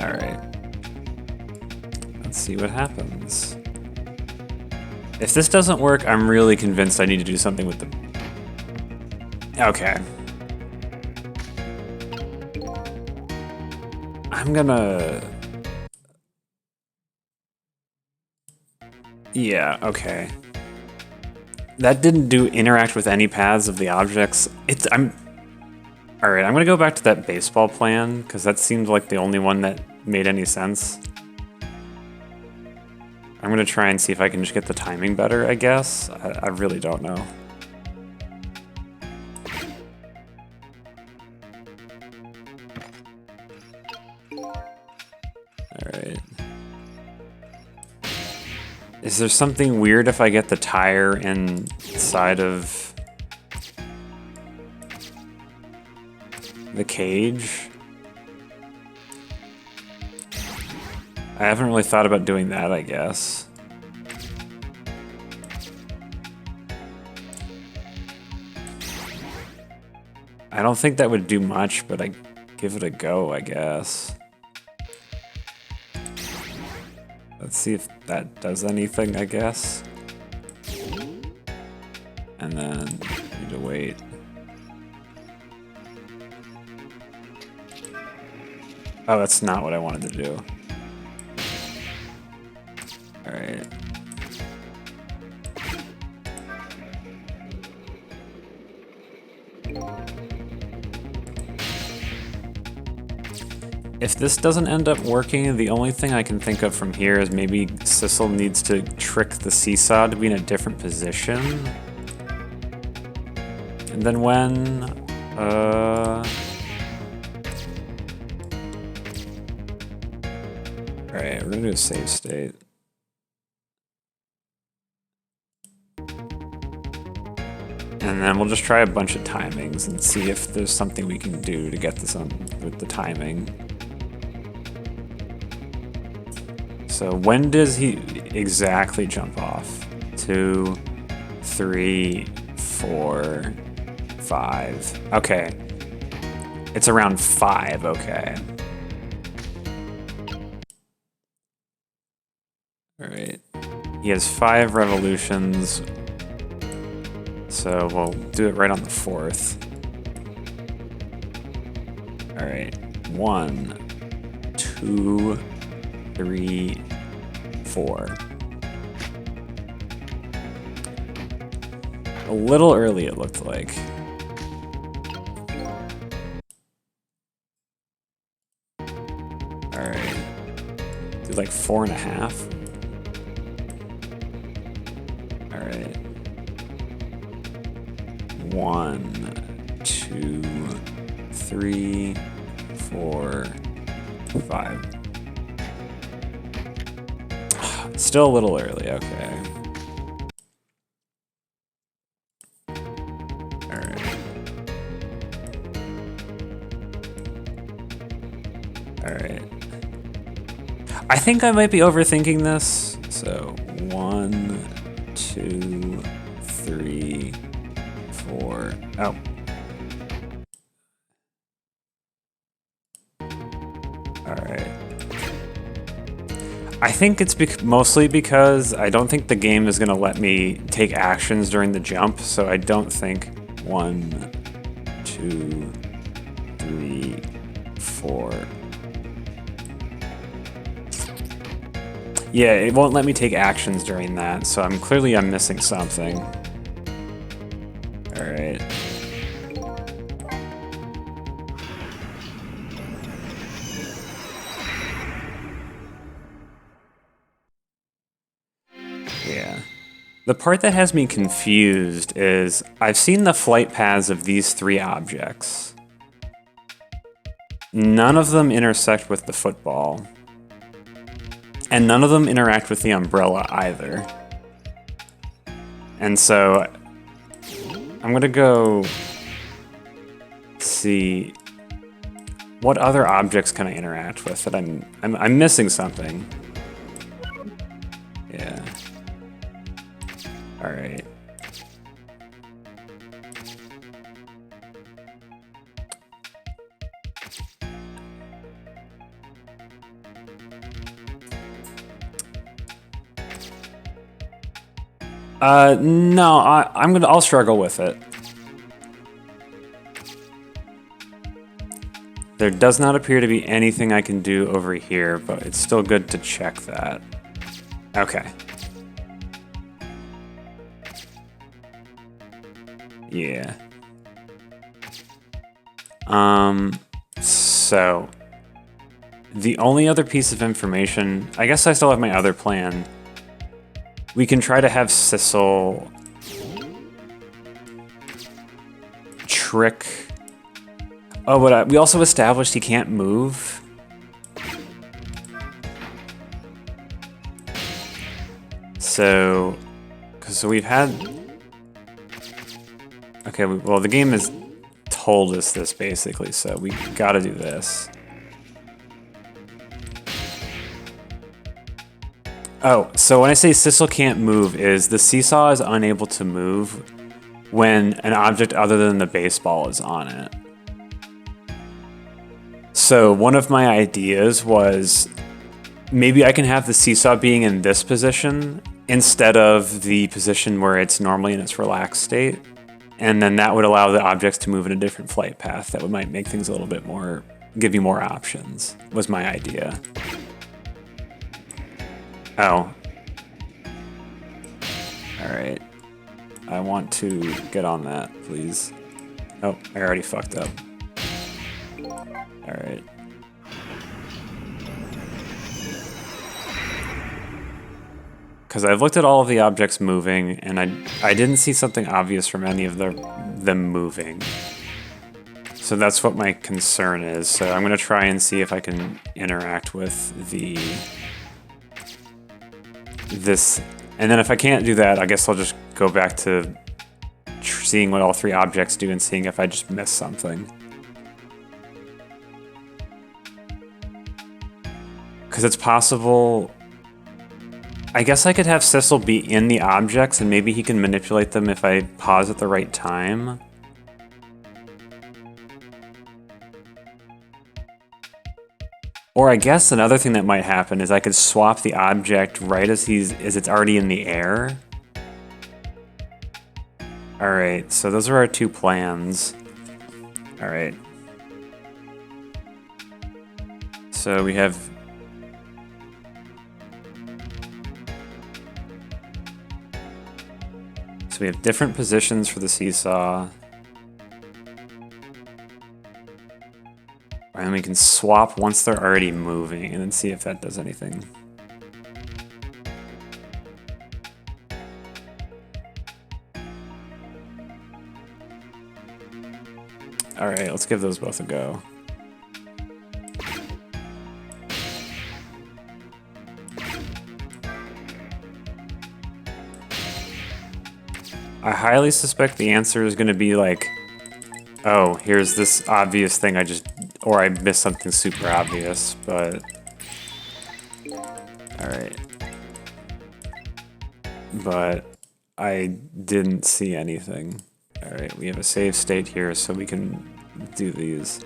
Alright. Let's see what happens. If this doesn't work, I'm really convinced I need to do something with the... Okay. I'm gonna... Yeah, okay. That didn't interact with any paths of the objects. Alright, I'm gonna go back to that baseball plan, because that seemed like the only one that made any sense. I'm gonna try and see if I can just get the timing better, I guess. I really don't know. Alright. Is there something weird if I get the tire inside of the cage? I haven't really thought about doing that, I guess. I don't think that would do much, but I give it a go, I guess. Let's see if that does anything, I guess. And then need to wait. Oh, that's not what I wanted to do. All right. If this doesn't end up working, the only thing I can think of from here is maybe Sissel needs to trick the seesaw to be in a different position. And then when... Alright, we're gonna do a save state. And then we'll just try a bunch of timings and see if there's something we can do to get this on with the timing. So when does he exactly jump off? 2, 3, 4, 5. Okay. It's around 5, okay. Alright. He has 5 revolutions. So we'll do it right on the 4th. Alright. 1, 2, 3, 4. A little early, it looked like. Alright. Do like 4.5. Alright. 1, 2, 3, 4, 5. Still a little early, okay. Alright. Alright. I think I might be overthinking this. So 1, 2, 3, 4. Oh. Alright. I think it's mostly because I don't think the game is going to let me take actions during the jump, so I don't think 1, 2, 3, 4. Yeah, it won't let me take actions during that, so I'm missing something. Alright. Yeah. The part that has me confused is I've seen the flight paths of these 3 objects. None of them intersect with the football. And none of them interact with the umbrella either. And so I'm gonna go see what other objects can I interact with that I'm missing something. Yeah. All right. No, I'll struggle with it. There does not appear to be anything I can do over here, but it's still good to check that. Okay. Yeah. So the only other piece of information, I guess I still have my other plan. We can try to have Sissel trick. Oh, but we also established he can't move. So we've had. Okay, well, the game has told us this basically, so we gotta do this. Oh, so when I say Sissel can't move, is the seesaw is unable to move when an object other than the baseball is on it. So one of my ideas was maybe I can have the seesaw being in this position instead of the position where it's normally in its relaxed state. And then that would allow the objects to move in a different flight path. That would might make things a little bit more, give you more options, was my idea. Oh. All right. I want to get on that, please. Oh, I already fucked up. All right. Because I've looked at all of the objects moving, and I didn't see something obvious from any of them moving. So that's what my concern is. So I'm going to try and see if I can interact with this. And then if I can't do that, I guess I'll just go back to seeing what all three objects do and seeing if I just missed something. Because it's possible... I guess I could have Sissel be in the objects and maybe he can manipulate them if I pause at the right time. Or I guess another thing that might happen is I could swap the object right as it's already in the air. Alright, so those are our two plans. Alright. So we have... So we have different positions for the seesaw. And we can swap once they're already moving and then see if that does anything. Alright, let's give those both a go. I highly suspect the answer is going to be like, oh, here's this obvious thing or I missed something super obvious, but... Alright. But I didn't see anything. Alright, we have a save state here, so we can do these.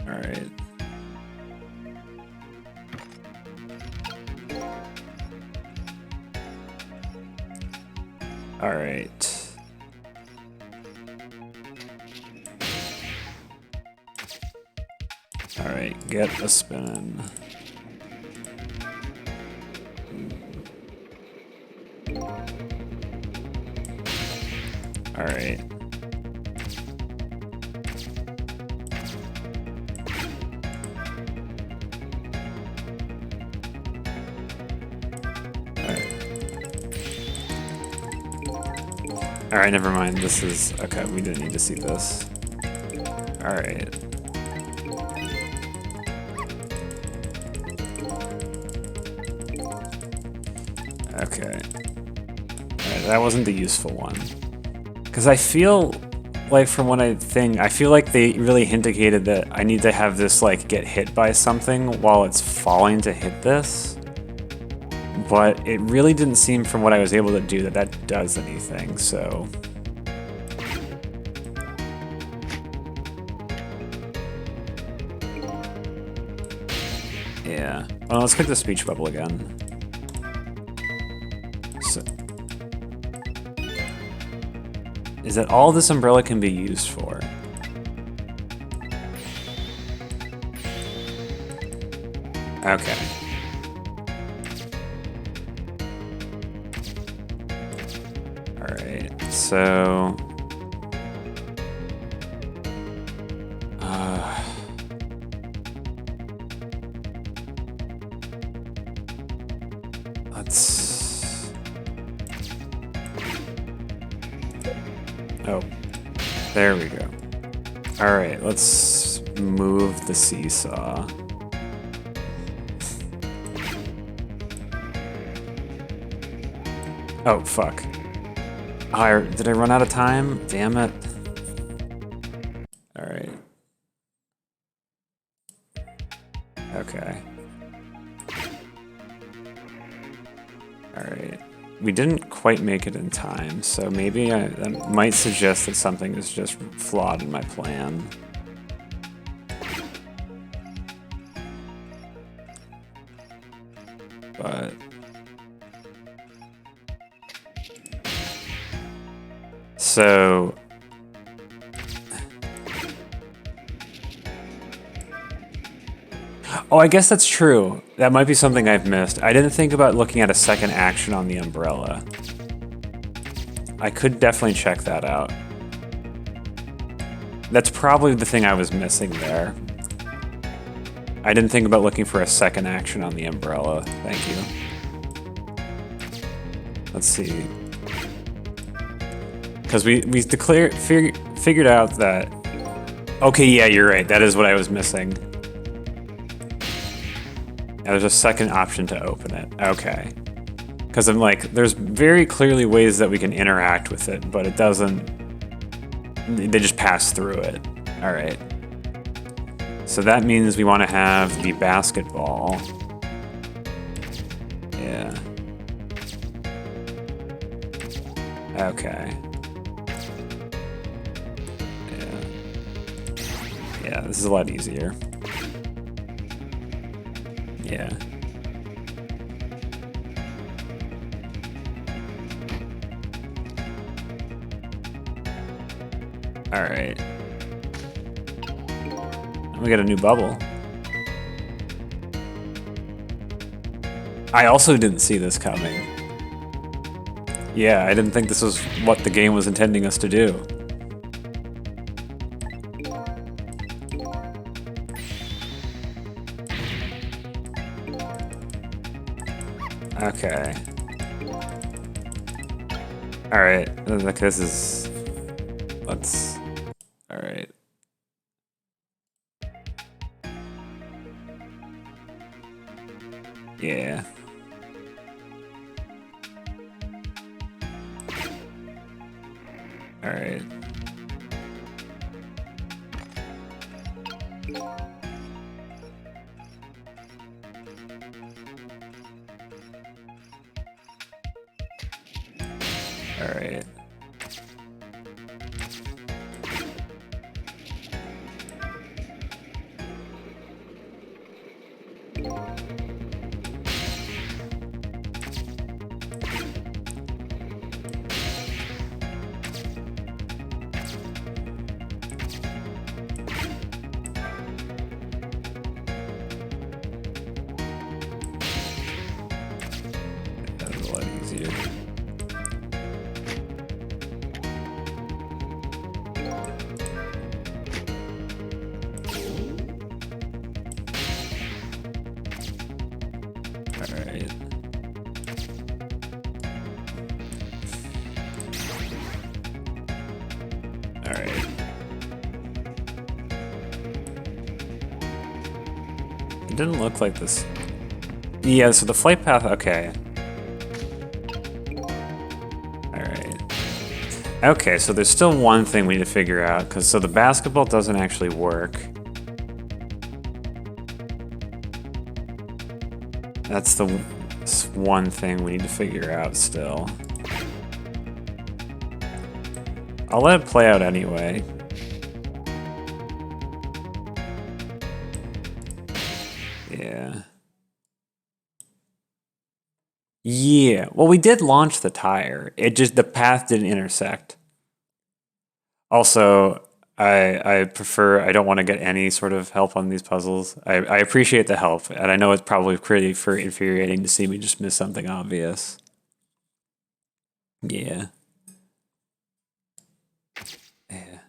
Alright. Alright. Alright, get a spin. Alright. Alright, never mind. This is... Okay, we didn't need to see this. Alright. Okay. Alright, that wasn't the useful one. Because I feel like from what I feel like they really indicated that I need to have this, like, get hit by something while it's falling to hit this. But it really didn't seem from what I was able to do that does anything, so... Yeah. Well, let's click the speech bubble again. So... Is that all this umbrella can be used for? Okay. Alright, so... Let's... Oh, there we go. Alright, let's move the seesaw. Oh, fuck. Did I run out of time? Damn it. Alright. Okay. Alright. we didn't quite make it in time, so maybe that might suggest that something is just flawed in my plan. But so oh, I guess that's true. That might be something I've missed. I didn't think about looking at a second action on the umbrella. I could definitely check that out. That's probably the thing I was missing there. I didn't think about looking for a second action on the umbrella. Thank you. Let's see. Because we figured out that... Okay, yeah, you're right. That is what I was missing. There's a second option to open it. Okay. Because I'm like, there's very clearly ways that we can interact with it, but it doesn't... They just pass through it. All right. So that means we want to have the basketball. Yeah. Okay. Yeah. Yeah, this is a lot easier. Yeah. All right. We got a new bubble. I also didn't see this coming. Yeah, I didn't think this was what the game was intending us to do. Okay. Alright, like this is... Let's... Alright. Yeah. Alright. Alright. That's a lot easier. Alright. Alright. It didn't look like this. Yeah, so the flight path, okay. Alright. Okay, so there's still one thing we need to figure out, because so the basketball doesn't actually work. That's the one thing we need to figure out still. I'll let it play out anyway. Yeah. Yeah, well, we did launch the tire. It just, the path didn't intersect. Also, I prefer, I don't want to get any sort of help on these puzzles. I appreciate the help, and I know it's probably pretty infuriating to see me just miss something obvious. Yeah. Yeah.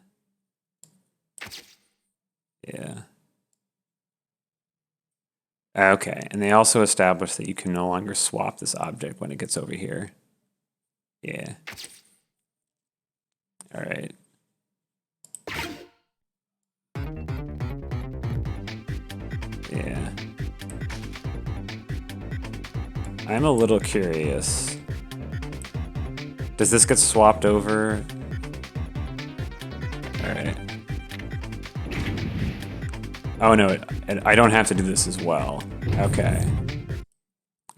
Yeah. Okay, and they also established that you can no longer swap this object when it gets over here. Yeah. All right. Yeah. I'm a little curious. Does this get swapped over? All right. Oh no, I don't have to do this as well. Okay.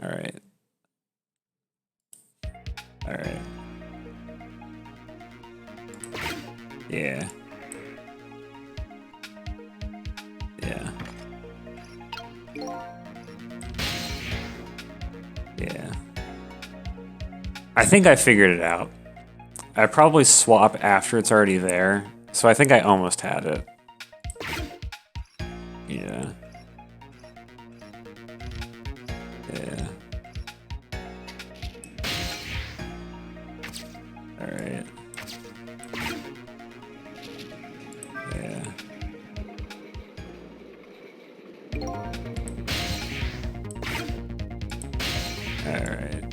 All right. Alright. Yeah. Yeah. Yeah. I think I figured it out. I probably swap after it's already there, so I think I almost had it. Yeah. Yeah. Alright. Yeah. Alright.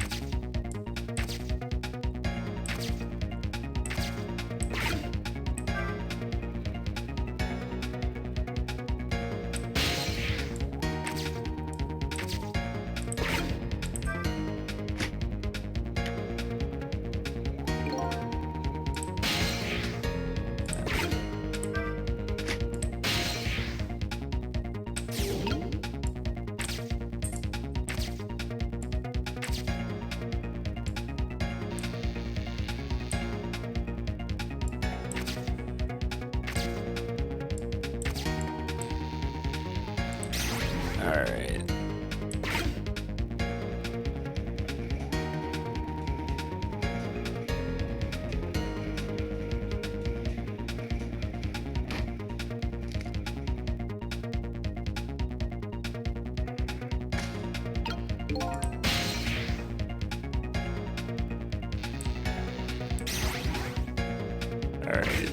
Alright. Alright.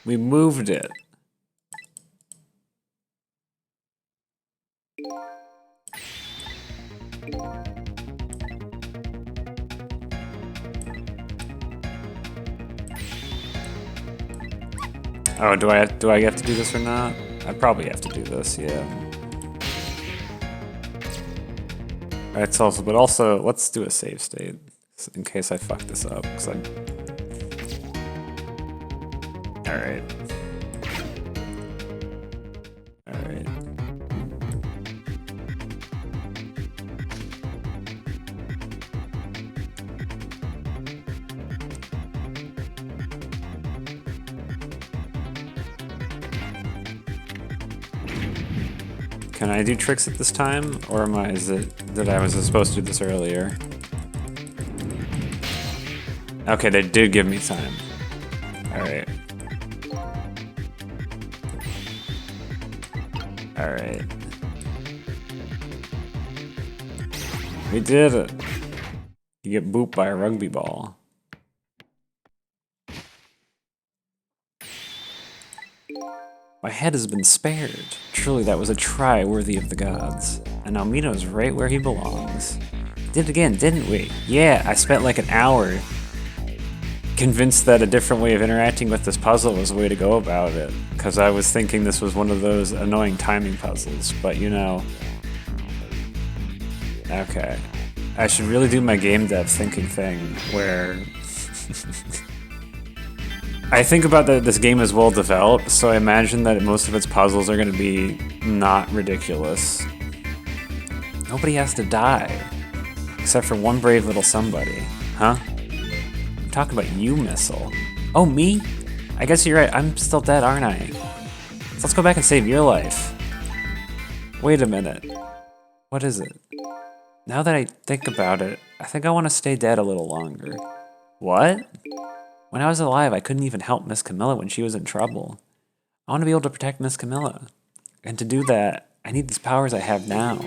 We moved it. Oh, do I have to do this or not? I probably have to do this, yeah. Alright, so but also let's do a save state in case I fuck this up, because I. Alright. Alright. Can I do tricks at this time, or is it that I was supposed to do this earlier? Okay, they did give me time. Alright. Alright. We did it. You get booped by a rugby ball. My head has been spared. Truly, that was a try worthy of the gods. And Almino's right where he belongs. Did it again, didn't we? Yeah, I spent like an hour convinced that a different way of interacting with this puzzle was the way to go about it. Because I was thinking this was one of those annoying timing puzzles, but you know. Okay. I should really do my game dev thinking thing, where I think about that this game is well developed, so I imagine that most of its puzzles are going to be not ridiculous. Nobody has to die, except for one brave little somebody. Huh? I'm talking about you, Missile. Oh, me? I guess you're right, I'm still dead, aren't I? So let's go back and save your life. Wait a minute. What is it? Now that I think about it, I think I want to stay dead a little longer. What? When I was alive, I couldn't even help Miss Camilla when she was in trouble. I want to be able to protect Miss Camilla. And to do that, I need these powers I have now.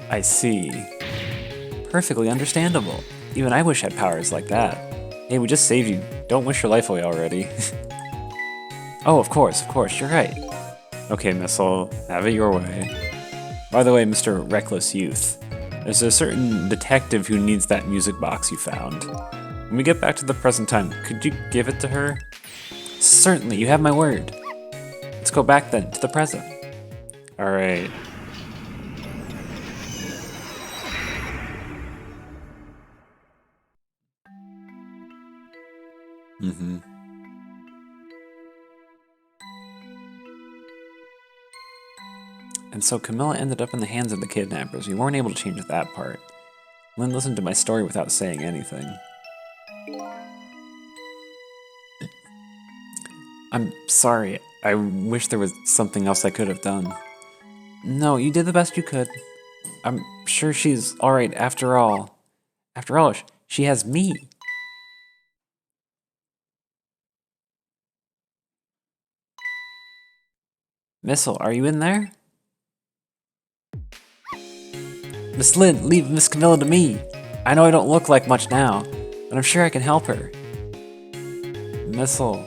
I see. Perfectly understandable. Even I wish I had powers like that. Hey, we just saved you. Don't wish your life away already. Oh, of course, you're right. Okay, Missile, have it your way. By the way, Mr. Reckless Youth, there's a certain detective who needs that music box you found. When we get back to the present time, could you give it to her? Certainly, you have my word. Let's go back then, to the present. Alright. And so Camilla ended up in the hands of the kidnappers. We weren't able to change that part. Lynn listened to my story without saying anything. I'm sorry. I wish there was something else I could have done. No, you did the best you could. I'm sure she's alright after all. After all, she has me. Missile, are you in there? Miss Lynn, leave Miss Camilla to me. I know I don't look like much now, but I'm sure I can help her. Missile.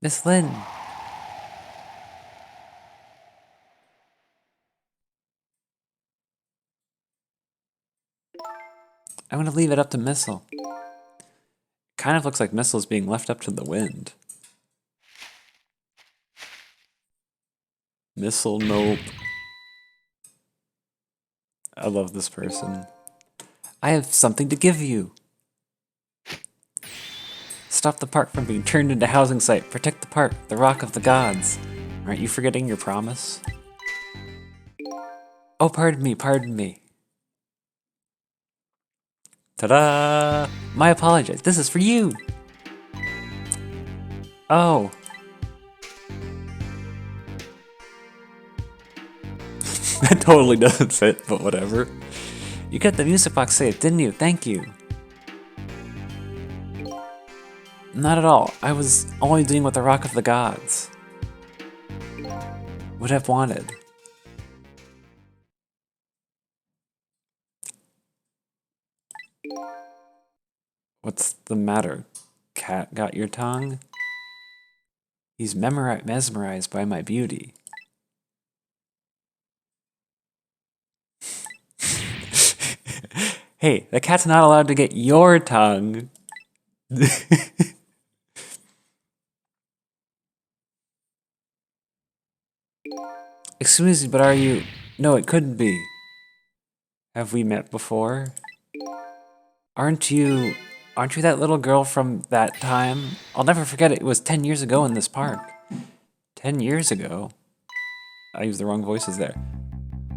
Miss Lynn. I'm gonna leave it up to Missile. Kind of looks like Missile's being left up to the wind. Missile, nope. I love this person. I have something to give you. Stop the park from being turned into a housing site. Protect the park, the Rock of the Gods. Aren't you forgetting your promise? Oh, pardon me, pardon me. Ta-da! My apologies, this is for you! Oh. That totally doesn't fit, but whatever. You got the music box saved, didn't you? Thank you. Not at all. I was only doing what the Rock of the Gods would have wanted. What's the matter? Cat got your tongue? He's mesmerized by my beauty. Hey, the cat's not allowed to get your tongue. Excuse me, but are you... No, it couldn't be. Have we met before? Aren't you that little girl from that time? I'll never forget it. It was 10 years ago in this park. 10 years ago? I used the wrong voices there.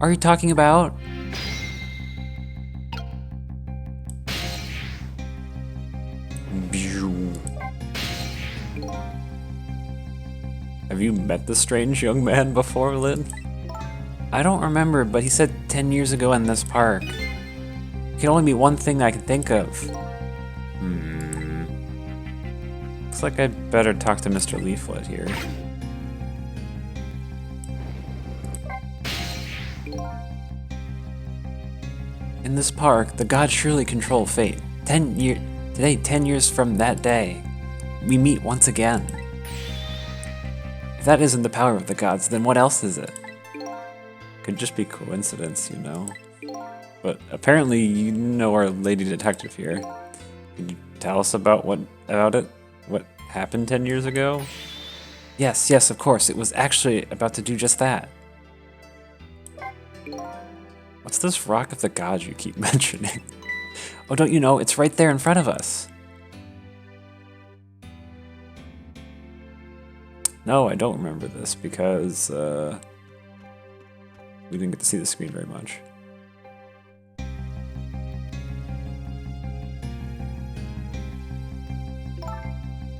Are you talking about... Have you met this strange young man before, Lynn? I don't remember, but he said 10 years ago in this park. It can only be one thing I can think of. Looks like I'd better talk to Mr. Leaflet here. In this park, the gods surely control fate. 10 years from that day, we meet once again. If that isn't the power of the gods, then what else is it? Could just be coincidence, you know. But apparently you know our lady detective here. Can you tell us about it? What happened 10 years ago? Yes, of course. It was actually about to do just that. What's this Rock of the Gods you keep mentioning? Oh, don't you know? It's right there in front of us. No, I don't remember this because we didn't get to see the screen very much.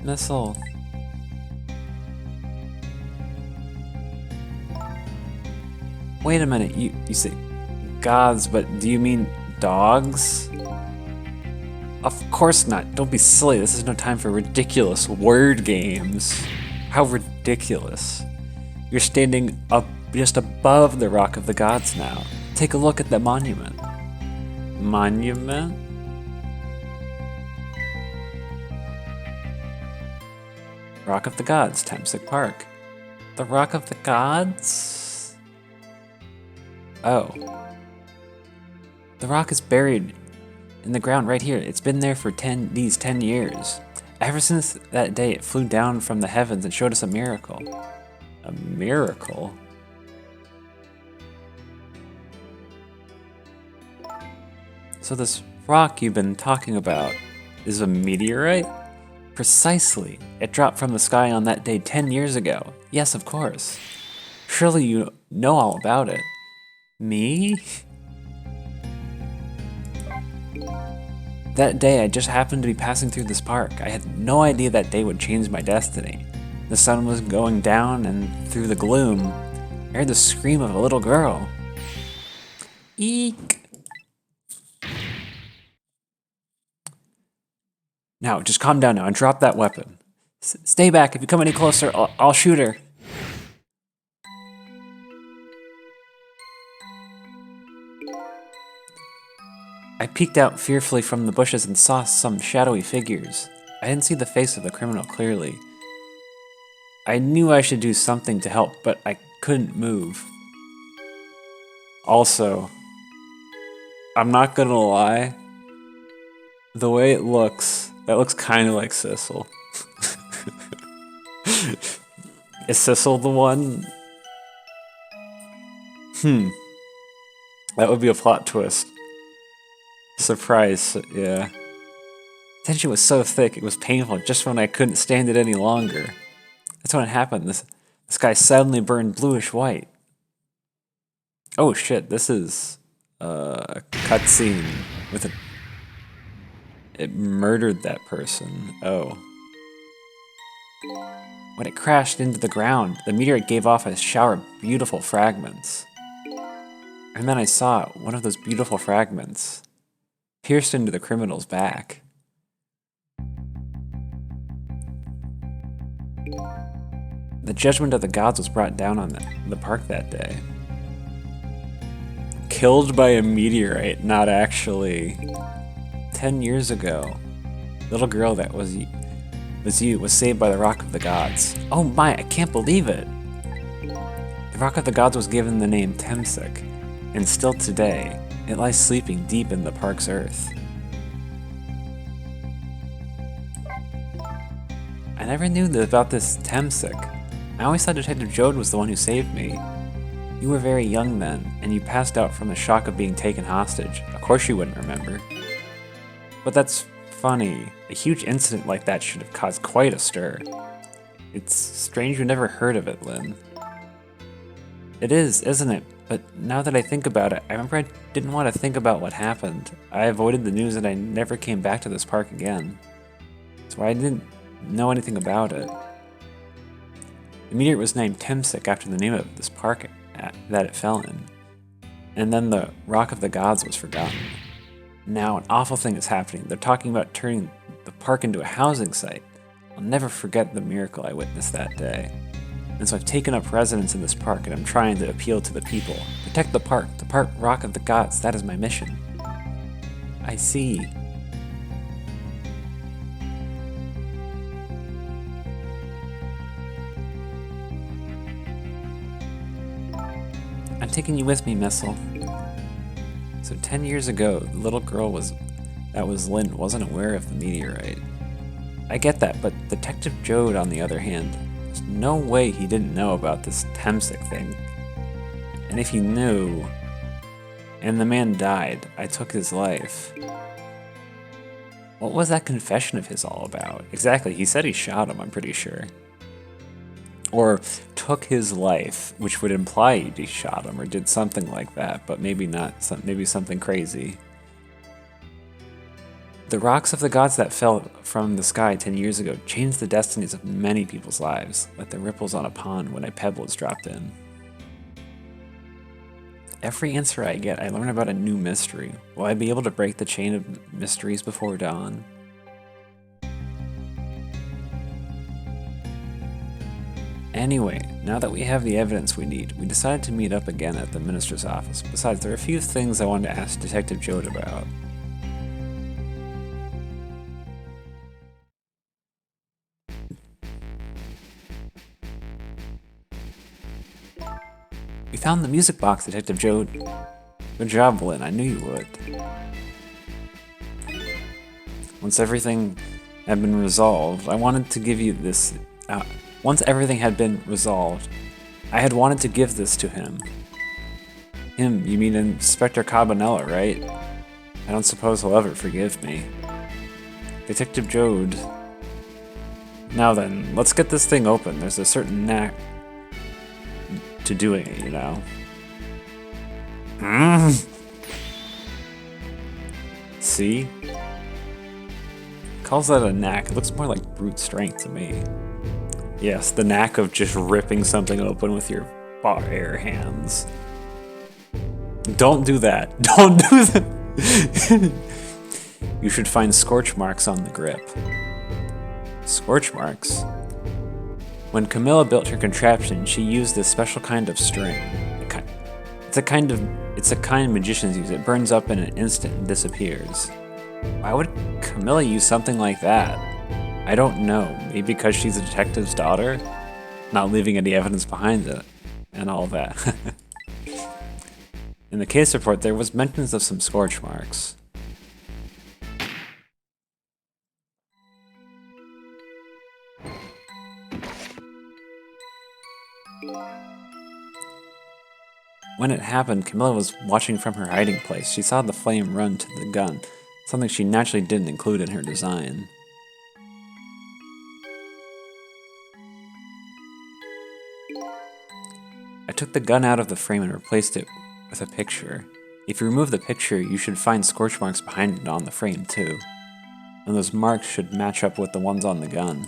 Missile. Wait a minute, you say gods, but do you mean dogs? Of course not. Don't be silly. This is no time for ridiculous word games. How ridiculous. You're standing up just above the Rock of the Gods now. Take a look at the monument. Monument? Rock of the Gods, Temsic Park. The Rock of the Gods? Oh. The rock is buried in the ground right here. It's been there for these 10 years. Ever since that day, it flew down from the heavens and showed us a miracle. A miracle? So this rock you've been talking about is a meteorite? Precisely. It dropped from the sky on that day 10 years ago. Yes, of course. Surely you know all about it. Me? That day, I just happened to be passing through this park. I had no idea that day would change my destiny. The sun was going down, and through the gloom, I heard the scream of a little girl. Eek! Now, just calm down now and drop that weapon. Stay back. If you come any closer, I'll shoot her. I peeked out fearfully from the bushes and saw some shadowy figures. I didn't see the face of the criminal clearly. I knew I should do something to help, but I couldn't move. Also, I'm not gonna lie, the way it looks, that looks kind of like Sissel. Is Sissel the one? That would be a plot twist. Surprise, yeah. The tension was so thick, it was painful just when I couldn't stand it any longer. That's when it happened. The sky suddenly burned bluish white. Oh shit, this is a cutscene with a... It murdered that person. Oh. When it crashed into the ground, the meteorite gave off a shower of beautiful fragments. And then I saw one of those beautiful fragments pierced into the criminal's back. The judgment of the gods was brought down on the park that day. Killed by a meteorite, not actually. 10 years ago, little girl that was saved by the Rock of the Gods. Oh my, I can't believe it! The Rock of the Gods was given the name Temsik, and still today, it lies sleeping deep in the park's earth. I never knew about this Temsik. I always thought Detective Jode was the one who saved me. You were very young then, and you passed out from the shock of being taken hostage. Of course you wouldn't remember. But that's funny. A huge incident like that should have caused quite a stir. It's strange you never heard of it, Lynn. It is, isn't it? But now that I think about it, I remember I didn't want to think about what happened. I avoided the news and I never came back to this park again. That's why I didn't know anything about it. The meteorite was named Temsik after the name of this park that it fell in. And then the Rock of the Gods was forgotten. Now an awful thing is happening. They're talking about turning the park into a housing site. I'll never forget the miracle I witnessed that day. And so I've taken up residence in this park and I'm trying to appeal to the people. Protect the park Rock of the Gods, that is my mission. I see. I'm taking you with me, Missile. So 10 years ago, the little girl that was Lynn wasn't aware of the meteorite. I get that, but Detective Jode, on the other hand, there's no way he didn't know about this Temsik thing. And if he knew, and the man died, I took his life. What was that confession of his all about? Exactly, he said he shot him, I'm pretty sure. Or took his life, which would imply he shot him or did something like that, but maybe not, maybe something crazy. The rocks of the gods that fell from the sky 10 years ago changed the destinies of many people's lives, like the ripples on a pond when a pebble is dropped in. Every answer I get, I learn about a new mystery. Will I be able to break the chain of mysteries before dawn? Anyway, now that we have the evidence we need, we decided to meet up again at the minister's office. Besides, there are a few things I wanted to ask Detective Jode about. We found the music box, Detective Jode. Good job, Lynn. I knew you would. Once everything had been resolved, I wanted to give you this... once everything had been resolved, I had wanted to give this to him. Him, you mean Inspector Cabanela, right? I don't suppose he'll ever forgive me. Detective Jode Now then, let's get this thing open. There's a certain knack to doing it, you know. See? Calls that a knack. It looks more like brute strength to me. Yes, the knack of just ripping something open with your bare hands. Don't do that. Don't do that. You should find scorch marks on the grip. Scorch marks? When Camilla built her contraption, she used this special kind of string. It's a kind magicians use. It burns up in an instant and disappears. Why would Camilla use something like that? I don't know. Maybe because she's a detective's daughter? Not leaving any evidence behind it. And all that. In the case report, there was mentions of some scorch marks. When it happened, Camilla was watching from her hiding place. She saw the flame run to the gun, something she naturally didn't include in her design. I took the gun out of the frame and replaced it with a picture. If you remove the picture, you should find scorch marks behind it on the frame too. And those marks should match up with the ones on the gun.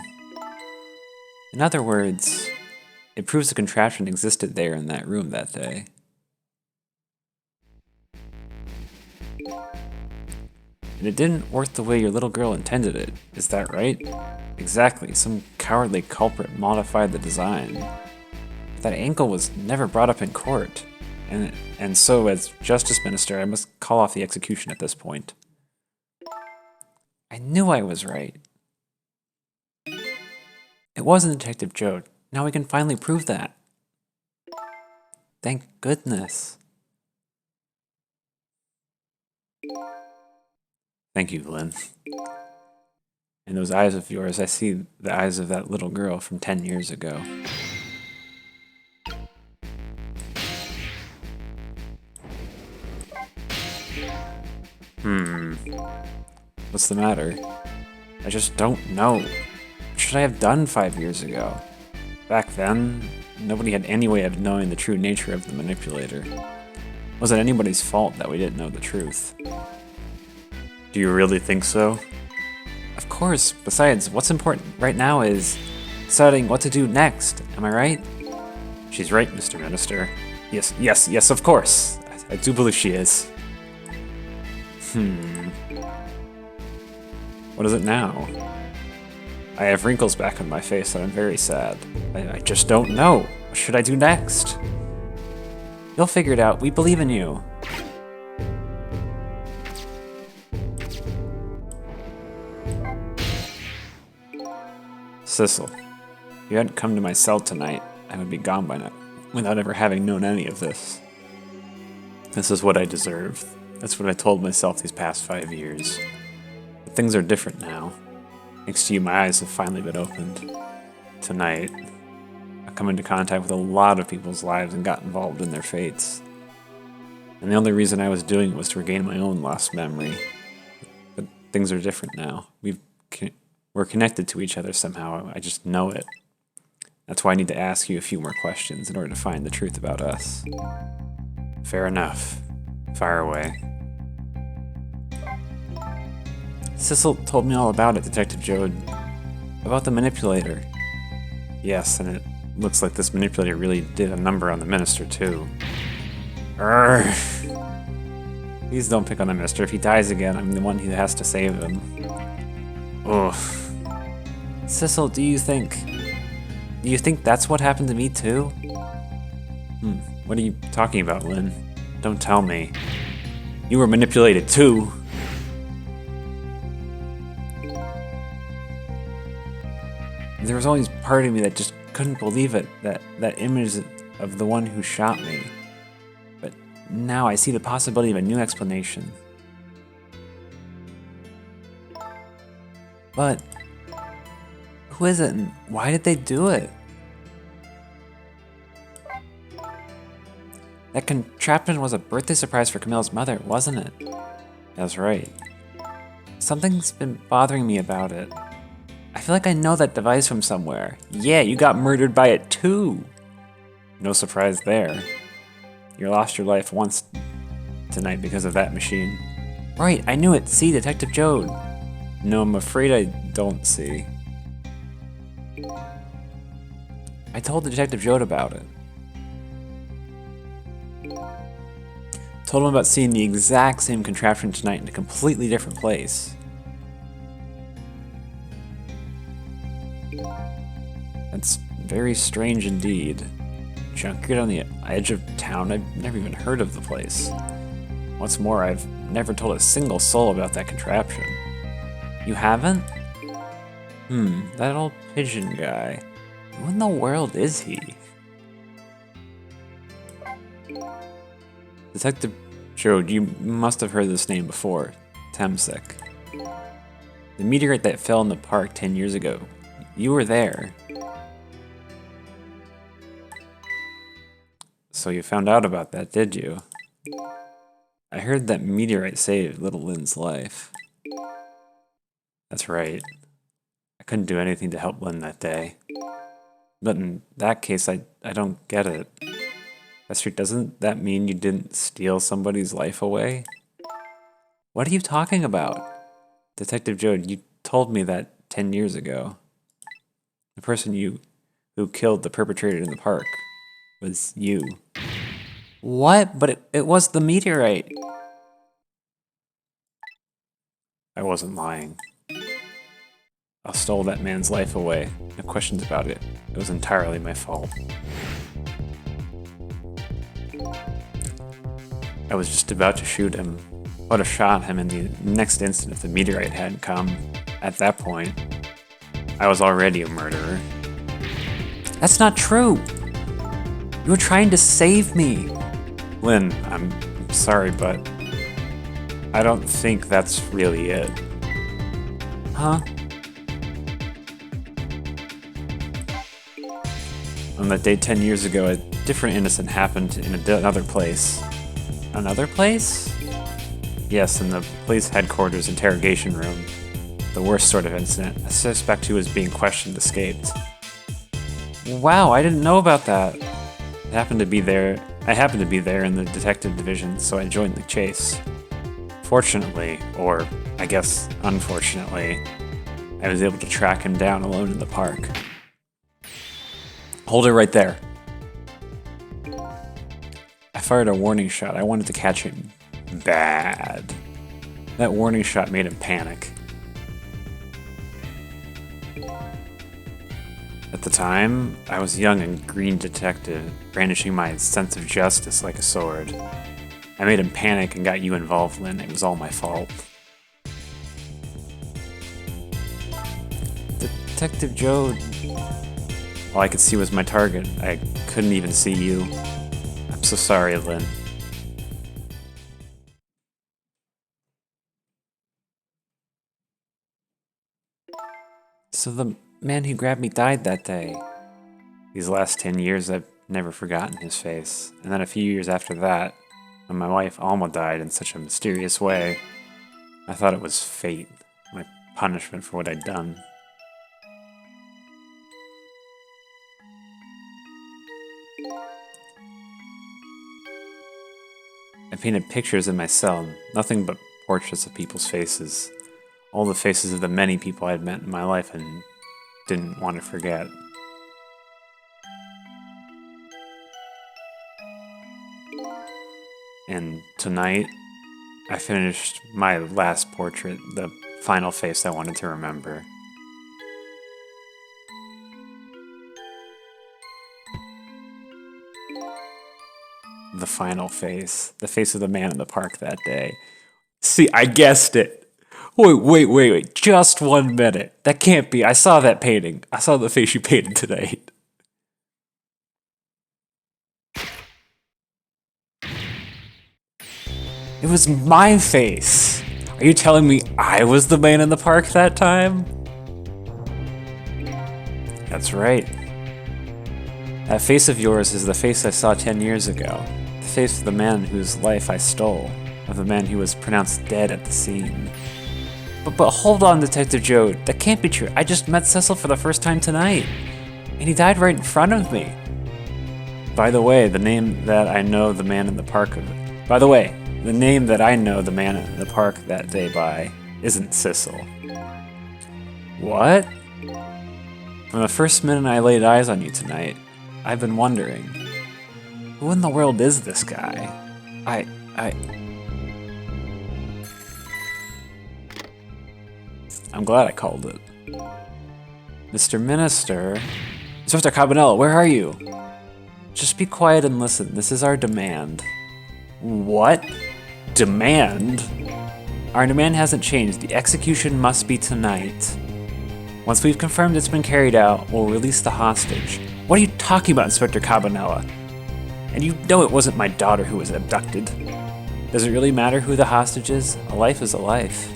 In other words, it proves the contraption existed there in that room that day. And it didn't work the way your little girl intended it, is that right? Exactly, some cowardly culprit modified the design. But that ankle was never brought up in court, and so as Justice Minister, I must call off the execution at this point. I knew I was right. It wasn't Detective Joe. Now we can finally prove that. Thank goodness. Thank you, Lynn. In those eyes of yours, I see the eyes of that little girl from 10 years ago. What's the matter? I just don't know. What should I have done 5 years ago? Back then, nobody had any way of knowing the true nature of the manipulator. It wasn't anybody's fault that we didn't know the truth. Do you really think so? Of course. Besides, what's important right now is deciding what to do next. Am I right? She's right, Mr. Minister. Yes, of course. I do believe she is. What is it now? I have wrinkles back on my face and I'm very sad. I just don't know. What should I do next? You'll figure it out. We believe in you. Sissel, if you hadn't come to my cell tonight, I would be gone by now, without ever having known any of this. This is what I deserve. That's what I told myself these past 5 years. But things are different now. Thanks to you, my eyes have finally been opened. Tonight, I've come into contact with a lot of people's lives and got involved in their fates. And the only reason I was doing it was to regain my own lost memory. But things are different now. We're connected to each other somehow. I just know it. That's why I need to ask you a few more questions in order to find the truth about us. Fair enough. Fire away. Sissel told me all about it, Detective Joad. About the manipulator. Yes, and it looks like this manipulator really did a number on the minister, too. Urgh. Please don't pick on the minister. If he dies again, I'm the one who has to save him. Ugh. Sissel, do you think that's what happened to me, too? What are you talking about, Lynn? Don't tell me. You were manipulated, too. There was always part of me that just couldn't believe it, that image of the one who shot me. But now I see the possibility of a new explanation. But who is it and why did they do it? That contraption was a birthday surprise for Camilla's mother, wasn't it? That's right. Something's been bothering me about it. I feel like I know that device from somewhere. Yeah, you got murdered by it too. No surprise there. You lost your life once tonight because of that machine. Right, I knew it. See, Detective Jode. No, I'm afraid I don't see. I told Detective Jode about it. Told him about seeing the exact same contraption tonight in a completely different place. That's very strange indeed. Junkyard on the edge of town? I've never even heard of the place. What's more, I've never told a single soul about that contraption. You haven't? That old pigeon guy. Who in the world is he? Detective Jode, you must have heard this name before. Temsek. The meteorite that fell in the park 10 years ago. You were there. So you found out about that, did you? I heard that meteorite saved little Lynn's life. That's right. I couldn't do anything to help Lynn that day. But in that case, I don't get it. Esther, doesn't that mean you didn't steal somebody's life away? What are you talking about? Detective Jode, you told me that 10 years ago. The person who killed the perpetrator in the park was you. What? But it was the meteorite. I wasn't lying. I stole that man's life away. No questions about it. It was entirely my fault. I was just about to shoot him. Would have shot him in the next instant if the meteorite hadn't come. At that point, I was already a murderer. That's not true! You were trying to save me! Lynn, I'm sorry, but I don't think that's really it. Huh? On that day 10 years ago, a different incident happened in another place. Another place? Yes, in the police headquarters interrogation room. The worst sort of incident. A suspect who was being questioned escaped. Wow, I didn't know about that. I happened to be there in the detective division, so I joined the chase. Fortunately, or I guess unfortunately, I was able to track him down alone in the park. Hold it right there. I fired a warning shot. I wanted to catch him bad. That warning shot made him panic. At the time, I was a young and green detective, brandishing my sense of justice like a sword. I made him panic and got you involved, Lynn. It was all my fault. Detective Jode. All I could see was my target. I couldn't even see you. I'm so sorry, Lynn. So the man who grabbed me died that day. These last 10 years, I've never forgotten his face. And then a few years after that, when my wife Alma died in such a mysterious way, I thought it was fate, my punishment for what I'd done. I painted pictures in my cell, nothing but portraits of people's faces. All the faces of the many people I had met in my life and didn't want to forget. And tonight, I finished my last portrait, the final face I wanted to remember. The final face. The face of the man in the park that day. See, I guessed it. Wait. Just 1 minute. That can't be. I saw that painting. I saw the face you painted tonight. It was my face. Are you telling me I was the man in the park that time? That's right. That face of yours is the face I saw 10 years ago. The face of the man whose life I stole. Of the man who was pronounced dead at the scene. But hold on, Detective Joe. That can't be true. I just met Cecil for the first time tonight. And he died right in front of me. By the way, the name that I know the man in the park that day by isn't Cecil. What? From the first minute I laid eyes on you tonight, I've been wondering, who in the world is this guy? I'm glad I called it. Mr. Minister... Inspector Cabanela, where are you? Just be quiet and listen. This is our demand. What? Demand? Our demand hasn't changed. The execution must be tonight. Once we've confirmed it's been carried out, we'll release the hostage. What are you talking about, Inspector Cabanela? And you know it wasn't my daughter who was abducted. Does it really matter who the hostage is? A life is a life.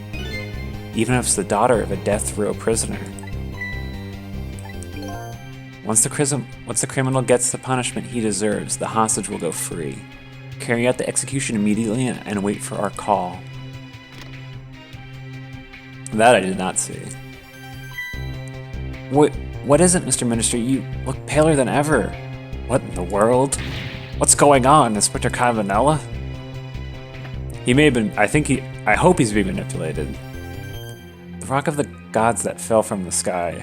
Even if it's the daughter of a death row prisoner. Once the criminal gets the punishment he deserves, the hostage will go free. Carry out the execution immediately and wait for our call. That I did not see. What is it, Mr. Minister? You look paler than ever. What in the world? What's going on, Inspector Cabanela? He may have been, I hope he's being manipulated. The rock of the gods that fell from the sky.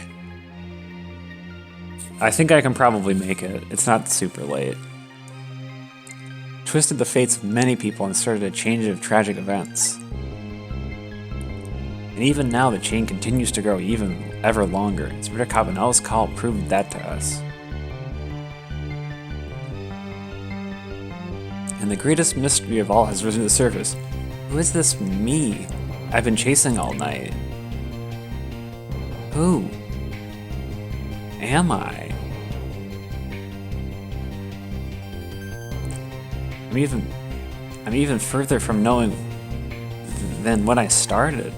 I think I can probably make it. It's not super late. Twisted the fates of many people and started a chain of tragic events. And even now the chain continues to grow ever longer. Inspector Cabanela's call proved that to us. And the greatest mystery of all has risen to the surface. Who is this me I've been chasing all night? Who am I? I'm even further from knowing than when I started.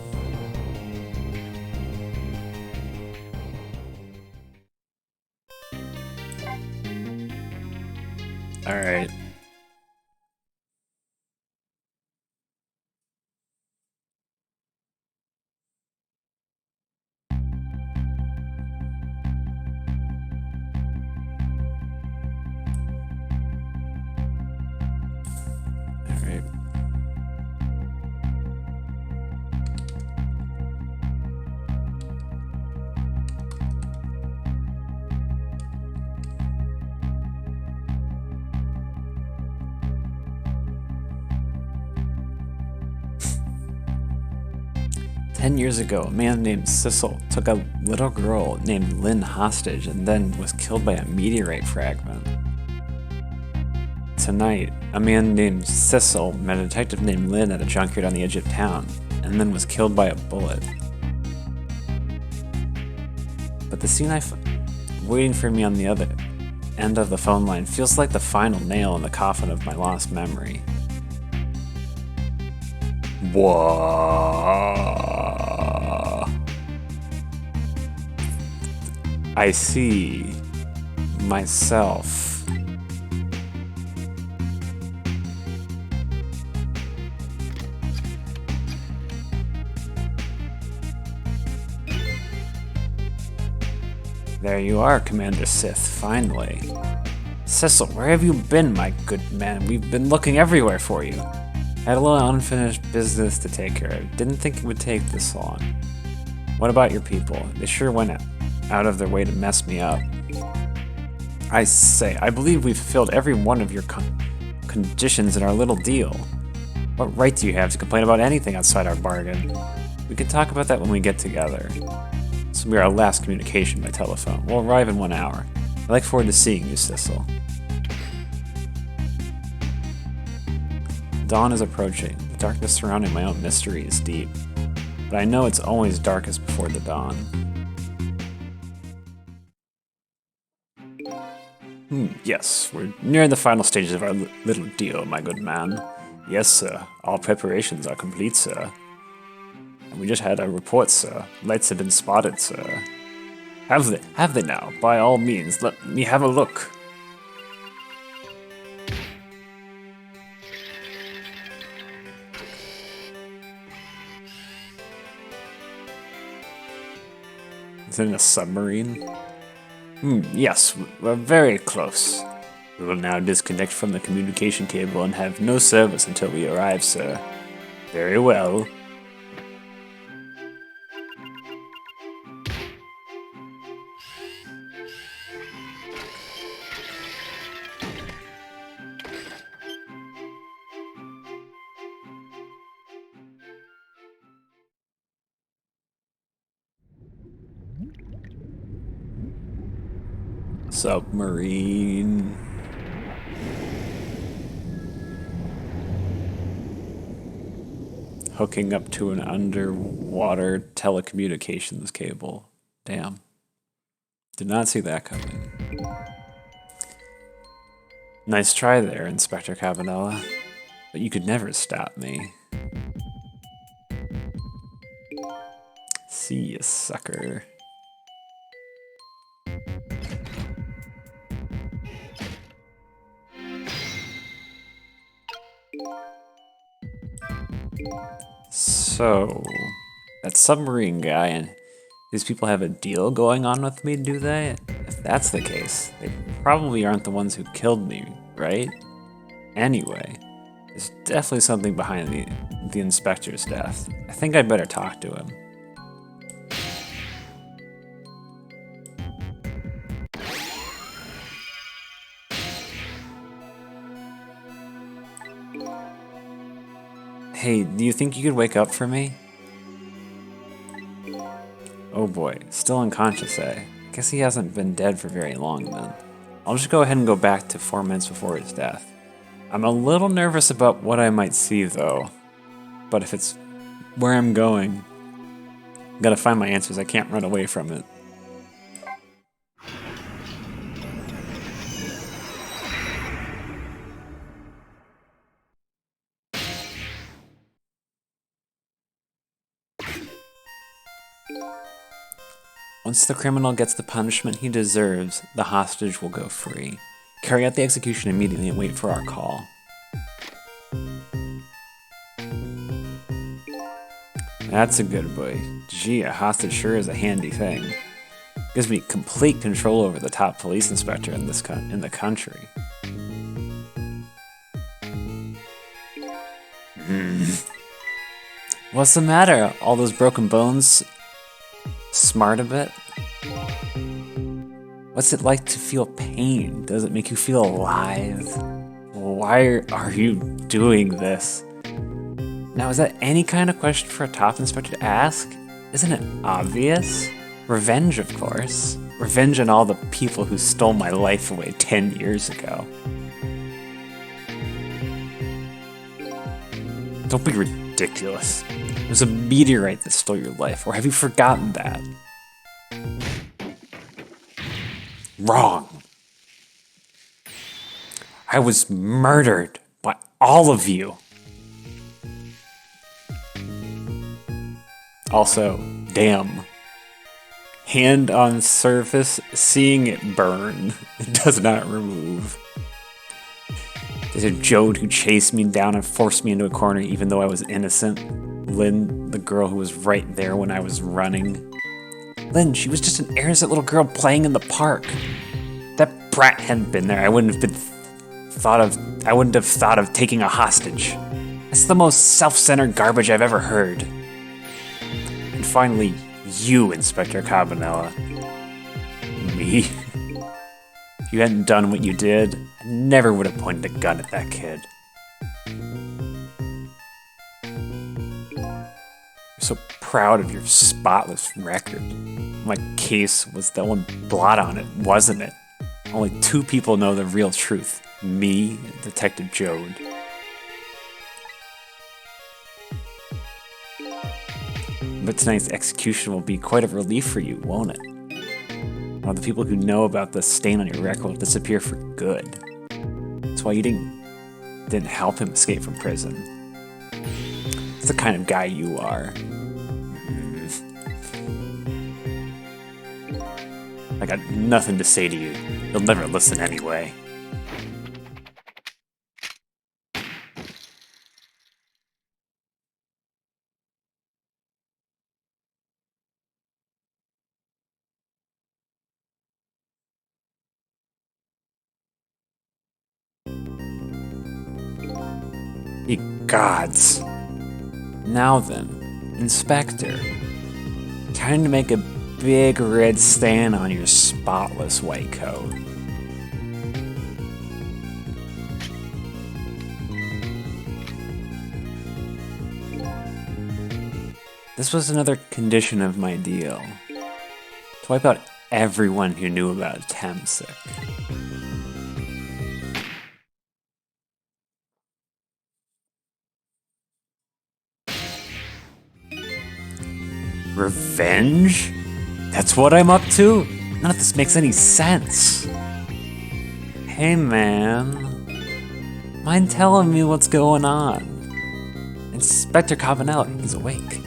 All right. Alright. 10 years ago, a man named Cecil took a little girl named Lynn hostage and then was killed by a meteorite fragment. Tonight, a man named Cecil met a detective named Lynn at a junkyard on the edge of town, and then was killed by a bullet. But the scene waiting for me on the other end of the phone line feels like the final nail in the coffin of my lost memory. Whoa. I see myself. There you are, Commander Sith, finally. Cecil, where have you been, my good man? We've been looking everywhere for you. I had a little unfinished business to take care of. Didn't think it would take this long. What about your people? They sure went out of their way to mess me up. I say, I believe we've fulfilled every one of your conditions in our little deal. What right do you have to complain about anything outside our bargain? We can talk about that when we get together. This will be our last communication by telephone. We'll arrive in 1 hour. I look forward to seeing you, Cecil. Dawn is approaching. The darkness surrounding my own mystery is deep. But I know it's always darkest before the dawn. Yes, we're nearing the final stages of our little deal, my good man. Yes, sir. All preparations are complete, sir. And we just had a report, sir. Lights have been spotted, sir. Have they? Have they now? By all means, let me have a look. Is it in a submarine? Yes, we're very close. We will now disconnect from the communication cable and have no service until we arrive, sir. Very well. Submarine. Hooking up to an underwater telecommunications cable. Damn. Did not see that coming. Nice try there, Inspector Cabanela. But you could never stop me. See ya, sucker. So, that submarine guy and these people have a deal going on with me, do they? If that's the case, they probably aren't the ones who killed me, right? Anyway, there's definitely something behind the inspector's death. I think I'd better talk to him. Hey, do you think you could wake up for me? Oh boy, still unconscious, eh? Guess he hasn't been dead for very long then. I'll just go ahead and go back to 4 minutes before his death. I'm a little nervous about what I might see though. But if it's where I'm going, I gotta find my answers. I can't run away from it. Once the criminal gets the punishment he deserves, the hostage will go free. Carry out the execution immediately and wait for our call. That's a good boy. Gee, a hostage sure is a handy thing. Gives me complete control over the top police inspector in the country. What's the matter? All those broken bones? Smart a bit? What's it like to feel pain? Does it make you feel alive? Why are you doing this? Now, is that any kind of question for a top inspector to ask? Isn't it obvious? Revenge, of course. Revenge on all the people who stole my life away 10 years ago. Don't be ridiculous. It was a meteorite that stole your life, or have you forgotten that? Wrong. I was murdered by all of you. Also, damn. Hand on surface, seeing it burn. It does not remove. There's a Jode who chased me down and forced me into a corner even though I was innocent. Lynn, the girl who was right there when I was running. Lynn, she was just an innocent little girl playing in the park. If that brat hadn't been there, I wouldn't have thought of taking a hostage. That's the most self-centered garbage I've ever heard. And finally, you, Inspector Cabanela. Me? If you hadn't done what you did, I never would have pointed a gun at that kid. You're so proud of your spotless record. My case was the one blot on it, wasn't it? Only 2 people know the real truth. Me and Detective Jode. But tonight's execution will be quite a relief for you, won't it? All the people who know about the stain on your record will disappear for good. That's why you didn't help him escape from prison. It's the kind of guy you are. I got nothing to say to you. You'll never listen anyway. Ye gods. Now then, Inspector. Time to make a big red stain on your spotless white coat. This was another condition of my deal. To wipe out everyone who knew about Temsic. Revenge? That's what I'm up to? None of this makes any sense. Hey man, mind telling me what's going on? Inspector Cabanela, he's awake.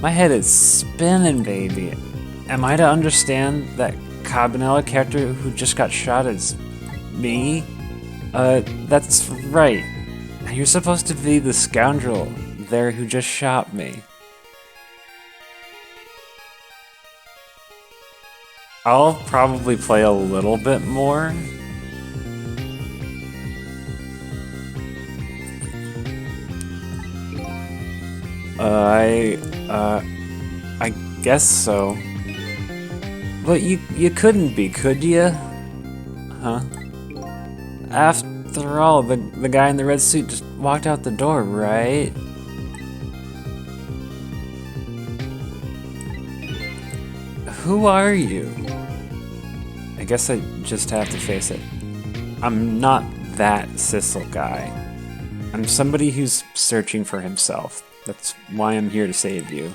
My head is spinning, baby. Am I to understand that Cabanela character who just got shot is me? That's right. You're supposed to be the scoundrel there who just shot me. I'll probably play a little bit more. I guess so. But you couldn't be, could you? Huh? After all, the guy in the red suit just walked out the door, right? Who are you? I guess I just have to face it. I'm not that Sissel guy. I'm somebody who's searching for himself. That's why I'm here to save you.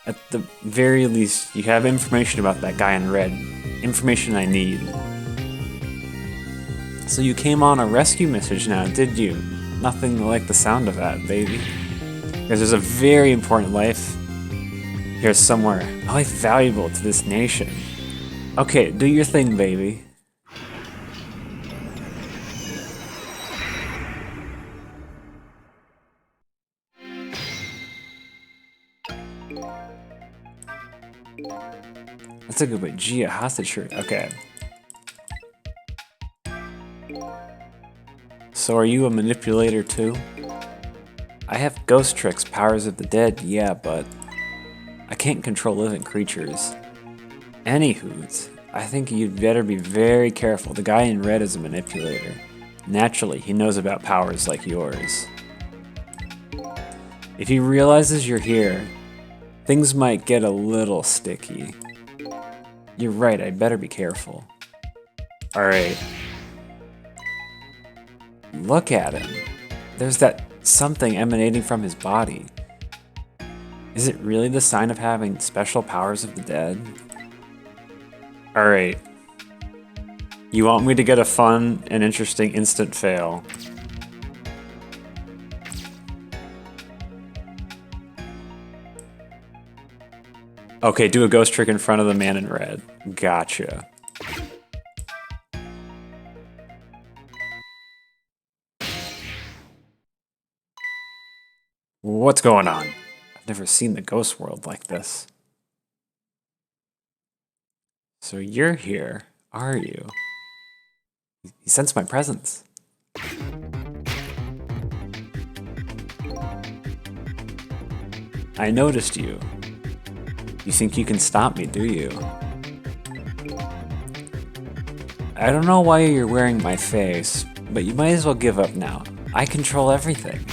At the very least, you have information about that guy in red. Information I need. So you came on a rescue mission now, did you? Nothing like the sound of that, baby. Because there's a very important life here somewhere. A life valuable to this nation. Okay, do your thing, baby. That's a good way. Gee, a hostage shirt. Okay. So are you a manipulator too? I have ghost tricks, powers of the dead, yeah, but I can't control living creatures. Anywho, I think you'd better be very careful. The guy in red is a manipulator. Naturally, he knows about powers like yours. If he realizes you're here, things might get a little sticky. You're right, I'd better be careful. Alright. Look at him. There's that something emanating from his body. Is it really the sign of having special powers of the dead? Alright. You want me to get a fun and interesting instant fail. Okay, do a ghost trick in front of the man in red. Gotcha. What's going on? I've never seen the ghost world like this. So you're here, are you? You sense my presence. I noticed you. You think you can stop me, do you? I don't know why you're wearing my face, but you might as well give up now. I control everything.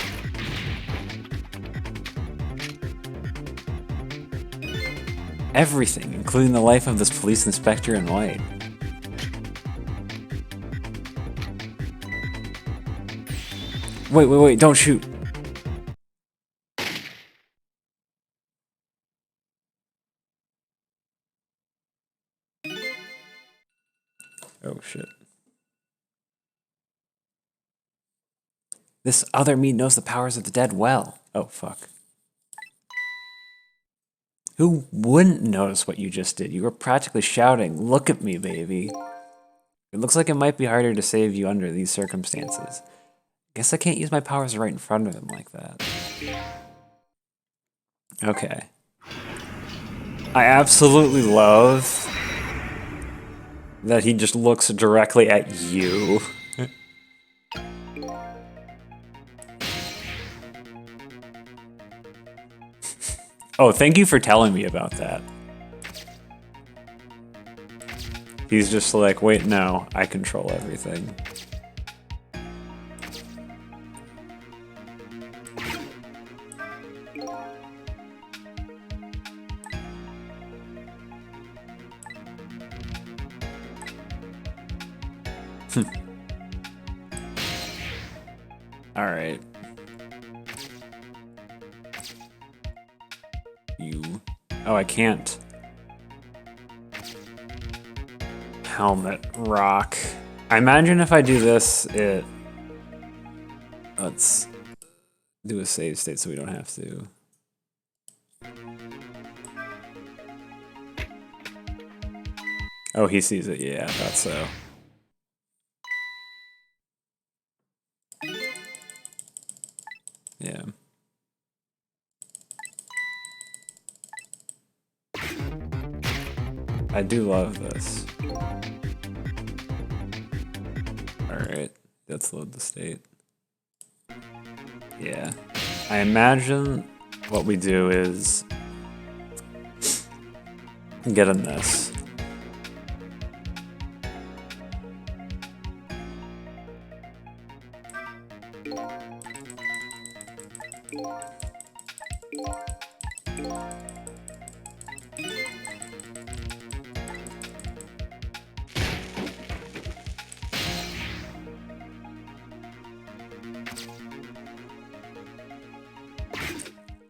Everything, including the life of this police inspector in white. Wait, don't shoot. Oh shit. This other me knows the powers of the dead well. Oh fuck. Who wouldn't notice what you just did? You were practically shouting, "Look at me, baby." It looks like it might be harder to save you under these circumstances. Guess I can't use my powers right in front of him like that. Okay. I absolutely love that he just looks directly at you. Oh, thank you for telling me about that. He's just like, wait, no, I control everything. All right. You. Oh, I can't. Helmet, rock. I imagine if I do this, it... Let's do a save state so we don't have to. Oh, he sees it. Yeah, I thought so. Yeah. I do love this. Alright, let's load the state. Yeah. I imagine what we do is get in this.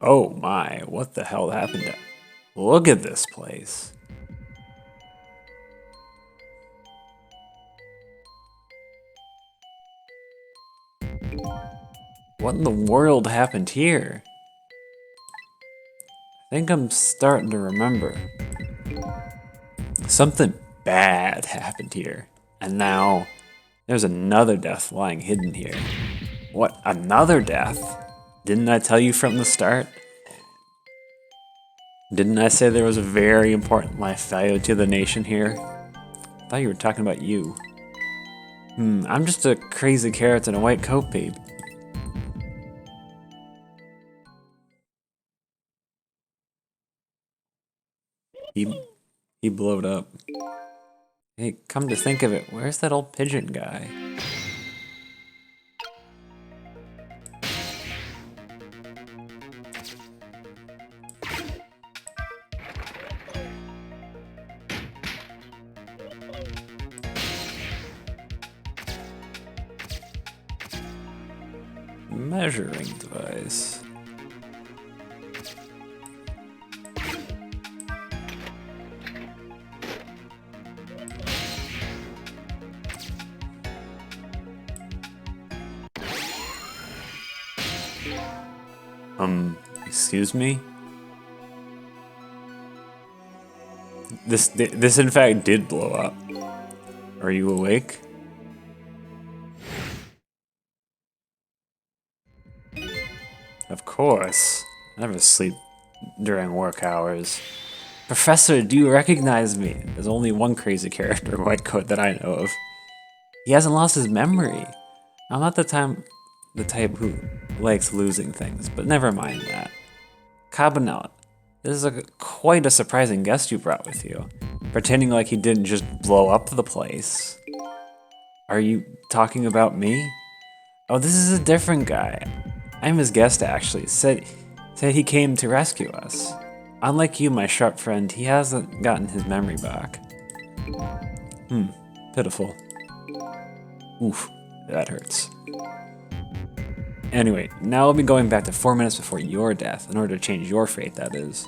Oh my, what the hell happened to... Look at this place. What in the world happened here? I think I'm starting to remember. Something bad happened here. And now there's another death lying hidden here. What, another death? Didn't I tell you from the start? Didn't I say there was a very important life value to the nation here? I thought you were talking about you. I'm just a crazy carrot in a white coat, babe. He blowed up. Hey, come to think of it, where's that old pigeon guy? Measuring device. Excuse me? This in fact did blow up. Are you awake? Of course. I never sleep during work hours. Professor, do you recognize me? There's only one crazy character in white coat that I know of. He hasn't lost his memory. I'm not the type who likes losing things, but never mind that. Cabanela, this is quite a surprising guest you brought with you. Pretending like he didn't just blow up the place. Are you talking about me? Oh, this is a different guy. I'm his guest actually. Said he came to rescue us. Unlike you, my sharp friend, he hasn't gotten his memory back. Pitiful. Oof, that hurts. Anyway, now I'll be going back to 4 minutes before your death, in order to change your fate, that is.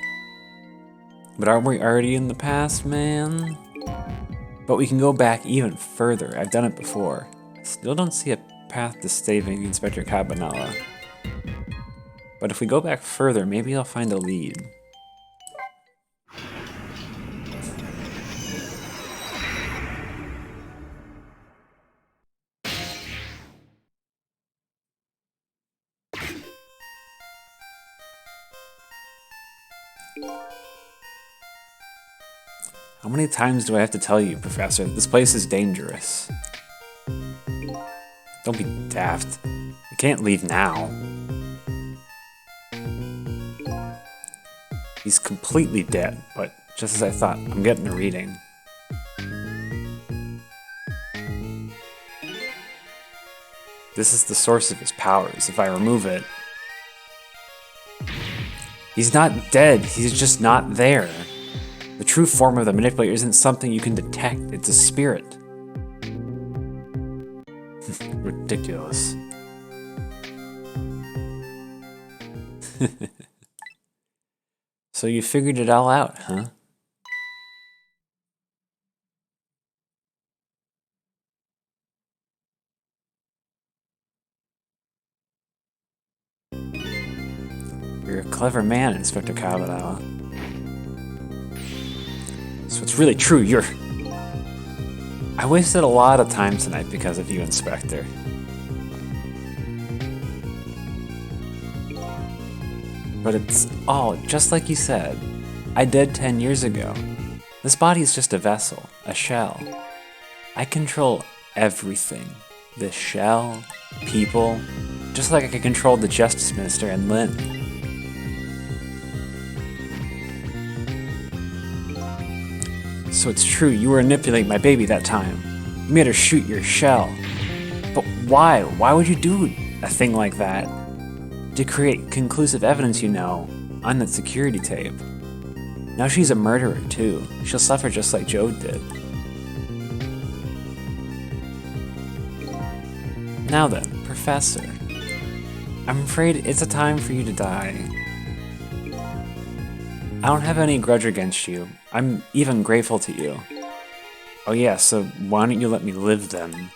But aren't we already in the past, man? But we can go back even further. I've done it before. I still don't see a path to saving Inspector Cabanela. But if we go back further, maybe I'll find a lead. How many times do I have to tell you, Professor? This place is dangerous. Don't be daft. You can't leave now. He's completely dead, but just as I thought, I'm getting a reading. This is the source of his powers. If I remove it... He's not dead, he's just not there. The true form of the manipulator isn't something you can detect, it's a spirit. Ridiculous. So you figured it all out, huh? You're a clever man, Inspector Kawabata. So it's really true, you're... I wasted a lot of time tonight because of you, Inspector. But it's all just like you said. I died 10 years ago. This body is just a vessel, a shell. I control everything. This shell, people, just like I could control the Justice Minister and Lin. So it's true, you were manipulating my baby that time. You made her shoot your shell. But why? Why would you do a thing like that? To create conclusive evidence, you know, on that security tape. Now she's a murderer, too. She'll suffer just like Jode did. Now then, Professor. I'm afraid it's a time for you to die. I don't have any grudge against you. I'm even grateful to you. Oh yeah, so why don't you let me live then?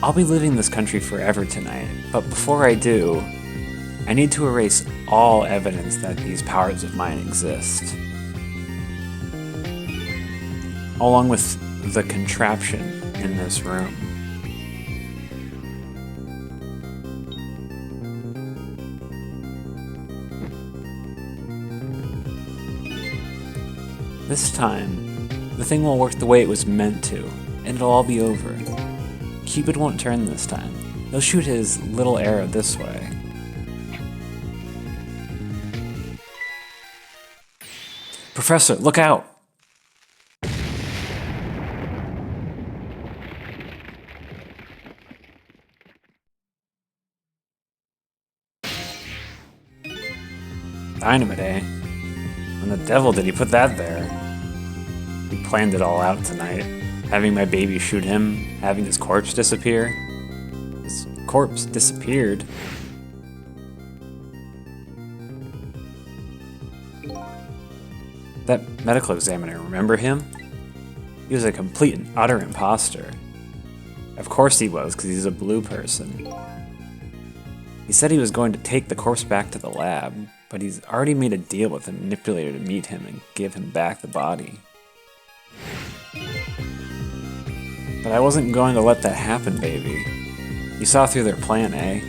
I'll be leaving this country forever tonight, but before I do, I need to erase all evidence that these powers of mine exist. Along with the contraption in this room. This time, the thing will work the way it was meant to, and it'll all be over. Cupid won't turn this time. He'll shoot his little arrow this way. Professor, look out! Dynamite, eh? When the devil did he put that there? He planned it all out tonight. Having my baby shoot him, having his corpse disappear. His corpse disappeared. That medical examiner, remember him? He was a complete and utter imposter. Of course he was, because he's a blue person. He said he was going to take the corpse back to the lab, but he's already made a deal with the manipulator to meet him and give him back the body. But I wasn't going to let that happen, baby. You saw through their plan, eh?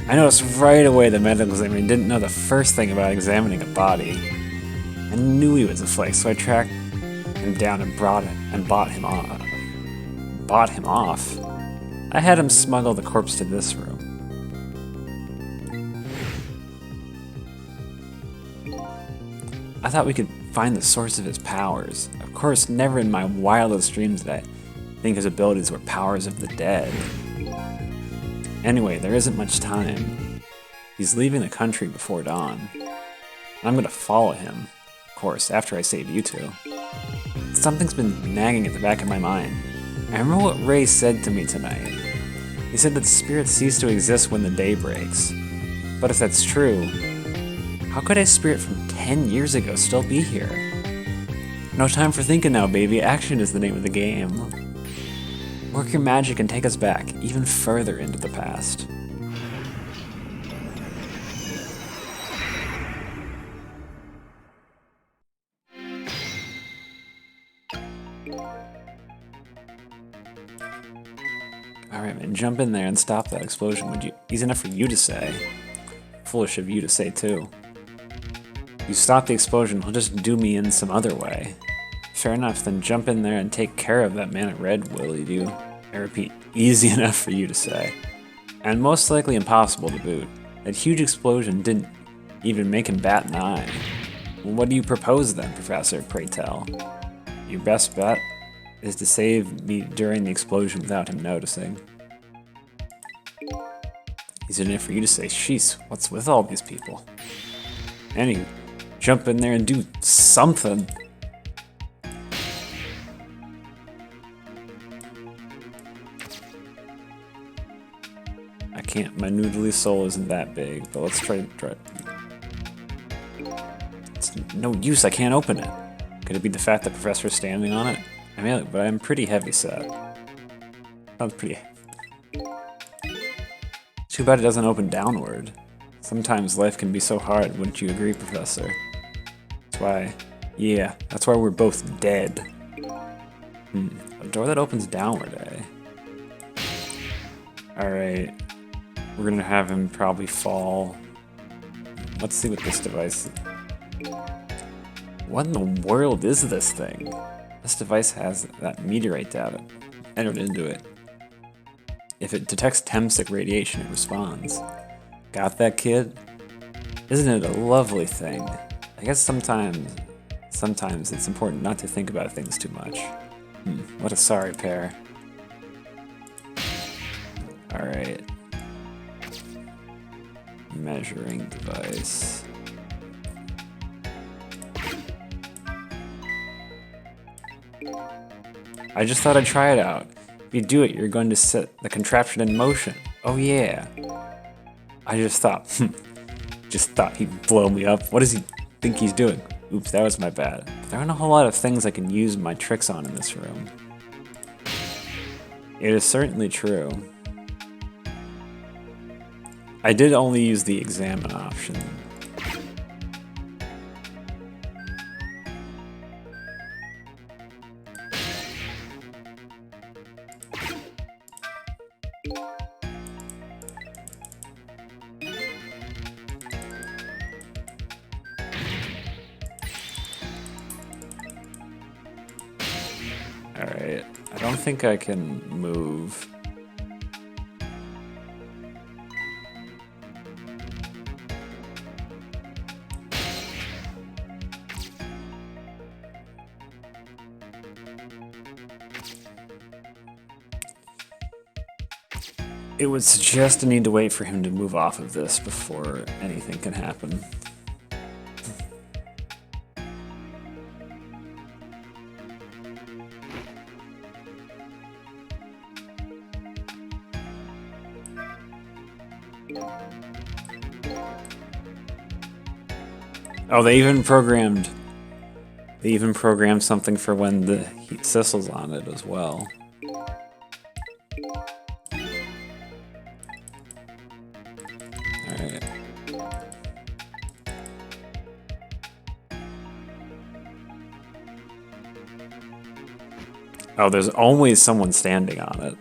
I noticed right away the medical examiner didn't know the first thing about examining a body. I knew he was a flake, so I tracked him down and bought him off. I had him smuggle the corpse to this room. I thought we could find the source of his powers. Of course, never in my wildest dreams did I think his abilities were powers of the dead. Anyway, there isn't much time. He's leaving the country before dawn. I'm gonna follow him, of course, after I save you two. Something's been nagging at the back of my mind. I remember what Ray said to me tonight. He said that spirits cease to exist when the day breaks. But if that's true, how could a spirit from 10 years ago still be here? No time for thinking now, baby. Action is the name of the game. Work your magic and take us back, even further into the past. Alright, man, jump in there and stop that explosion, would you? Easy enough for you to say. Foolish of you to say, too. You stop the explosion, he'll just do me in some other way. Fair enough, then jump in there and take care of that man at red, will you? I repeat, easy enough for you to say. And most likely impossible to boot. That huge explosion didn't even make him bat an eye. What do you propose then, Professor, pray tell? Your best bet is to save me during the explosion without him noticing. He's in it for you to say, sheesh, what's with all these people? And you jump in there and do something. I can't, my noodly soul isn't that big, but let's try. It's no use, I can't open it. Could it be the fact that Professor's standing on it? I mean, but I'm pretty heavy set. Sounds pretty. Too bad it doesn't open downward. Sometimes life can be so hard, wouldn't you agree, Professor? That's why, yeah, that's why we're both dead. A door that opens downward, eh? Alright. We're gonna have him probably fall. Let's see what this device is. What in the world is this thing? This device has that meteorite data entered into it. If it detects Temsic radiation, it responds. Got that, kid? Isn't it a lovely thing? I guess sometimes it's important not to think about things too much. What a sorry pair. Alright. Measuring device. I just thought I'd try it out. If you do it, you're going to set the contraption in motion. Oh yeah. I just thought he'd blow me up. What does he think he's doing? Oops, that was my bad. There aren't a whole lot of things I can use my tricks on in this room. It is certainly true. I did only use the examine option. Alright, I don't think I can move. It would suggest I need to wait for him to move off of this before anything can happen. Oh, they even programmed something for when the heat Sissel's on it as well. Alright. Oh, there's always someone standing on it.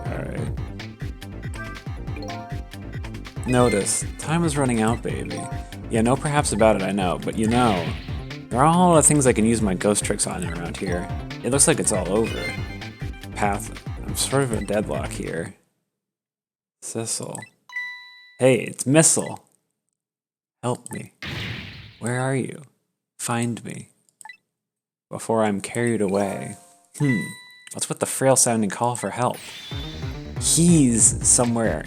Alright. Notice, time is running out, baby. Yeah, no perhaps about it, I know, but you know, there are a whole lot of things I can use my ghost tricks on around here. It looks like it's all over. Path, I'm sort of a deadlock here. Sissel. Hey, it's Missile. Help me. Where are you? Find me. Before I'm carried away. What's with the frail sounding call for help? He's somewhere.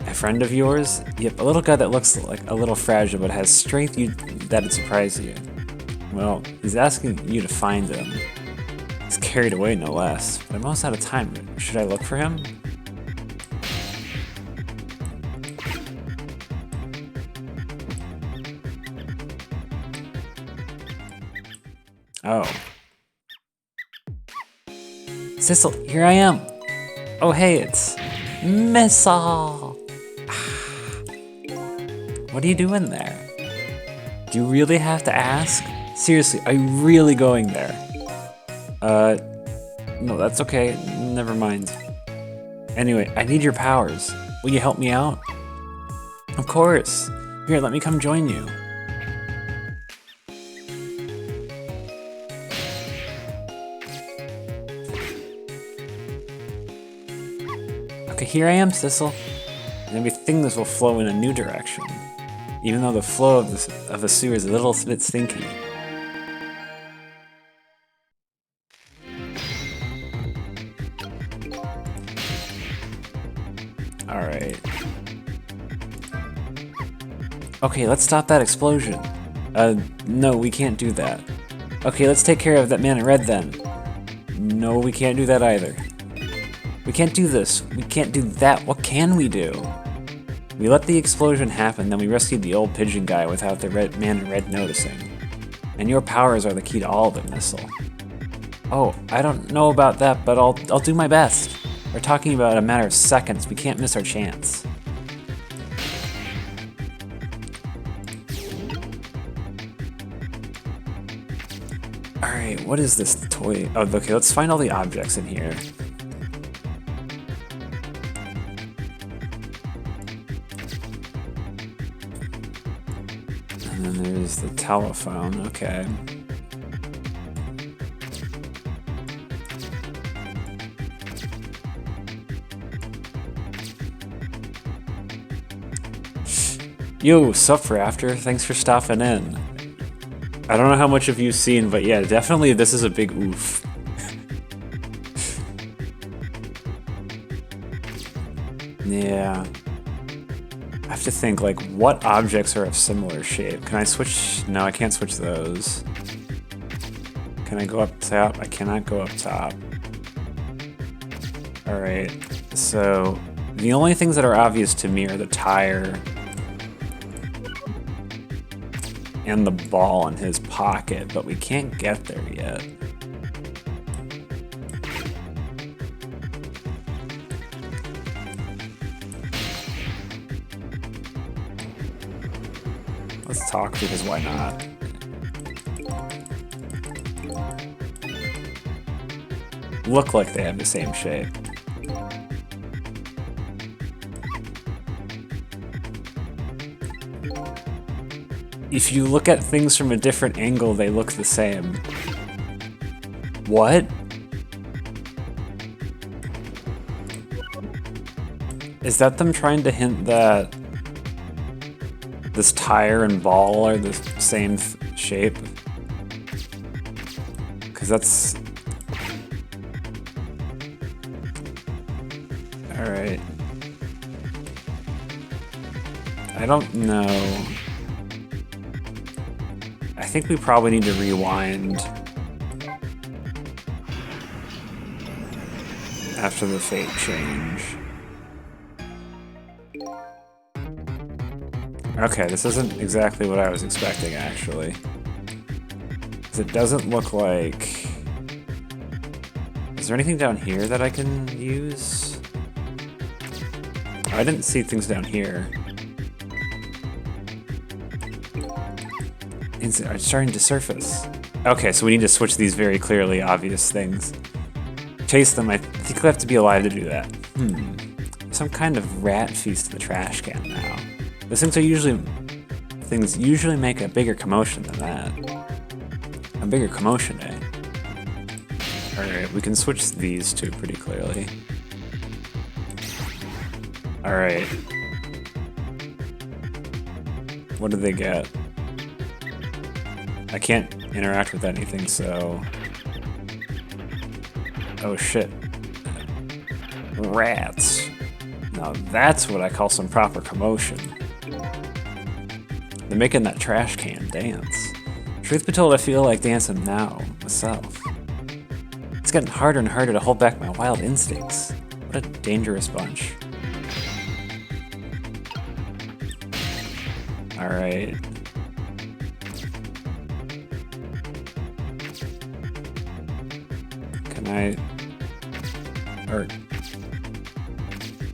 A friend of yours? Yep, a little guy that looks like a little fragile but has strength that'd surprise you. Well, he's asking you to find him. He's carried away, no less. But I'm almost out of time. Should I look for him? Oh. Sissel, here I am. Oh hey, it's Missile. What are you doing there? Do you really have to ask? Seriously, are you really going there? No, that's okay. Never mind. Anyway, I need your powers. Will you help me out? Of course. Here, let me come join you. Okay, here I am, Sissel. And we think this will flow in a new direction, even though the flow of the sewer is a little bit stinky. Alright. Okay, let's stop that explosion. No, we can't do that. Okay, let's take care of that man in red then. No, we can't do that either. We can't do this. We can't do that. What can we do? We let the explosion happen, then we rescued the old pigeon guy without the man in red noticing. And your powers are the key to all of it, Missile. Oh, I don't know about that, but I'll do my best. We're talking about a matter of seconds. We can't miss our chance. Alright, what is this toy? Oh, okay, let's find all the objects in here. And then there's the telephone, okay. Yo, sup, Raptor? Thanks for stopping in. I don't know how much of you've seen, but yeah, definitely this is a big oof. Yeah. I have to think, like, what objects are of similar shape? Can I switch? No, I can't switch those. Can I go up top? I cannot go up top. Alright, so the only things that are obvious to me are the tire and the ball in his pocket, but we can't get there yet. Let's talk, because why not? Look like they have the same shape. If you look at things from a different angle, they look the same. What? Is that them trying to hint that this tire and ball are the same shape? Because that's... Alright. I don't know. I think we probably need to rewind after the fate change. Okay, this isn't exactly what I was expecting, actually. 'Cause it doesn't look like... Is there anything down here that I can use? Oh, I didn't see things down here. It's starting to surface. Okay, so we need to switch these very clearly obvious things. Chase them, I think we have to be alive to do that. Some kind of rat feast in the trash can now. Those things usually make a bigger commotion than that. A bigger commotion, eh? Alright, we can switch these two pretty clearly. Alright. What do they get? I can't interact with anything, so... Oh shit. Rats. Now that's what I call some proper commotion. They're making that trash can dance. Truth be told, I feel like dancing now, myself. It's getting harder and harder to hold back my wild instincts. What a dangerous bunch. Alright.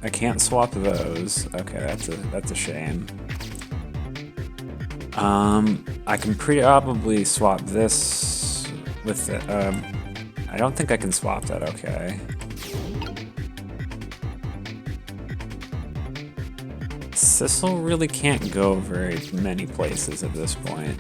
I can't swap those. Okay, that's a shame. I can probably swap this with the, I don't think I can swap that, okay. Sissel really can't go very many places at this point.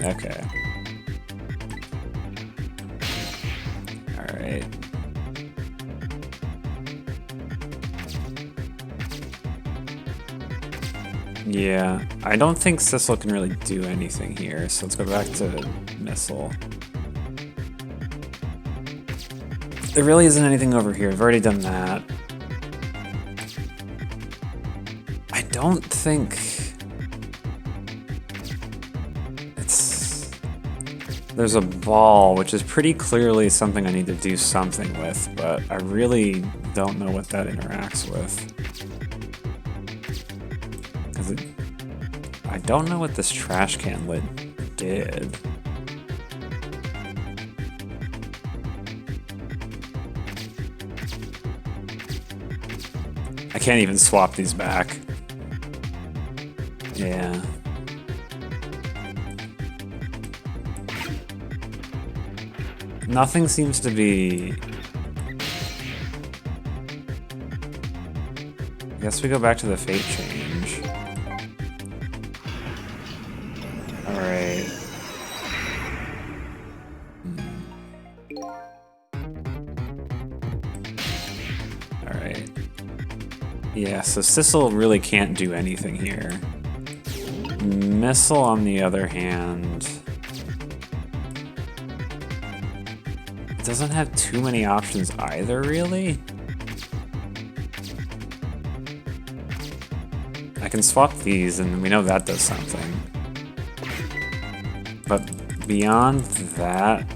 Okay. Alright. Yeah, I don't think Sissel can really do anything here, so let's go back to Missile. There really isn't anything over here. I've already done that. I don't think... There's a ball, which is pretty clearly something I need to do something with, but I really don't know what that interacts with. I don't know what this trash can lid did. I can't even swap these back. Yeah. Nothing seems to be... I guess we go back to the fate change. Alright. Alright. Yeah, so Sissel really can't do anything here. Missile, on the other hand... doesn't have too many options either, really. I can swap these and we know that does something. But beyond that,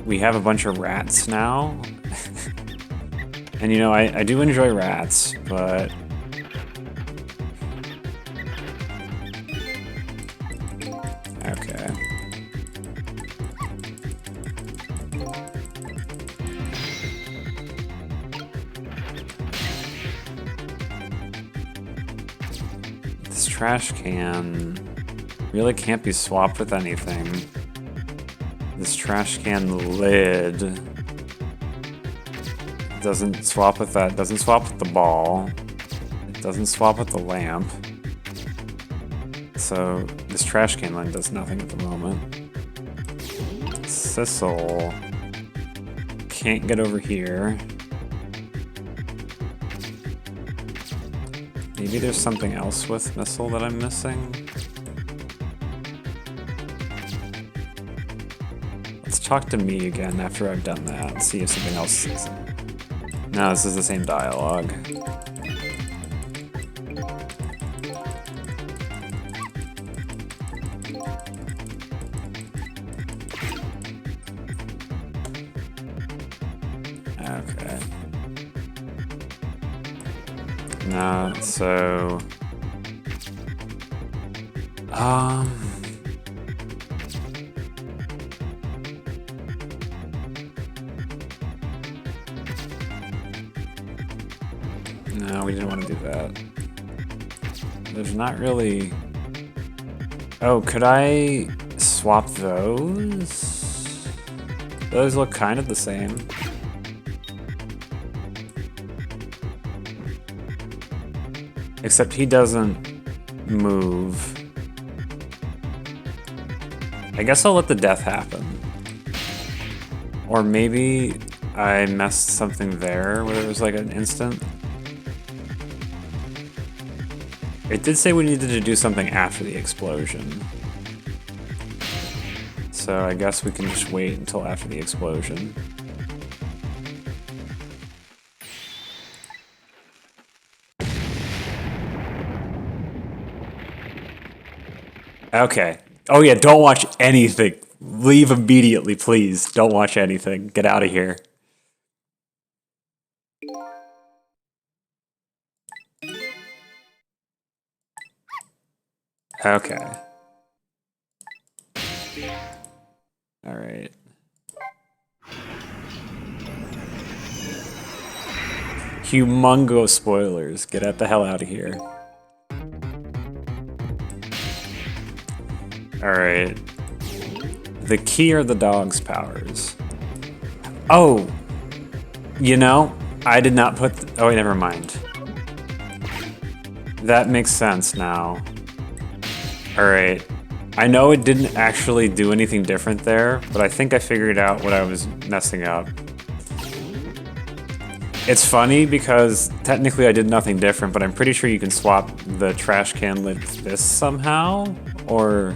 we have a bunch of rats now. And you know, I do enjoy rats, but... Okay. This trash can really can't be swapped with anything. This trash can lid doesn't swap with that, doesn't swap with the ball, it doesn't swap with the lamp. So this trash can lid does nothing at the moment. Sissel can't get over here. Maybe there's something else with Missile that I'm missing. Let's talk to me again after I've done that and see if something else is... No, this is the same dialogue. Okay. No, so... No, we didn't want to do that. There's not really... Oh, could I swap those? Those look kind of the same. Except he doesn't move. I guess I'll let the death happen. Or maybe I messed something there where there was like an instant. It did say we needed to do something after the explosion. So I guess we can just wait until after the explosion. Okay. Oh yeah, don't watch anything. Leave immediately, please. Don't watch anything. Get out of here. Okay. Alright. Humongous spoilers. Get the hell out of here. Alright. The key are the dog's powers. Oh! You know, I did not put... oh, wait, never mind. That makes sense now. Alright. I know it didn't actually do anything different there, but I think I figured out what I was messing up. It's funny because technically I did nothing different, but I'm pretty sure you can swap the trash can lid with this somehow, or...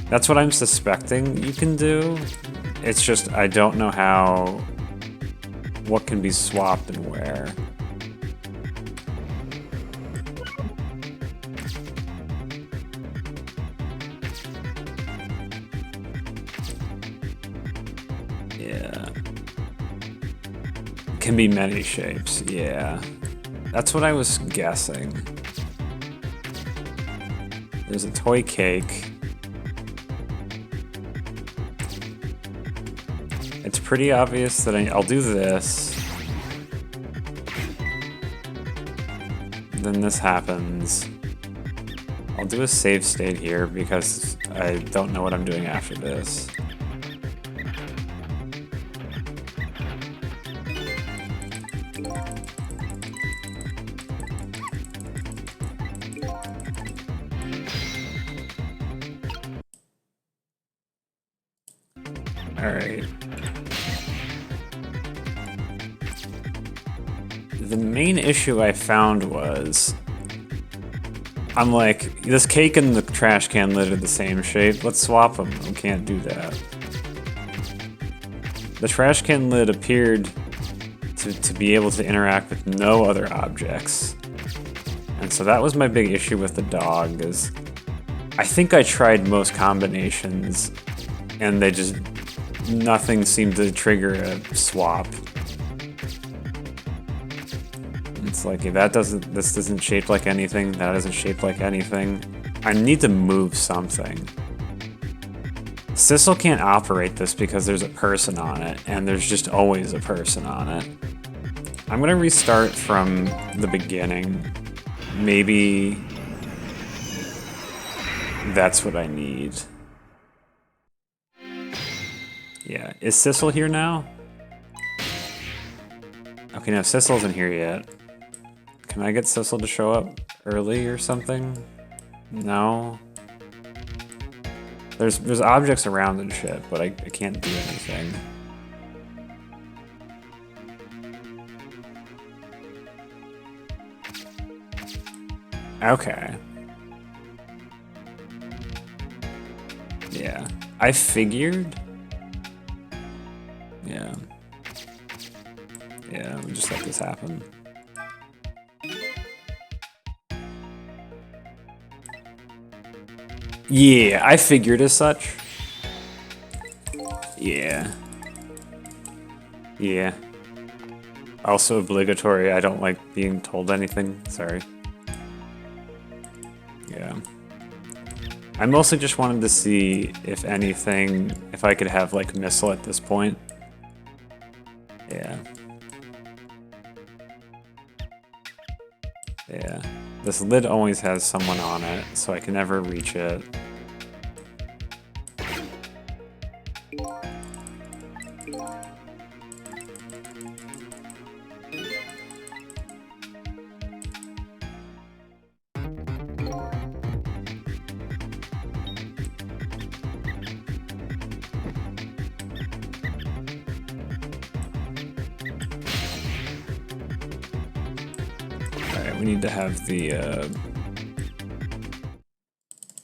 that's what I'm suspecting you can do. It's just I don't know how... what can be swapped and where. Yeah. Can be many shapes, yeah. That's what I was guessing. There's a toy cake. It's pretty obvious that I'll do this. Then this happens. I'll do a save state here because I don't know what I'm doing after this. Alright. The main issue I found was... I'm like, this cake and the trash can lid are the same shape, let's swap them. We can't do that. The trash can lid appeared to be able to interact with no other objects. And so that was my big issue with the dog, is... I think I tried most combinations, and they just... nothing seemed to trigger a swap. It's like, if that doesn't, this isn't shaped like anything, that isn't shaped like anything. I need to move something. Sissel can't operate this because there's a person on it, and there's just always a person on it. I'm gonna restart from the beginning. Maybe that's what I need. Yeah, is Sissel here now? Okay, no, Sissel isn't here yet. Can I get Sissel to show up early or something? No? There's objects around and shit, but I can't do anything. Okay. Yeah. I figured... yeah. Yeah, we just let this happen. Yeah, I figured as such. Yeah. Yeah. Also obligatory, I don't like being told anything, sorry. Yeah. I mostly just wanted to see if anything, if I could have like missile at this point. Yeah. Yeah. This lid always has someone on it, so I can never reach it. We need to have the,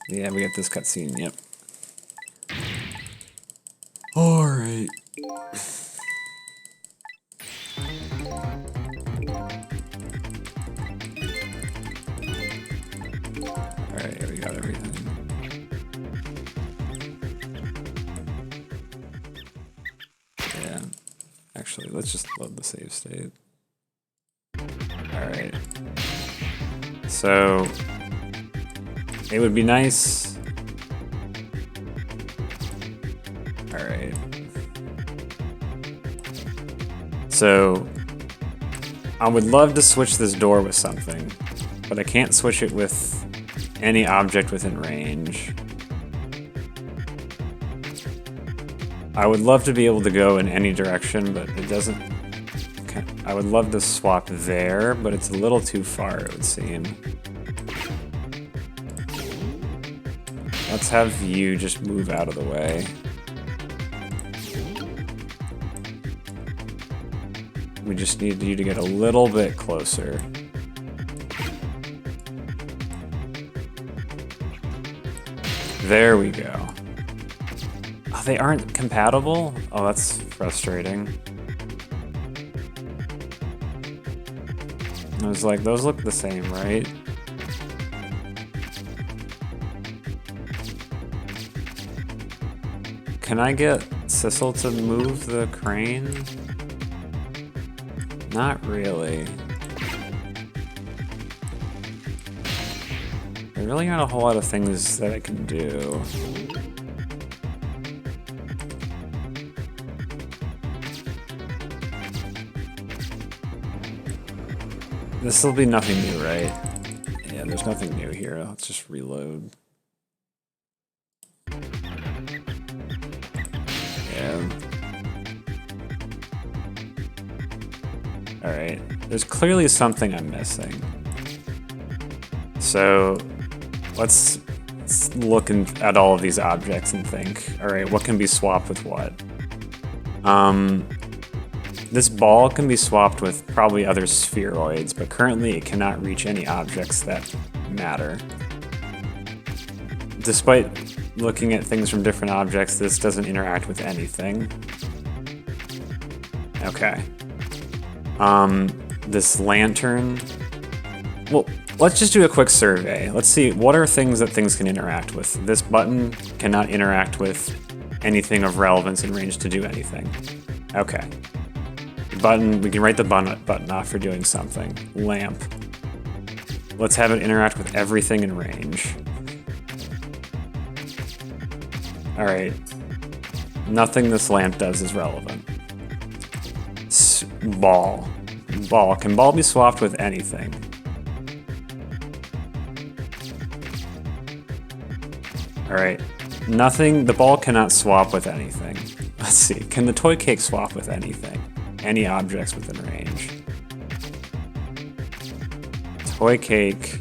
yeah, we got this cutscene, yep. Alright. Alright, we got everything. Yeah. Actually, let's just load the save state. Alright. So, it would be nice. Alright. So, I would love to switch this door with something, but I can't switch it with any object within range. I would love to be able to go in any direction, but it doesn't... Okay. I would love to swap there, but it's a little too far, it would seem. Let's have you just move out of the way. We just need you to get a little bit closer. There we go. Oh, they aren't compatible? Oh, that's frustrating. I was like, those look the same, right? Can I get Sissel to move the crane? Not really. There really aren't a whole lot of things that I can do. This will be nothing new, right? Yeah, there's nothing new here. Let's just reload. Yeah. Alright. There's clearly something I'm missing. So let's look at all of these objects and think, alright, what can be swapped with what? This ball can be swapped with probably other spheroids, but currently it cannot reach any objects that matter. Despite looking at things from different objects, this doesn't interact with anything. Okay. This lantern... Well, let's just do a quick survey. Let's see, what are things that things can interact with? This button cannot interact with anything of relevance in range to do anything. Okay. Button, we can write the button off for doing something. Lamp. Let's have it interact with everything in range. Alright. Nothing this lamp does is relevant. Ball. Ball. Can ball be swapped with anything? Alright. Nothing. The ball cannot swap with anything. Let's see. Can the toy cake swap with anything? Any objects within range? Toy cake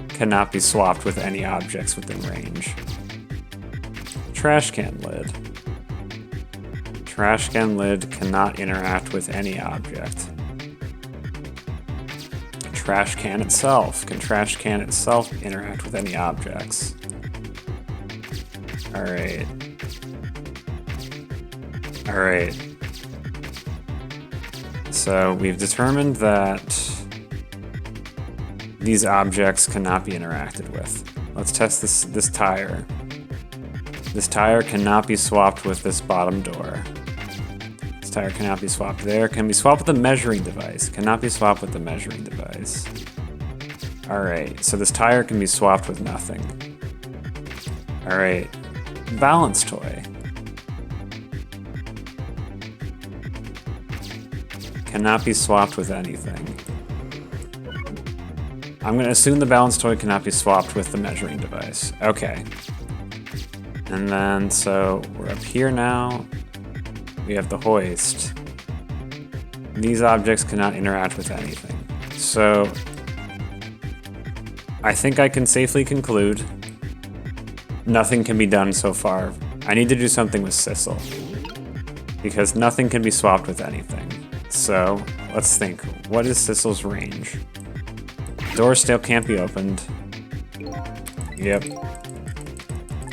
cannot be swapped with any objects within range. Trash can lid. Trash can lid cannot interact with any object. Trash can itself. Can trash can itself interact with any objects? Alright. Alright. So we've determined that these objects cannot be interacted with. Let's test this tire. This tire cannot be swapped with this bottom door. This tire cannot be swapped there. Can be swapped with the measuring device. Cannot be swapped with the measuring device. Alright, so this tire can be swapped with nothing. Alright. Balance toy. Cannot be swapped with anything. I'm going to assume the balance toy cannot be swapped with the measuring device. Okay. And then, so we're up here now. We have the hoist. These objects cannot interact with anything. So I think I can safely conclude nothing can be done so far. I need to do something with Sissel, because nothing can be swapped with anything. So let's think. What is Sissel's range? Door still can't be opened. Yep.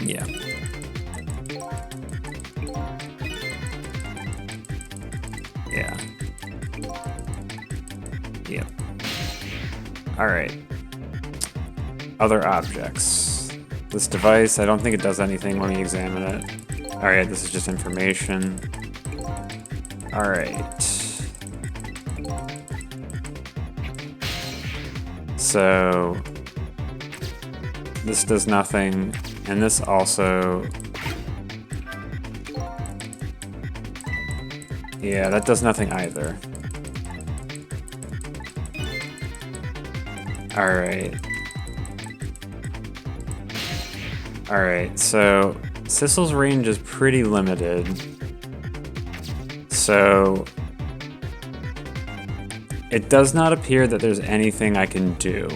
Yeah. Yeah. Yep. Alright. Other objects. This device, I don't think it does anything when we examine it. Alright, this is just information. Alright. So this does nothing, and this also... Yeah, that does nothing either. Alright. Alright, so Sissel's range is pretty limited. So it does not appear that there's anything I can do.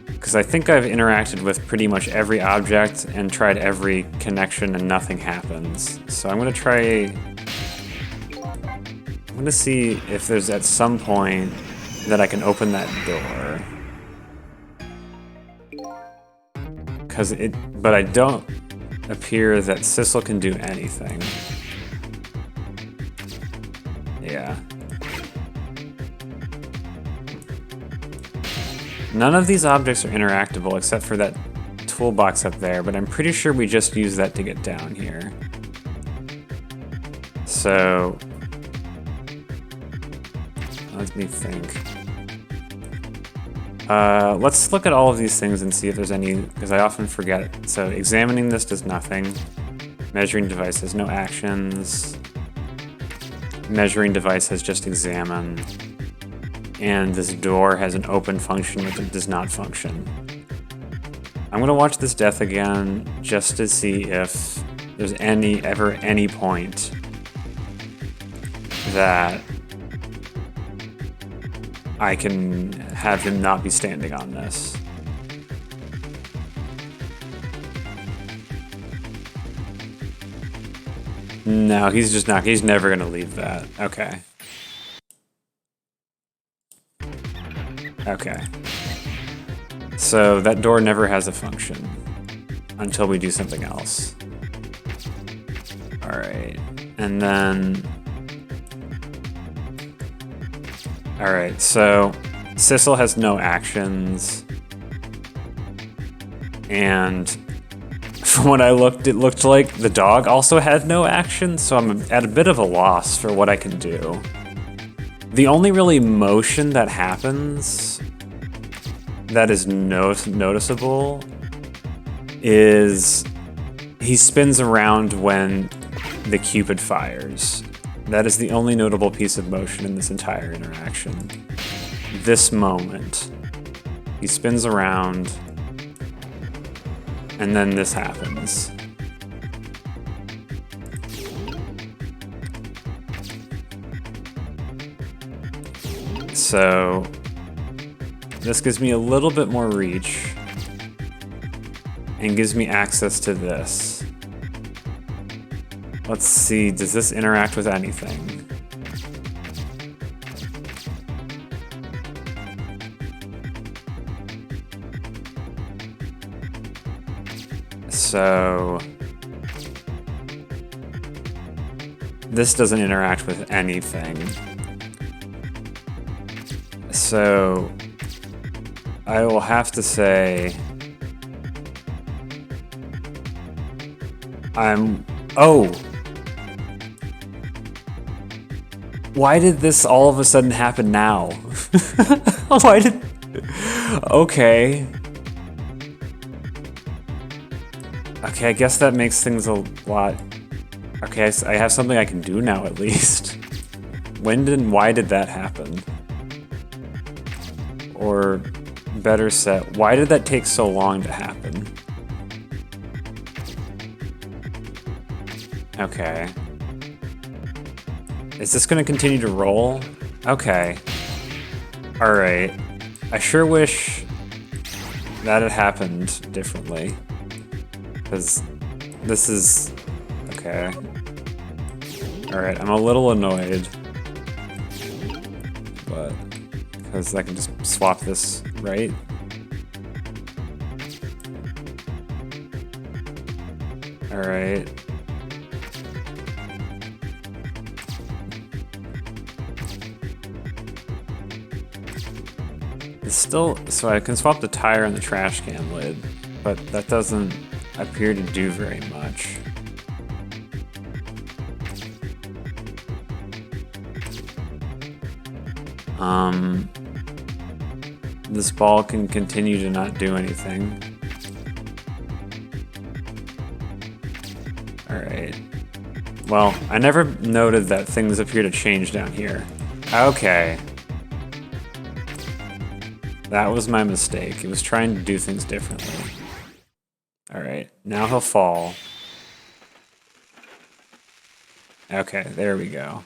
Because I think I've interacted with pretty much every object and tried every connection and nothing happens. So I'm gonna try... I'm gonna see if there's at some point that I can open that door. But I don't appear that Sissel can do anything. Yeah. None of these objects are interactable except for that toolbox up there, but I'm pretty sure we just use that to get down here. So... let me think. Let's look at all of these things and see if there's any, because I often forget. So examining this does nothing. Measuring device has no actions. Measuring device has just examine. And this door has an open function, which it does not function. I'm gonna watch this death again just to see if there's ever any point that I can have him not be standing on this. No, he's just not, he's never gonna leave that. Okay. Okay. So that door never has a function until we do something else. All right, and then... all right, so Sissel has no actions. And from what I looked, it looked like the dog also had no action, so I'm at a bit of a loss for what I can do. The only really motion that happens that is noticeable is he spins around when the Cupid fires. That is the only notable piece of motion in this entire interaction. This moment. He spins around, and then this happens. So this gives me a little bit more reach and gives me access to this. Let's see, does this interact with anything? So this doesn't interact with anything. So I will have to say oh! Why did this all of a sudden happen now? Why did... okay. Okay, I guess that makes things a lot... okay, I have something I can do now at least. When and why did that happen? Or better set, why did that take so long to happen? Okay. Is this gonna continue to roll? Okay. Alright. I sure wish that had happened differently. Because this is... okay. Alright, I'm a little annoyed. But... because I can just swap this, right? Alright. It's still... so I can swap the tire and the trash can lid, but that doesn't appear to do very much. This ball can continue to not do anything. Alright. Well, I never noted that things appear to change down here. Okay. That was my mistake. It was trying to do things differently. Alright, now he'll fall. Okay, there we go.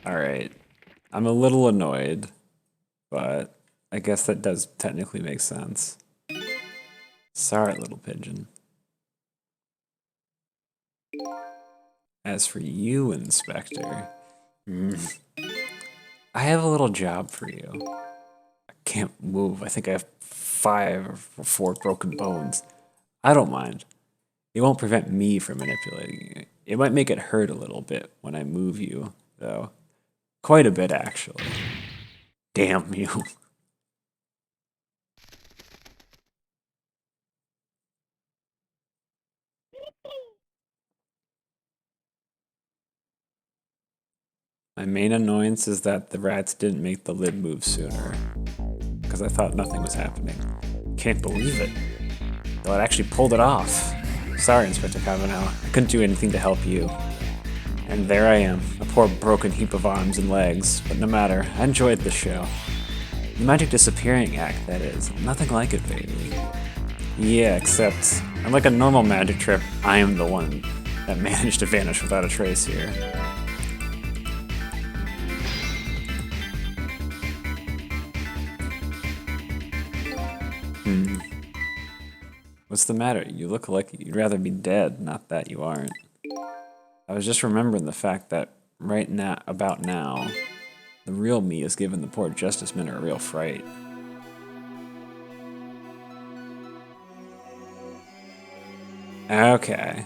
Alright. I'm a little annoyed, but I guess that does technically make sense. Sorry, little pigeon. As for you, Inspector, I have a little job for you. I can't move. I think I have 5 or 4 broken bones. I don't mind. It won't prevent me from manipulating you. It might make it hurt a little bit when I move you, though. Quite a bit, actually. Damn you. My main annoyance is that the rats didn't make the lid move sooner. Because I thought nothing was happening. Can't believe it. Though it actually pulled it off. Sorry, Inspector Cavanaugh. I couldn't do anything to help you. And there I am, a poor broken heap of arms and legs. But no matter, I enjoyed the show. The magic disappearing act, that is. Nothing like it, baby. Yeah, except, unlike a normal magic trip, I am the one that managed to vanish without a trace here. What's the matter? You look like you'd rather be dead, not that you aren't. I was just remembering the fact that right now, about now, the real me has given the poor Justice Men a real fright. Okay.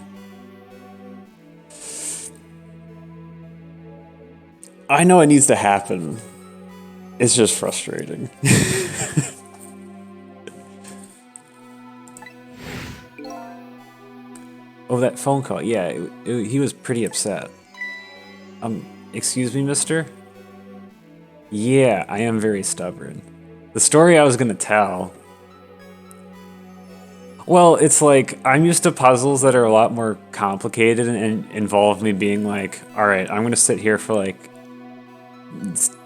I know it needs to happen. It's just frustrating. Oh, that phone call. Yeah, he was pretty upset. Excuse me, mister? Yeah, I am very stubborn. The story I was gonna tell... Well, it's like, I'm used to puzzles that are a lot more complicated and involve me being like, alright, I'm gonna sit here for like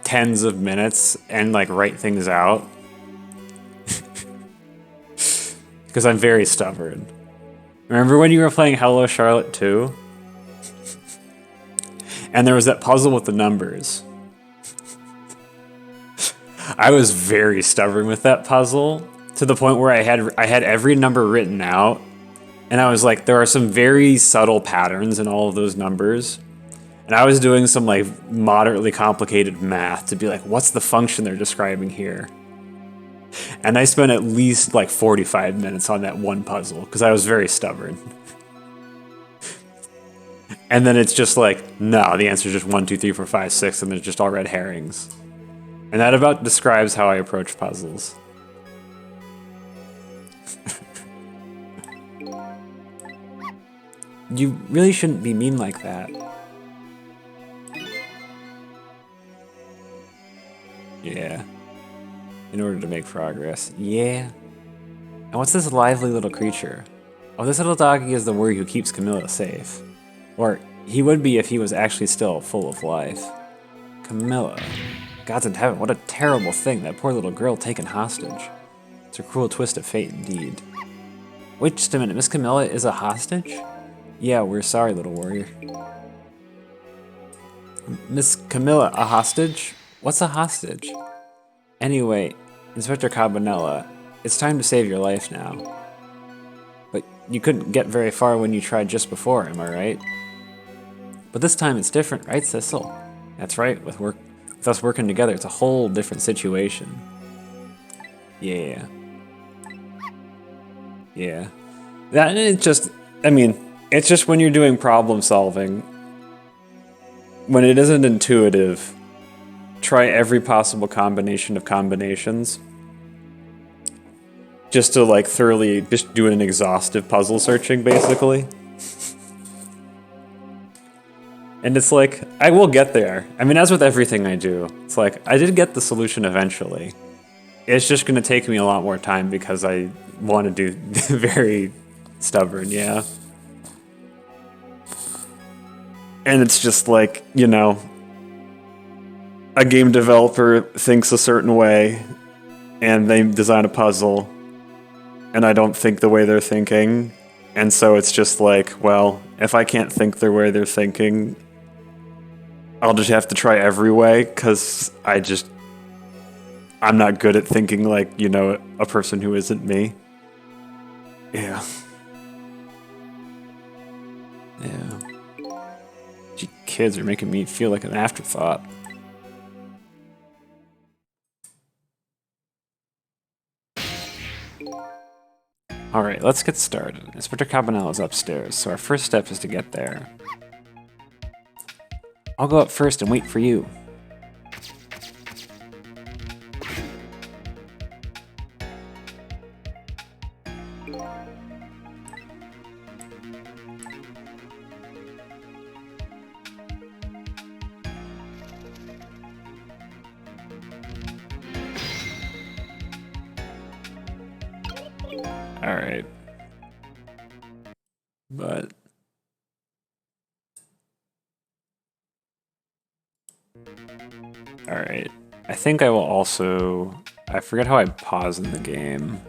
tens of minutes and like write things out. Because I'm very stubborn. Remember when you were playing Hello Charlotte 2? And there was that puzzle with the numbers. I was very stubborn with that puzzle to the point where I had every number written out, and I was like, there are some very subtle patterns in all of those numbers. And I was doing some like moderately complicated math to be like, what's the function they're describing here? And I spent at least like 45 minutes on that one puzzle because I was very stubborn. And then it's just like, no, the answer is just 1, 2, 3, 4, 5, 6, and there's just all red herrings. And that about describes how I approach puzzles. You really shouldn't be mean like that. Yeah. In order to make progress. Yeah. And what's this lively little creature? Oh, this little doggy is the worry who keeps Camilla safe. Or, he would be if he was actually still full of life. Camilla. Gods in heaven, what a terrible thing, that poor little girl taken hostage. It's a cruel twist of fate indeed. Wait just a minute, Miss Camilla is a hostage? Yeah, we're sorry, little warrior. Miss Camilla, a hostage? What's a hostage? Anyway, Inspector Cabanela, it's time to save your life now. But you couldn't get very far when you tried just before, am I right? But this time it's different, right, Cecil? That's right, with us working together, it's a whole different situation. Yeah. Yeah. It's just when you're doing problem solving, when it isn't intuitive, try every possible combination of combinations. Just to like thoroughly just do an exhaustive puzzle searching, basically. And it's like, I will get there. I mean, as with everything I do, it's like, I did get the solution eventually. It's just gonna take me a lot more time because I want to do very stubborn, yeah. And it's just like, you know, a game developer thinks a certain way, and they design a puzzle, and I don't think the way they're thinking, And so it's just like, well, if I can't think the way they're thinking, I'll just have to try every way, because I'm not good at thinking like, a person who isn't me. Yeah. Yeah. Gee, kids are making me feel like an afterthought. Alright, let's get started. Inspector Cabanel is upstairs, so our first step is to get there. I'll go up first and wait for you. Alright. But... Alright. I think I will also... I forget how I pause in the game.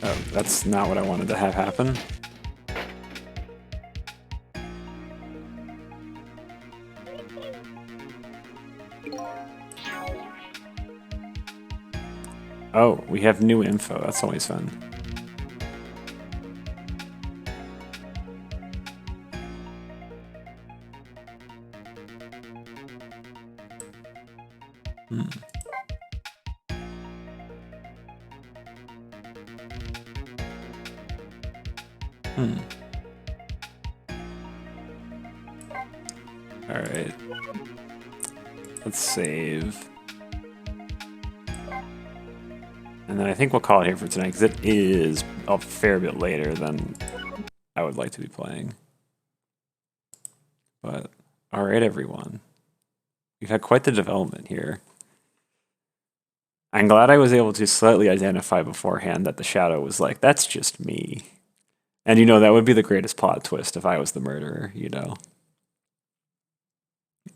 Oh, that's not what I wanted to have happen. Oh, we have new info. That's always fun. Alright. Let's save. And then I think we'll call it here for tonight, because it is a fair bit later than I would like to be playing. But, alright everyone. We've had quite the development here. I'm glad I was able to slightly identify beforehand that the shadow was like, that's just me. And that would be the greatest plot twist if I was the murderer,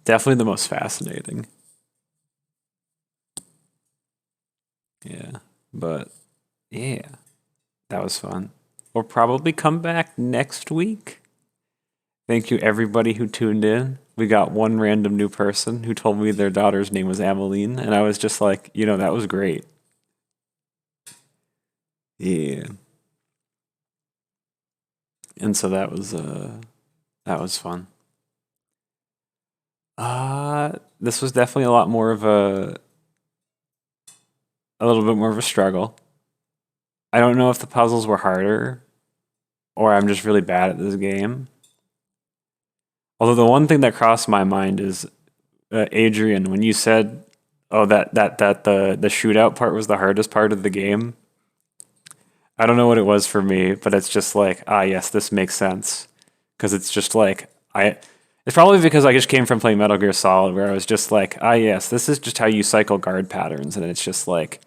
Definitely the most fascinating. Yeah, but yeah, that was fun. We'll probably come back next week. Thank you everybody who tuned in. We got one random new person who told me their daughter's name was Ameline, and I was just like, that was great. Yeah. And so that was fun. This was definitely a lot more of a little bit more of a struggle. I don't know if the puzzles were harder or I'm just really bad at this game. Although the one thing that crossed my mind is, Adrian, when you said, oh, that the shootout part was the hardest part of the game, I don't know what it was for me, but it's just like, yes, this makes sense. Because it's just like, it's probably because I just came from playing Metal Gear Solid, where I was just like, yes, this is just how you cycle guard patterns, and it's just like,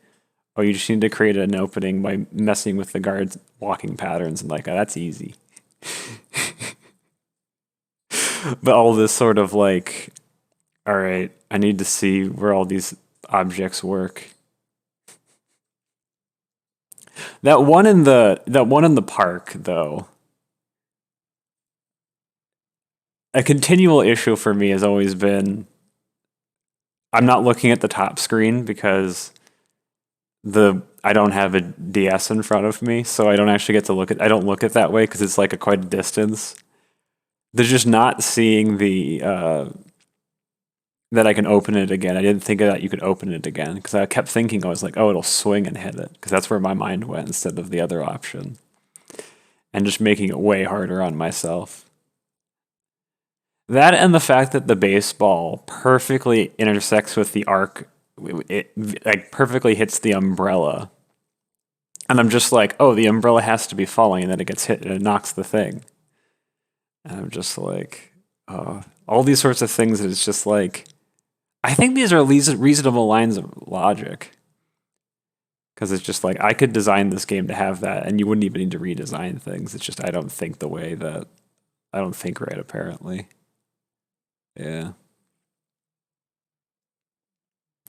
oh, you just need to create an opening by messing with the guard's walking patterns, and like, that's easy. But all this sort of like, all right, I need to see where all these objects work. That one in the park, though, a continual issue for me has always been, I'm not looking at the top screen because I don't have a DS in front of me, so I don't actually get to I don't look at that way because it's like quite a distance. They're just not seeing that I can open it again. I didn't think that you could open it again because I kept thinking, I was like, oh, it'll swing and hit it, because that's where my mind went instead of the other option. And just making it way harder on myself. That and the fact that the baseball perfectly intersects with the arc, it like perfectly hits the umbrella. And I'm just like, oh, the umbrella has to be falling, and then it gets hit and it knocks the thing. And I'm just like, all these sorts of things. It's just like, I think these are reasonable lines of logic. Because it's just like, I could design this game to have that, and you wouldn't even need to redesign things. It's just, I don't think right, apparently. Yeah.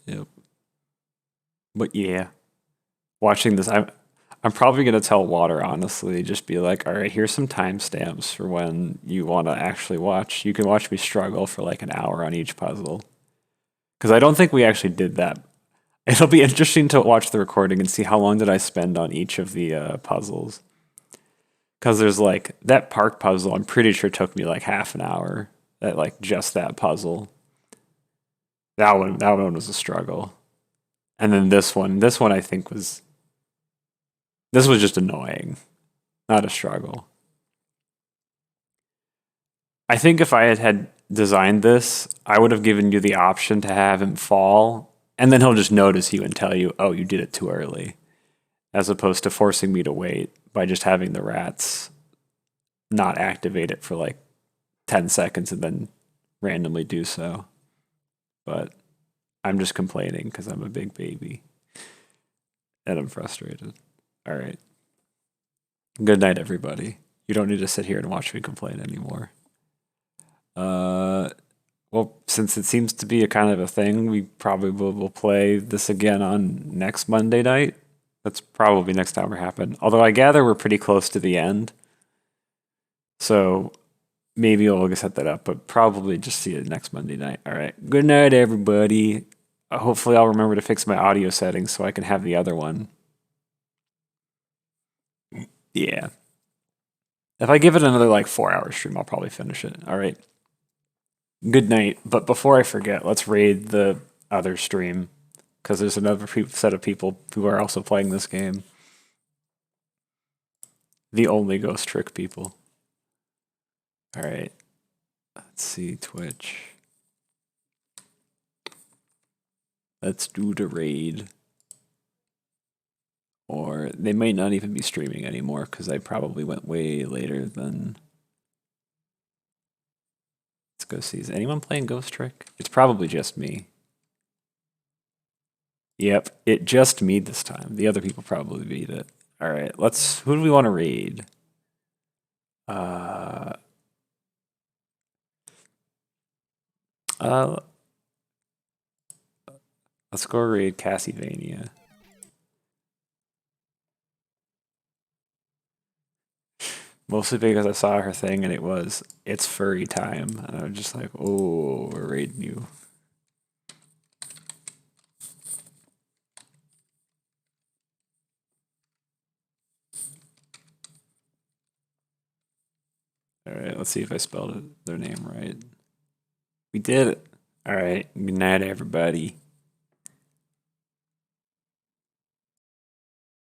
Yep. But yeah, watching this, I'm probably gonna tell Water honestly, just be like, all right, here's some timestamps for when you want to actually watch. You can watch me struggle for like an hour on each puzzle. Because I don't think we actually did that. It'll be interesting to watch the recording and see how long did I spend on each of the puzzles. Because there's like that park puzzle, I'm pretty sure took me like half an hour. That like just that puzzle. That one was a struggle. And then this one I think this was just annoying, not a struggle. I think if I had designed this, I would have given you the option to have him fall, and then he'll just notice you and tell you, "Oh, you did it too early," as opposed to forcing me to wait by just having the rats not activate it for like 10 seconds and then randomly do so. But I'm just complaining because I'm a big baby and I'm frustrated. All right. Good night, everybody. You don't need to sit here and watch me complain anymore. Well, since it seems to be a kind of a thing, we probably will play this again on next Monday night. That's probably next time it happen. Although I gather we're pretty close to the end. So maybe we'll set that up, but probably just see it next Monday night. All right. Good night, everybody. Hopefully I'll remember to fix my audio settings so I can have the other one. Yeah. If I give it another like 4-hour stream, I'll probably finish it. All right. Good night. But before I forget, let's raid the other stream because there's another set of people who are also playing this game. The only Ghost Trick people. All right. Let's see, Twitch. Let's do the raid. Or they might not even be streaming anymore because I probably went way later than. Let's go see. Is anyone playing Ghost Trick? It's probably just me. Yep, it just me this time. The other people probably beat it. All right, who do we want to raid? Let's go raid Castlevania. Mostly because I saw her thing and it's furry time. And I was just like, oh, we're raiding you. All right, let's see if I spelled their name right. We did it. All right, good night, everybody.